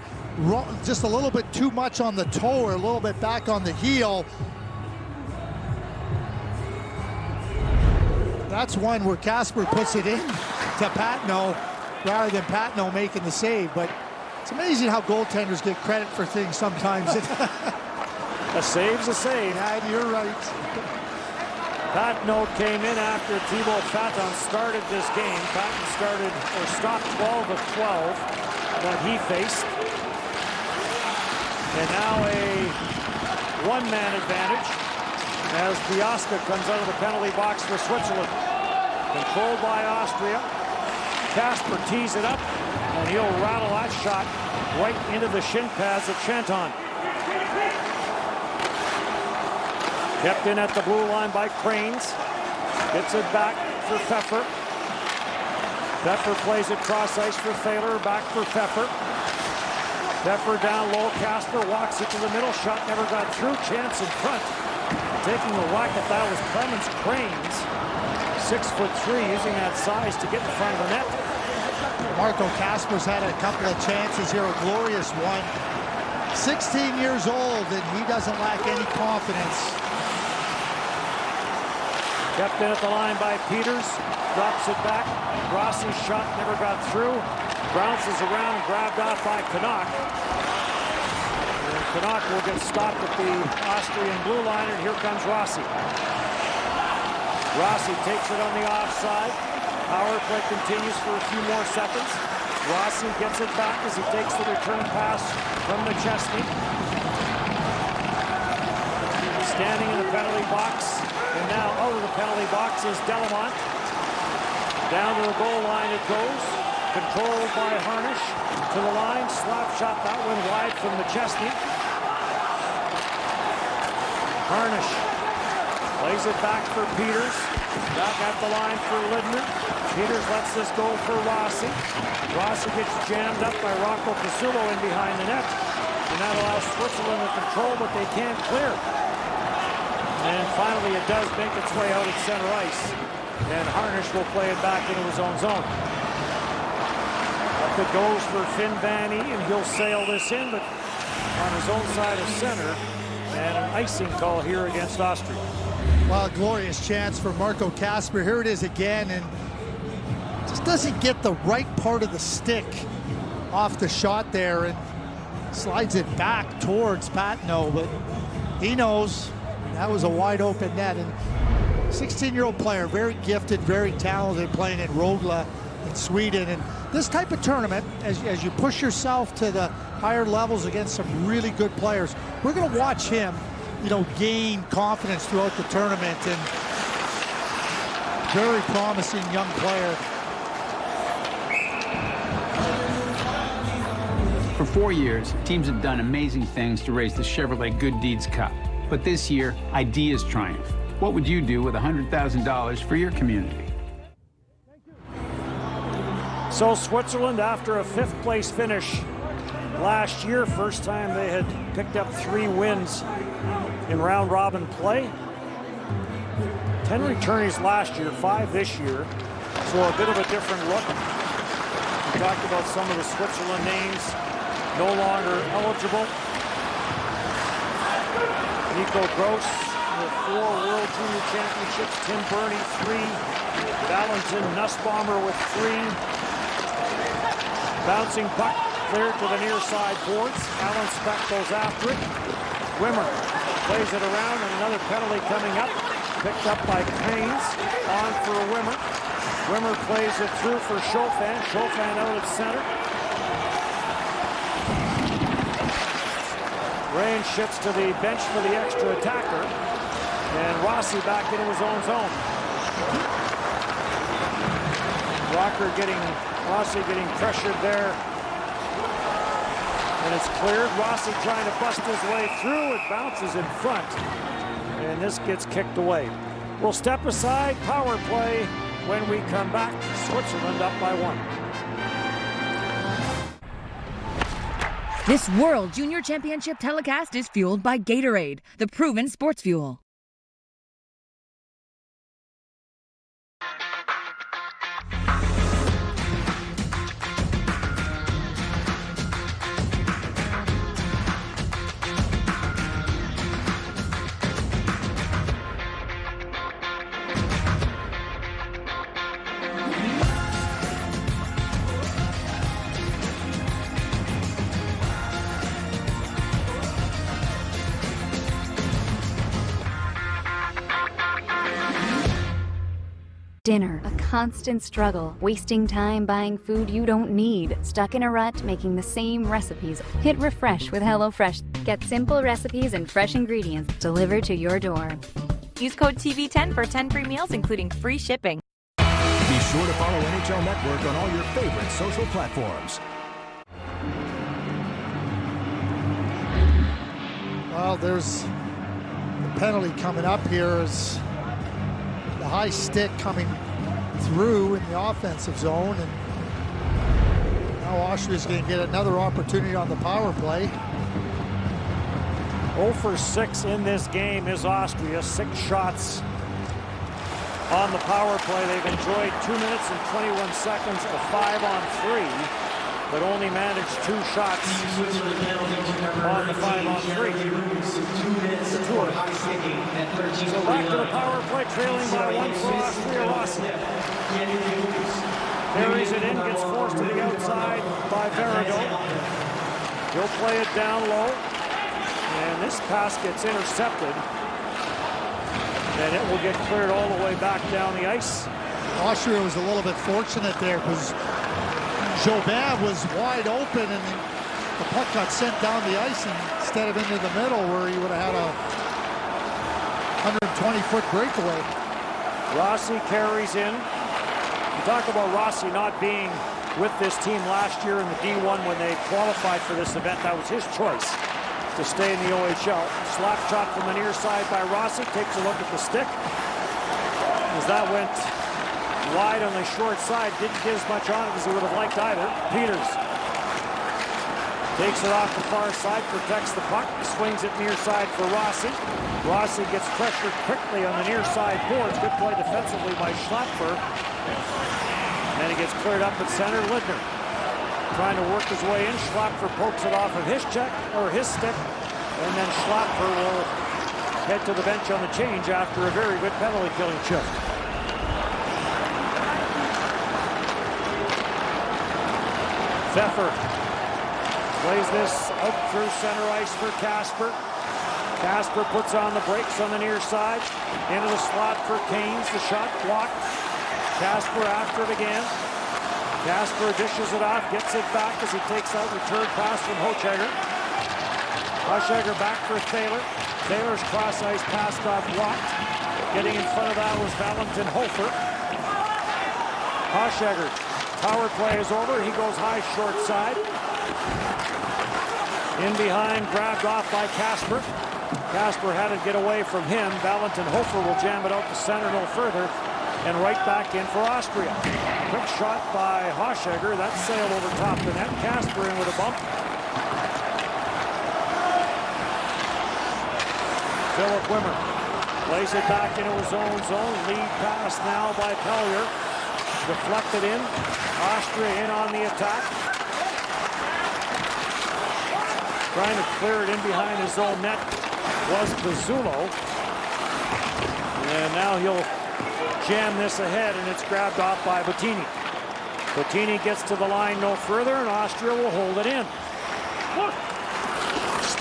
just a little bit too much on the toe or a little bit back on the heel. That's one where Kasper puts it in to Patnaud rather than Patnaud making the save. But it's amazing how goaltenders get credit for things sometimes. A save's a save. Yeah, you're right. Patnaud came in after Thibaut Patton started this game. Patton stopped 12 of 12 that he faced. And now a one-man advantage as Biasca comes out of the penalty box for Switzerland. Controlled by Austria. Kasper tees it up, and he'll rattle that shot right into the shin pads of Chanton. Kept in at the blue line by Cranes. Gets it back for Pfeffer. Pfeffer plays it cross ice for Thaler, back for Pfeffer. Pfeffer down low, Kasper walks it to the middle, shot never got through, chance in front. Taking the whack at that was Clemens Cranes. 6'3", using that size to get in front of the net. Marco Kasper's had a couple of chances here, a glorious one. 16 years old, and he doesn't lack any confidence. Kept in at the line by Peters, drops it back. Rossi's shot never got through. Bounces around, grabbed off by Canuck. And Canuck will get stopped at the Austrian blue line, and here comes Rossi. Rossi takes it on the offside. Power play continues for a few more seconds. Rossi gets it back as he takes the return pass from McChesney. Standing in the penalty box, and now out of the penalty box is Delamont. Down to the goal line it goes. Controlled by Harnish. To the line, slap shot, that one wide from McChesney. Harnish plays it back for Peters. Back at the line for Lidner. Peters lets this go for Rossi. Rossi gets jammed up by Rocco Pasullo in behind the net. And that allows Switzerland to control, but they can't clear. And finally it does make its way out at center ice. And Harnish will play it back into his own zone. Up it goes for Finn Vanny, and he'll sail this in, but on his own side of center. And an icing call here against Austria. Well, a glorious chance for Marco Kasper. Here it is again, and just doesn't get the right part of the stick off the shot there, and slides it back towards Patnaud, but he knows that was a wide open net. And 16-year-old player, very gifted, very talented, playing in Rögle in Sweden. And this type of tournament, as you push yourself to the higher levels against some really good players, we're going to watch him, you know, gain confidence throughout the tournament. And very promising young player. For 4 years, teams have done amazing things to raise the Chevrolet Good Deeds Cup. But this year, ideas triumph. What would you do with $100,000 for your community? So Switzerland, after a 5th place finish last year, first time they had picked up 3 wins in round robin play. 10 returnees last year, 5 this year. So a bit of a different look. We talked about some of the Switzerland names no longer eligible. Nico Gross with 4 World Junior Championships. Tim Burney, 3. Valentin Nussbaumer with 3. Bouncing puck cleared to the near side boards. Alan Speck goes after it. Wimmer plays it around, and another penalty coming up. Picked up by Cranes. On for Wimmer. Wimmer plays it through for Chaufin. Chaufin out at center. Rain shifts to the bench for the extra attacker. And Rossi back into his own zone. Rocker getting Rossi getting pressured there. And it's cleared. Rossi trying to bust his way through. It bounces in front. And this gets kicked away. We'll step aside. Power play when we come back. Switzerland up by 1. This World Junior Championship telecast is fueled by Gatorade, the proven sports fuel. Dinner, a constant struggle, wasting time buying food you don't need, stuck in a rut making the same recipes. Hit refresh with HelloFresh. Get simple recipes and fresh ingredients delivered to your door. Use code TV10 for 10 free meals, including free shipping. Be sure to follow NHL Network on all your favorite social platforms. Well, there's the penalty coming up here as the high stick coming through in the offensive zone, and now Austria's going to get another opportunity on the power play. 0 for 6 in this game is Austria. 6 shots on the power play. They've enjoyed 2 minutes and 21 seconds of 5 on 3, but only managed 2 shots on the 5 on 3. So back to the power play, trailing by 1 for Austria. Rossi carries it in, gets forced to the outside by Verrigo. He'll play it down low, and this pass gets intercepted, and it will get cleared all the way back down the ice. Austria was a little bit fortunate there because Jobin was wide open, and the puck got sent down the ice instead of into the middle where he would have had a 120-foot breakaway. Rossi carries in. You talk about Rossi not being with this team last year in the D1 when they qualified for this event. That was his choice to stay in the OHL. Slap shot from the near side by Rossi. Takes a look at the stick. As that went wide on the short side, didn't get as much on it as he would have liked either. Peters takes it off the far side, protects the puck, swings it near side for Rossi. Rossi gets pressured quickly on the near side boards. Good play defensively by Schlapfer. And he gets cleared up at center. Lidner trying to work his way in. Schlapfer pokes it off of his check, or his stick, and then Schlapfer will head to the bench on the change after a very good penalty killing shift. Pfeffer plays this out through center ice for Kasper. Kasper puts on the brakes on the near side. Into the slot for Canes. The shot blocked. Kasper after it again. Kasper dishes it off, gets it back as he takes out return pass from Hochegger. Hochegger back for Thaler. Thaler's cross ice pass got blocked. Getting in front of that was Valentin Hofer. Hochegger. Power play is over. He goes high short side. In behind, grabbed off by Kasper. Kasper had to get away from him. Valentin Hofer will jam it out to center no further. And right back in for Austria. Quick shot by Hochegger. That sailed over top the net. Kasper in with a bump. Philip Wimmer plays it back into his own zone. Lead pass now by Pellier. Deflected in. Austria in on the attack. Trying to clear it in behind his own net was Pizzulo. And now he'll jam this ahead, and it's grabbed off by Bettini. Bettini gets to the line no further, and Austria will hold it in.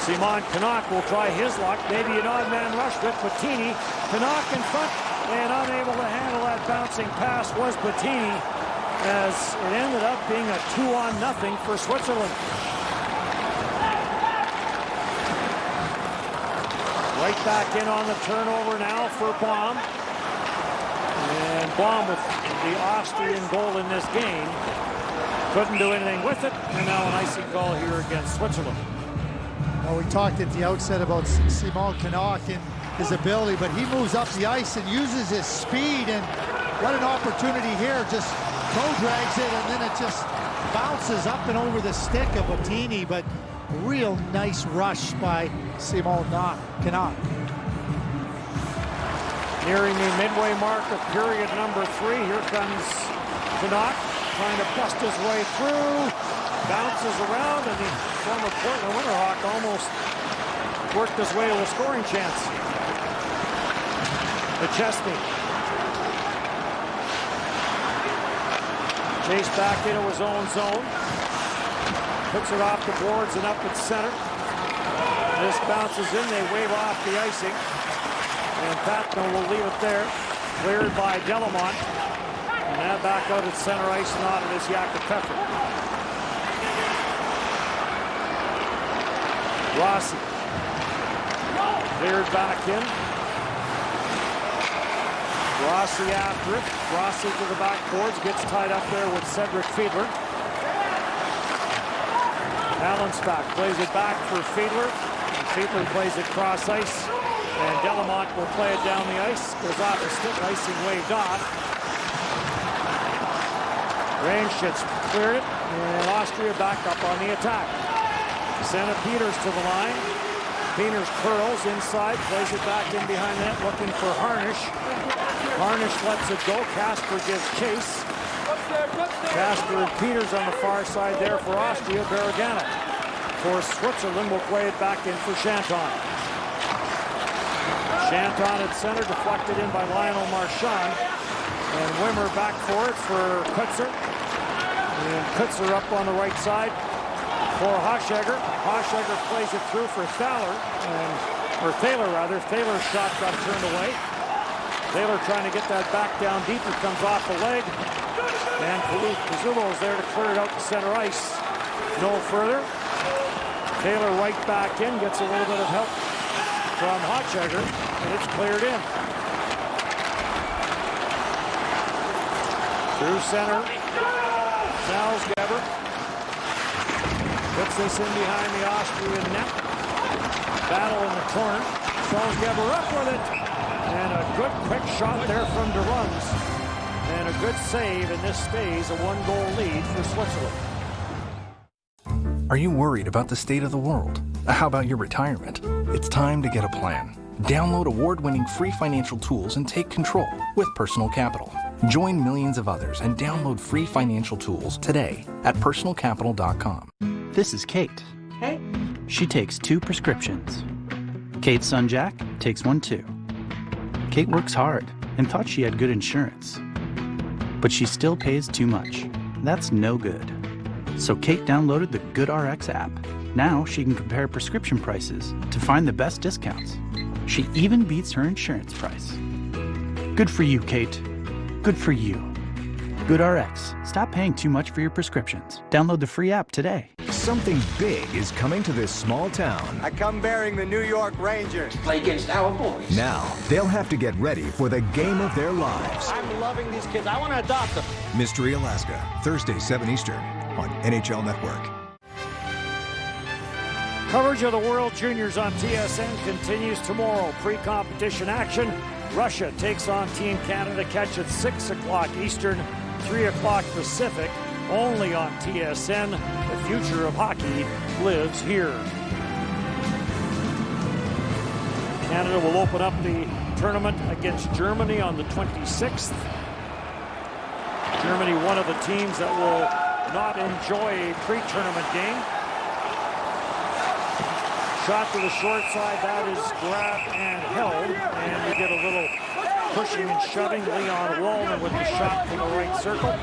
Simon Canuck will try his luck. Maybe an odd man rush with Bettini. Canuck in front, and unable to handle that bouncing pass was Bettini, as it ended up being a 2-0 for Switzerland. Right back in on the turnover now for Baum. And Baum with the Austrian goal in this game Couldn't do anything with it, and now an icing call here against Switzerland. Well, we talked at the outset about Simon Canuck and his ability, but he moves up the ice and uses his speed, and what an opportunity here. Just toe drags it, and then it just bounces up and over the stick of Bottini, but real nice rush by Simon Canuck. Nearing the midway mark of period number 3, here comes Canuck trying to bust his way through, bounces around, and the former Portland Winterhawk almost worked his way to a scoring chance. McChesney chased back into his own zone, puts it off the boards and up at center. This bounces in, they wave off the icing, and Patno will leave it there, cleared by Delamont, and now back out at center ice, not it is Jakob Peffer. Rossi cleared back in. Rossi after it. Rossi to the backboards, gets tied up there with Cedric Fiedler. Allenspach plays it back for Fiedler. And Fiedler plays it cross ice. And Delamont will play it down the ice. Goes off the stick, icing waved off. Reinschitz cleared it. And Austria back up on the attack. Santa Peters to the line. Peters curls inside, plays it back in behind the net, looking for Harnish. Harnish lets it go. Casper gives chase. Casper and Peters on the far side there for Austria. Barragana for Switzerland will play it back in for Chanton. Chanton at center, deflected in by Lionel Marchand. And Wimmer back for it for Kutzer. And Kutzer up on the right side for Hochegger. Hochegger plays it through for Thaler, or Thaler rather. Thaler's shot got turned away. Thaler trying to get that back down deep. It comes off the leg. And Pizzulo is there to clear it out to center ice. No further. Thaler right back in, gets a little bit of help from Hochegger, and it's cleared in. Through center. Salzgeber puts this in behind the Austrian net. Battle in the corner. Salzgeber up with it. And a good quick shot there from DeRuns. And a good save, and this stays a 1-goal lead for Switzerland. Are you worried about the state of the world? How about your retirement? It's time to get a plan. Download award-winning free financial tools and take control with Personal Capital. Join millions of others and download free financial tools today at personalcapital.com. This is Kate. Hey. She takes 2 prescriptions. Kate's son Jack takes 1 too. Kate works hard and thought she had good insurance. But she still pays too much. That's no good. So Kate downloaded the GoodRx app. Now she can compare prescription prices to find the best discounts. She even beats her insurance price. Good for you, Kate. Good for you. GoodRx. Stop paying too much for your prescriptions. Download the free app today. Something big is coming to this small town. I come bearing the New York Rangers. Play against our boys. Now, they'll have to get ready for the game of their lives. I'm loving these kids. I want to adopt them. Mystery Alaska, Thursday, 7 Eastern on NHL Network. Coverage of the World Juniors on TSN continues tomorrow. Pre-competition action. Russia takes on Team Canada. Catch at 6 o'clock Eastern, 3 o'clock Pacific. Only on TSN. The future of hockey lives here. Canada will open up the tournament against Germany on the 26th. Germany, one of the teams that will not enjoy a pre-tournament game. Shot to the short side, that is grabbed and held. And we get a little pushing and shoving. Leon Wallman with the shot from the right circle.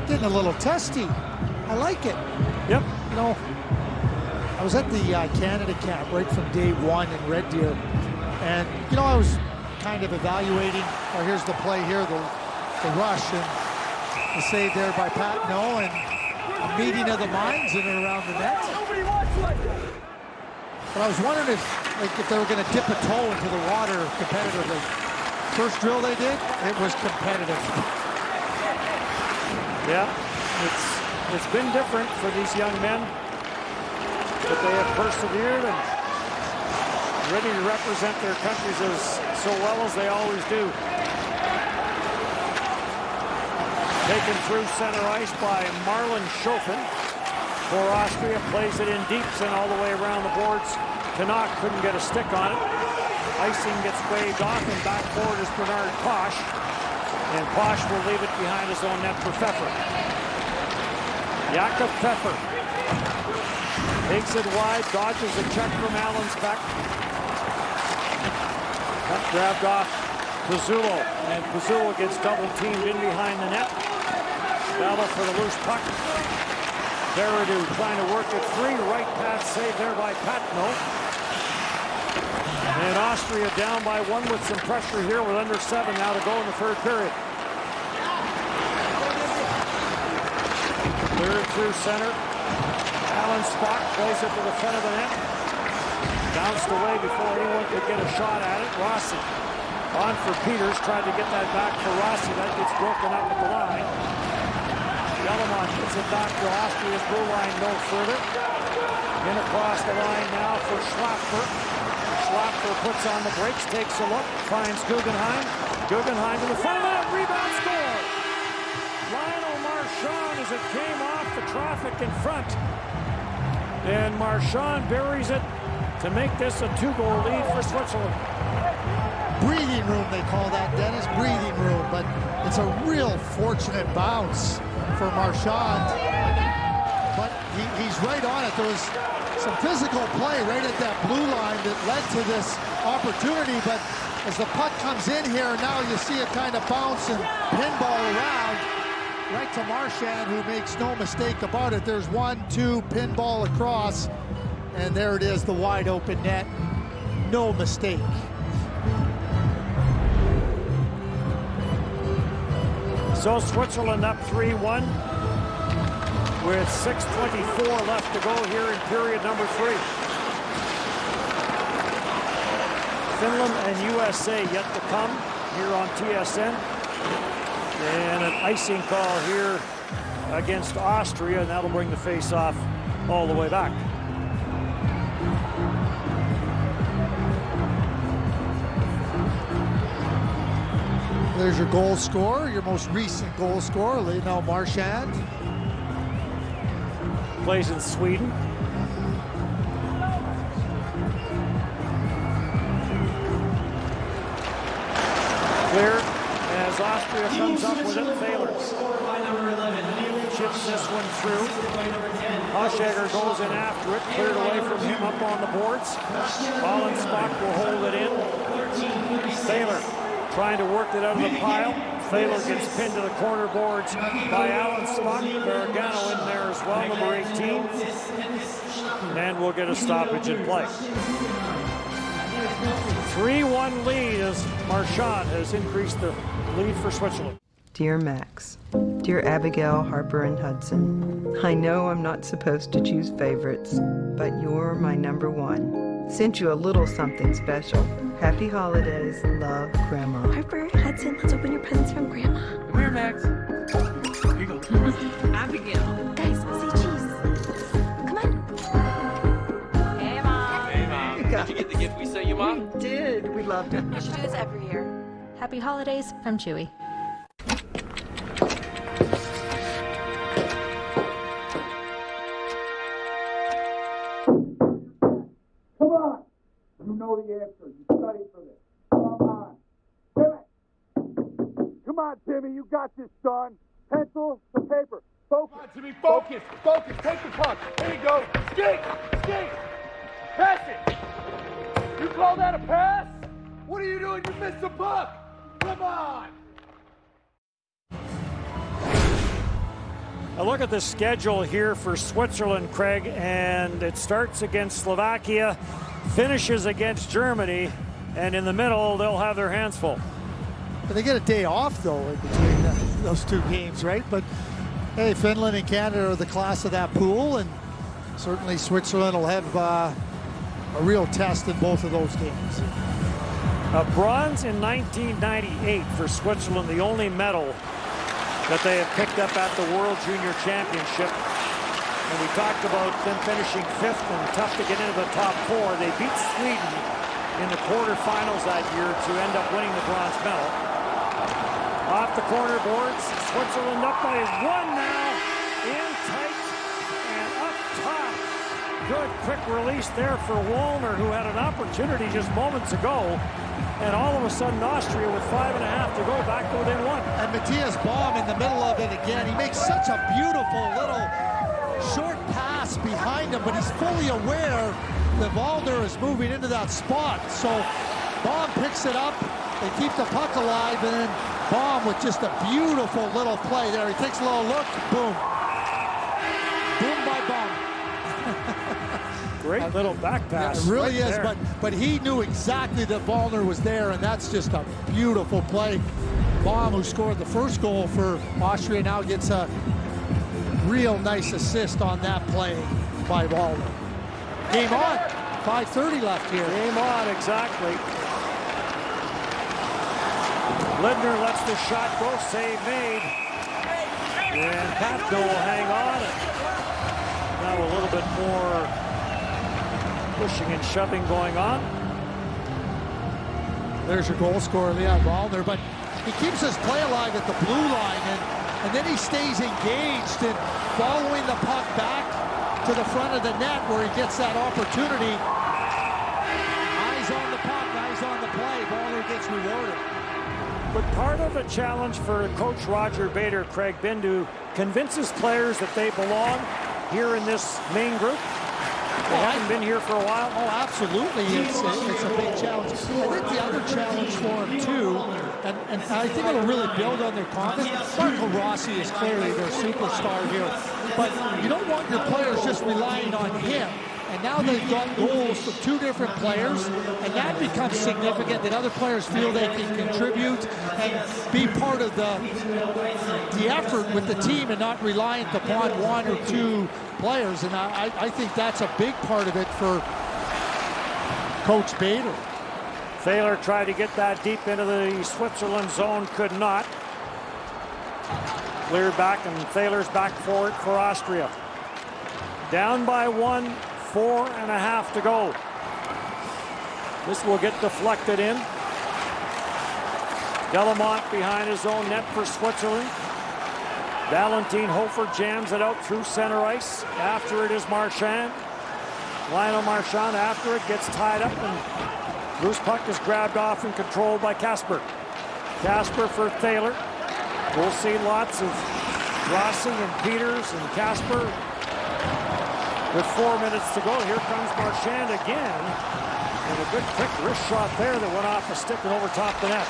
Getting a little testy. I like it. Yep. You know, I was at the Canada camp right from day 1 in Red Deer. And, you know, I was kind of evaluating, here's the play here, the rush, and the save there by Patno, and a meeting of the minds in and around the net. But I was wondering if they were going to dip a toe into the water competitively. First drill they did, it was competitive. Yeah, it's been different for these young men, but they have persevered and ready to represent their countries so well as they always do. Taken through center ice by Marlon Schoffen for Austria, plays it in deeps and all the way around the boards. Canuck couldn't get a stick on it. Icing gets waved off, and back forward is Bernard Posch. And Posch will leave it behind his own net for Pfeffer. Jakob Pfeffer takes it wide, dodges a check from Allensbeck. Puck grabbed off Pizzullo, and Pizzullo gets double teamed in behind the net. Battle for the loose puck. Veredu trying to work it free. Right pass save there by Patno. And Austria down by one with some pressure here with under 7 now to go in the third period. Third through center. Allensbeck plays it to the front of the net. Bounced away before anyone could get a shot at it. Rossi on for Peters. Tried to get that back for Rossi. That gets broken up at the line. Yellowmon gets it back to Austria's blue line no further. In across the line now for Schlaffer. Schlaffer puts on the brakes, takes a look, finds Guggenheim. Guggenheim to the front of the net, rebound score! Lionel Marchand as it came off the traffic in front. And Marchand buries it to make this a 2-goal lead for Switzerland. Breathing room, they call that, Dennis, breathing room, but it's a real fortunate bounce for Marchand. But he's right on it. There was some physical play right at that blue line that led to this opportunity, but as the puck comes in here, now you see it kind of bounce and pinball around right to Marchand, who makes no mistake about it. There's 1-2 pinball across, and there it is, the wide open net. No mistake. So Switzerland up 3-1 with 6:24 left to go here in period number 3. Finland and USA yet to come here on TSN. And an icing call here against Austria, and that'll bring the face-off all the way back. There's your goal scorer, your most recent goal scorer, Lionel Marchand. Plays in Sweden. Clear as Austria comes up with it. Thaler chips this one through. Hochegger goes in after it, cleared away from him up on the boards. Allensbeck will hold it in. Thaler trying to work it out of the pile. Thaler gets pinned to the corner boards by Allensbeck. Bergano in there as well, number 18. And we'll get a stoppage in play. 3-1 lead as Marchand has increased the lead for Switzerland. Dear Max, dear Abigail, Harper, and Hudson, I know I'm not supposed to choose favorites, but you're my number one. Sent you a little something special. Happy holidays. Love, Grandma. Harper, Hudson, let's open your presents from Grandma. Come here, Max. Here you go. Abigail. Guys, say cheese. Come on. Hey, Mom. Hey, Mom. Did you get the gift we sent you, Mom? We did. We loved it. We should do this every year. Happy holidays from Chewy. Come on! You know the answer. You studied for this. Come on. Timmy! Come on, Timmy. You got this, son. Pencil to paper. Focus. Come on, Timmy. Focus. Focus. Take the puck. There you go. Skate. Skate. Pass it. You call that a pass? What are you doing? You missed the puck. Come on. A look at the schedule here for Switzerland, Craig, and it starts against Slovakia, finishes against Germany, and in the middle, they'll have their hands full. But they get a day off, though, in between those two games, right? But, hey, Finland and Canada are the class of that pool, and certainly Switzerland will have a real test in both of those games. A bronze in 1998 for Switzerland, the only medal that they have picked up at the World Junior Championship. And we talked about them finishing 5th and tough to get into the top 4. They beat Sweden in the quarterfinals that year to end up winning the bronze medal. Off the corner boards, Switzerland up by 1 now. In tight and up top. Good quick release there for Wallner, who had an opportunity just moments ago. And all of a sudden, Austria with 5.5 to go, back to within 1. And Matthias Baum in the middle of it again. He makes such a beautiful little short pass behind him, but he's fully aware that Wallner is moving into that spot. So Baum picks it up. They keep the puck alive, and then Baum with just a beautiful little play there. He takes a little look, boom. Boom by Baum. Great little back pass. It really right is, there. but he knew exactly that Wallner was there, and that's just a beautiful play. Baum, who scored the first goal for Austria, now gets a real nice assist on that play by Wallner. Game on. 5:30 left here. Game on, exactly. Lidner lets the shot go, save made. And Patno will hang on. Now a little bit more pushing and shoving going on. There's your goal scorer, Leon Wallner, but he keeps his play alive at the blue line, and then he stays engaged and following the puck back to the front of the net where he gets that opportunity. Eyes on the puck, eyes on the play. Wallner gets rewarded. But part of the challenge for Coach Roger Bader, Craig Bindu, convinces players that they belong here in this main group. They haven't been here for a while. Oh, absolutely. It's a big challenge. I think the other challenge for him, too, and I think it'll really build on their confidence. Marco Rossi is clearly their superstar here. But you don't want your players just relying on him. And now they've got goals from 2 different players, and that becomes significant that other players feel they can contribute and be part of the effort with the team and not reliant upon 1 or 2 players. And I think that's a big part of it for Coach Bader. Thaler tried to get that deep into the Switzerland zone, could not. Cleared back, and Thaler's back forward for Austria. Down by 1. 4.5 to go. This will get deflected in. Delamont behind his own net for Switzerland. Valentin Hofer jams it out through center ice. After it is Marchand. Lionel Marchand after it gets tied up, and loose puck is grabbed off and controlled by Kasper. Kasper for Thaler. We'll see lots of Rossi and Peters and Kasper. With 4 minutes to go, here comes Marchand again. And a good quick wrist shot there that went off the stick and over top the net.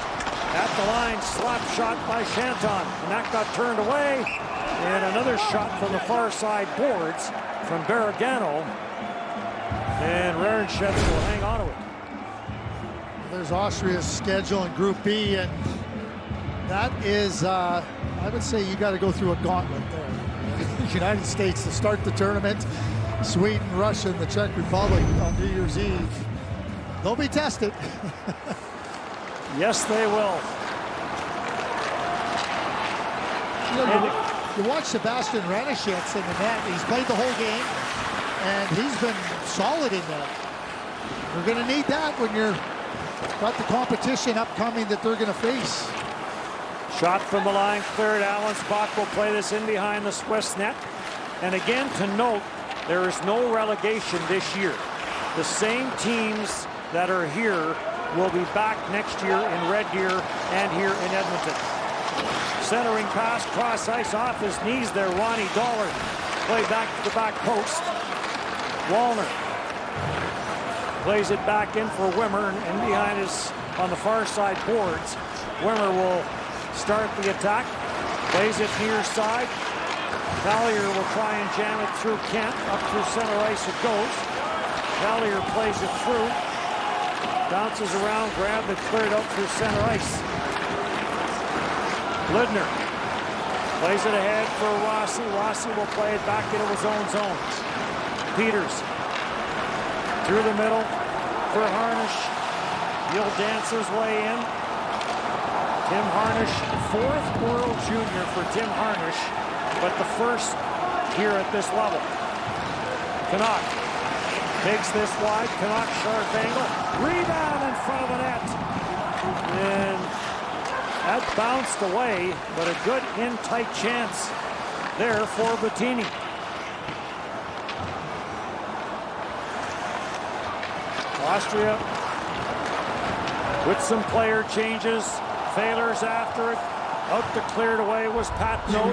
At the line, slap shot by Shanton. And that got turned away. And another shot from the far side boards from Barragano. And Rarenchev will hang on to it. There's Austria's schedule in Group B, and that is, I would say you got to go through a gauntlet there. United States to start the tournament. Sweden, Russia, and the Czech Republic on New Year's Eve. They'll be tested. Yes, they will. You watch Sebastian Renishitz in the net. He's played the whole game, and he's been solid in that. We're going to need that when you're got the competition upcoming that they're going to face. Shot from the line, cleared. Alan Spock will play this in behind the Swiss net. And again, to note, there is no relegation this year. The same teams that are here will be back next year in Red Deer and here in Edmonton. Centering pass, cross ice off his knees there. Ronnie Dollar play back to the back post. Wallner plays it back in for Wimmer, and in behind his on the far side boards. Wimmer will start the attack. Plays it near side. Collier will try and jam it through Kent. Up through center ice it goes. Collier plays it through. Bounces around, grabbed and cleared out through center ice. Lidner plays it ahead for Rossi. Rossi will play it back into his own zone. Peters through the middle for Harnish. He'll dance his way in. Tim Harnish, fourth World Junior for Tim Harnish, but the first here at this level. Canuck takes this wide. Canuck sharp angle. Rebound in front of the net. And that bounced away, but a good in-tight chance there for Bettini. Austria with some player changes. Thaler's after it. Out to cleared away was Pat Note.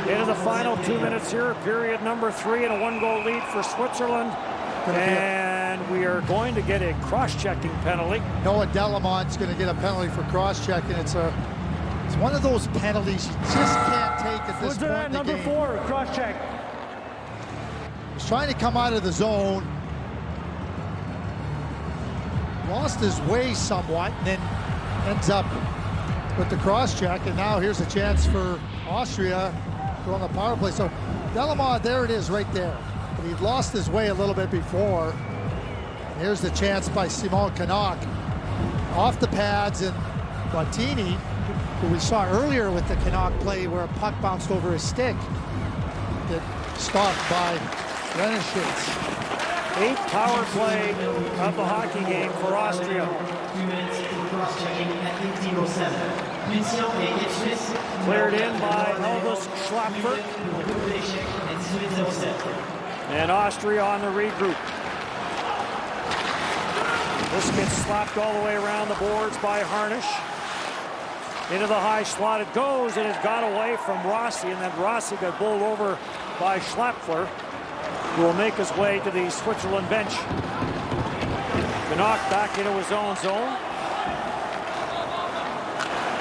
Into the final 2 minutes here, period number 3, and a 1-goal lead for Switzerland. And we are going to get a cross-checking penalty. Noah Delamont's going to get a penalty for cross-checking. It's one of those penalties you just can't take at this point in the number game. 4, cross-check. He's trying to come out of the zone. Lost his way somewhat, and then ends up with the cross-check. And now here's a chance for Austria on the power play. So Delamont, there it is right there. But he'd lost his way a little bit before. And here's the chance by Simon Canuck. Off the pads, and Bettini, who we saw earlier with the Canuck play where a puck bounced over his stick, get stopped by Renishitz. 8th power play of the hockey game for Austria. 2 minutes for cross-checking at 15:07. Cleared in by Elvis Schlapfer. And Austria on the regroup. This gets slapped all the way around the boards by Harnish. Into the high slot it goes, and it got away from Rossi, and then Rossi got bowled over by Schlapfer, who will make his way to the Switzerland bench. Canuck back into his own zone.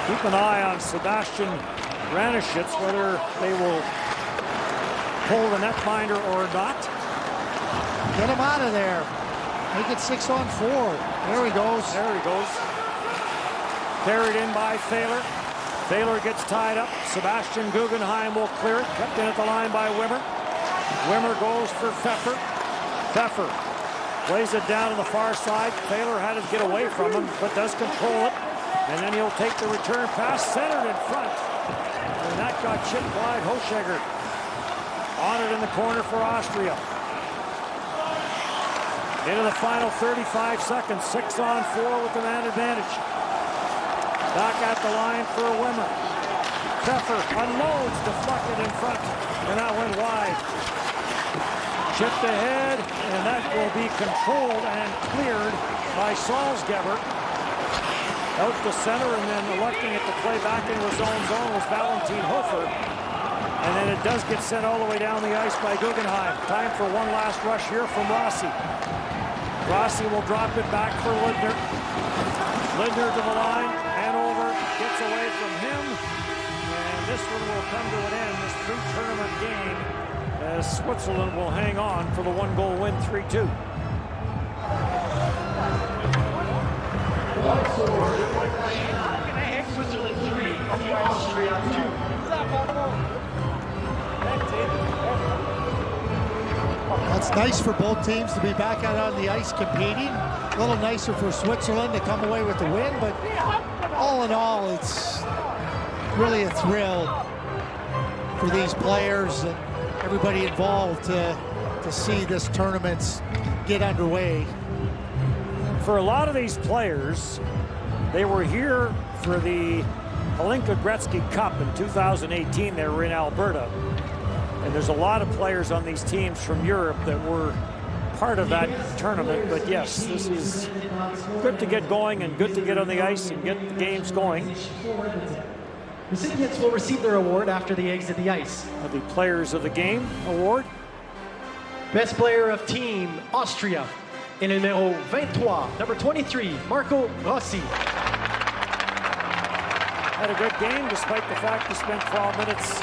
Keep an eye on Sebastian Ranishitz, whether they will pull the netminder or not. Get him out of there. Make it 6-on-4. There he goes. There he goes. Carried in by Thaler. Thaler gets tied up. Sebastian Guggenheim will clear it. Kept in at the line by Wimmer. Wimmer goes for Pfeffer. Pfeffer plays it down to the far side. Thaler had to get away from him, but does control it. And then he'll take the return pass, centered in front. And that got chipped wide. Hochegger on it in the corner for Austria. Into the final 35 seconds. 6-on-4 with the man advantage. Back at the line for Wimmer. Pfeffer unloads, deflected in front, and that went wide. Chipped ahead, and that will be controlled and cleared by Salzgeber. Out the center, and then electing it to play back into his own zone was Valentin Hofer. And then it does get sent all the way down the ice by Guggenheim. Time for one last rush here from Rossi. Rossi will drop it back for Lindner. Lindner to the line and over, gets away from him. And this one will come to an end, this pre-tournament game, as Switzerland will hang on for the 1-goal win, 3-2. Switzerland 3, Austria 2. That's nice for both teams to be back out on the ice competing. A little nicer for Switzerland to come away with the win, but all in all, it's really a thrill for these players and everybody involved to see this tournament get underway. For a lot of these players, they were here for the Hlinka Gretzky Cup in 2018. They were in Alberta. And there's a lot of players on these teams from Europe that were part of that tournament. But yes, this is good to get going and good to get on the ice and get the games going. Recipients will receive their award after they exit the ice. The Players of the Game award. Best player of team, Austria. Et le numéro 23, number 23, Marco Rossi. Had a good game despite the fact he spent 12 minutes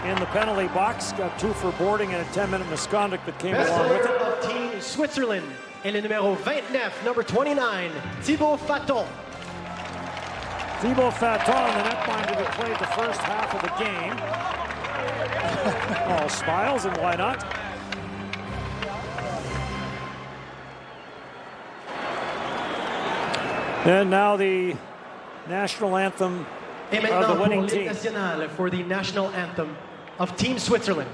in the penalty box. Got 2 for boarding and a 10-minute misconduct that came along with it. Best player of team, Switzerland. Et le numéro 29, number 29, Thibaut Faton. Thibaut Faton, the netminder that played the first half of the game. All smiles, and why not? And now the national anthem Et of the maintenant pour winning l'hymne team. national for the national anthem of Team Switzerland.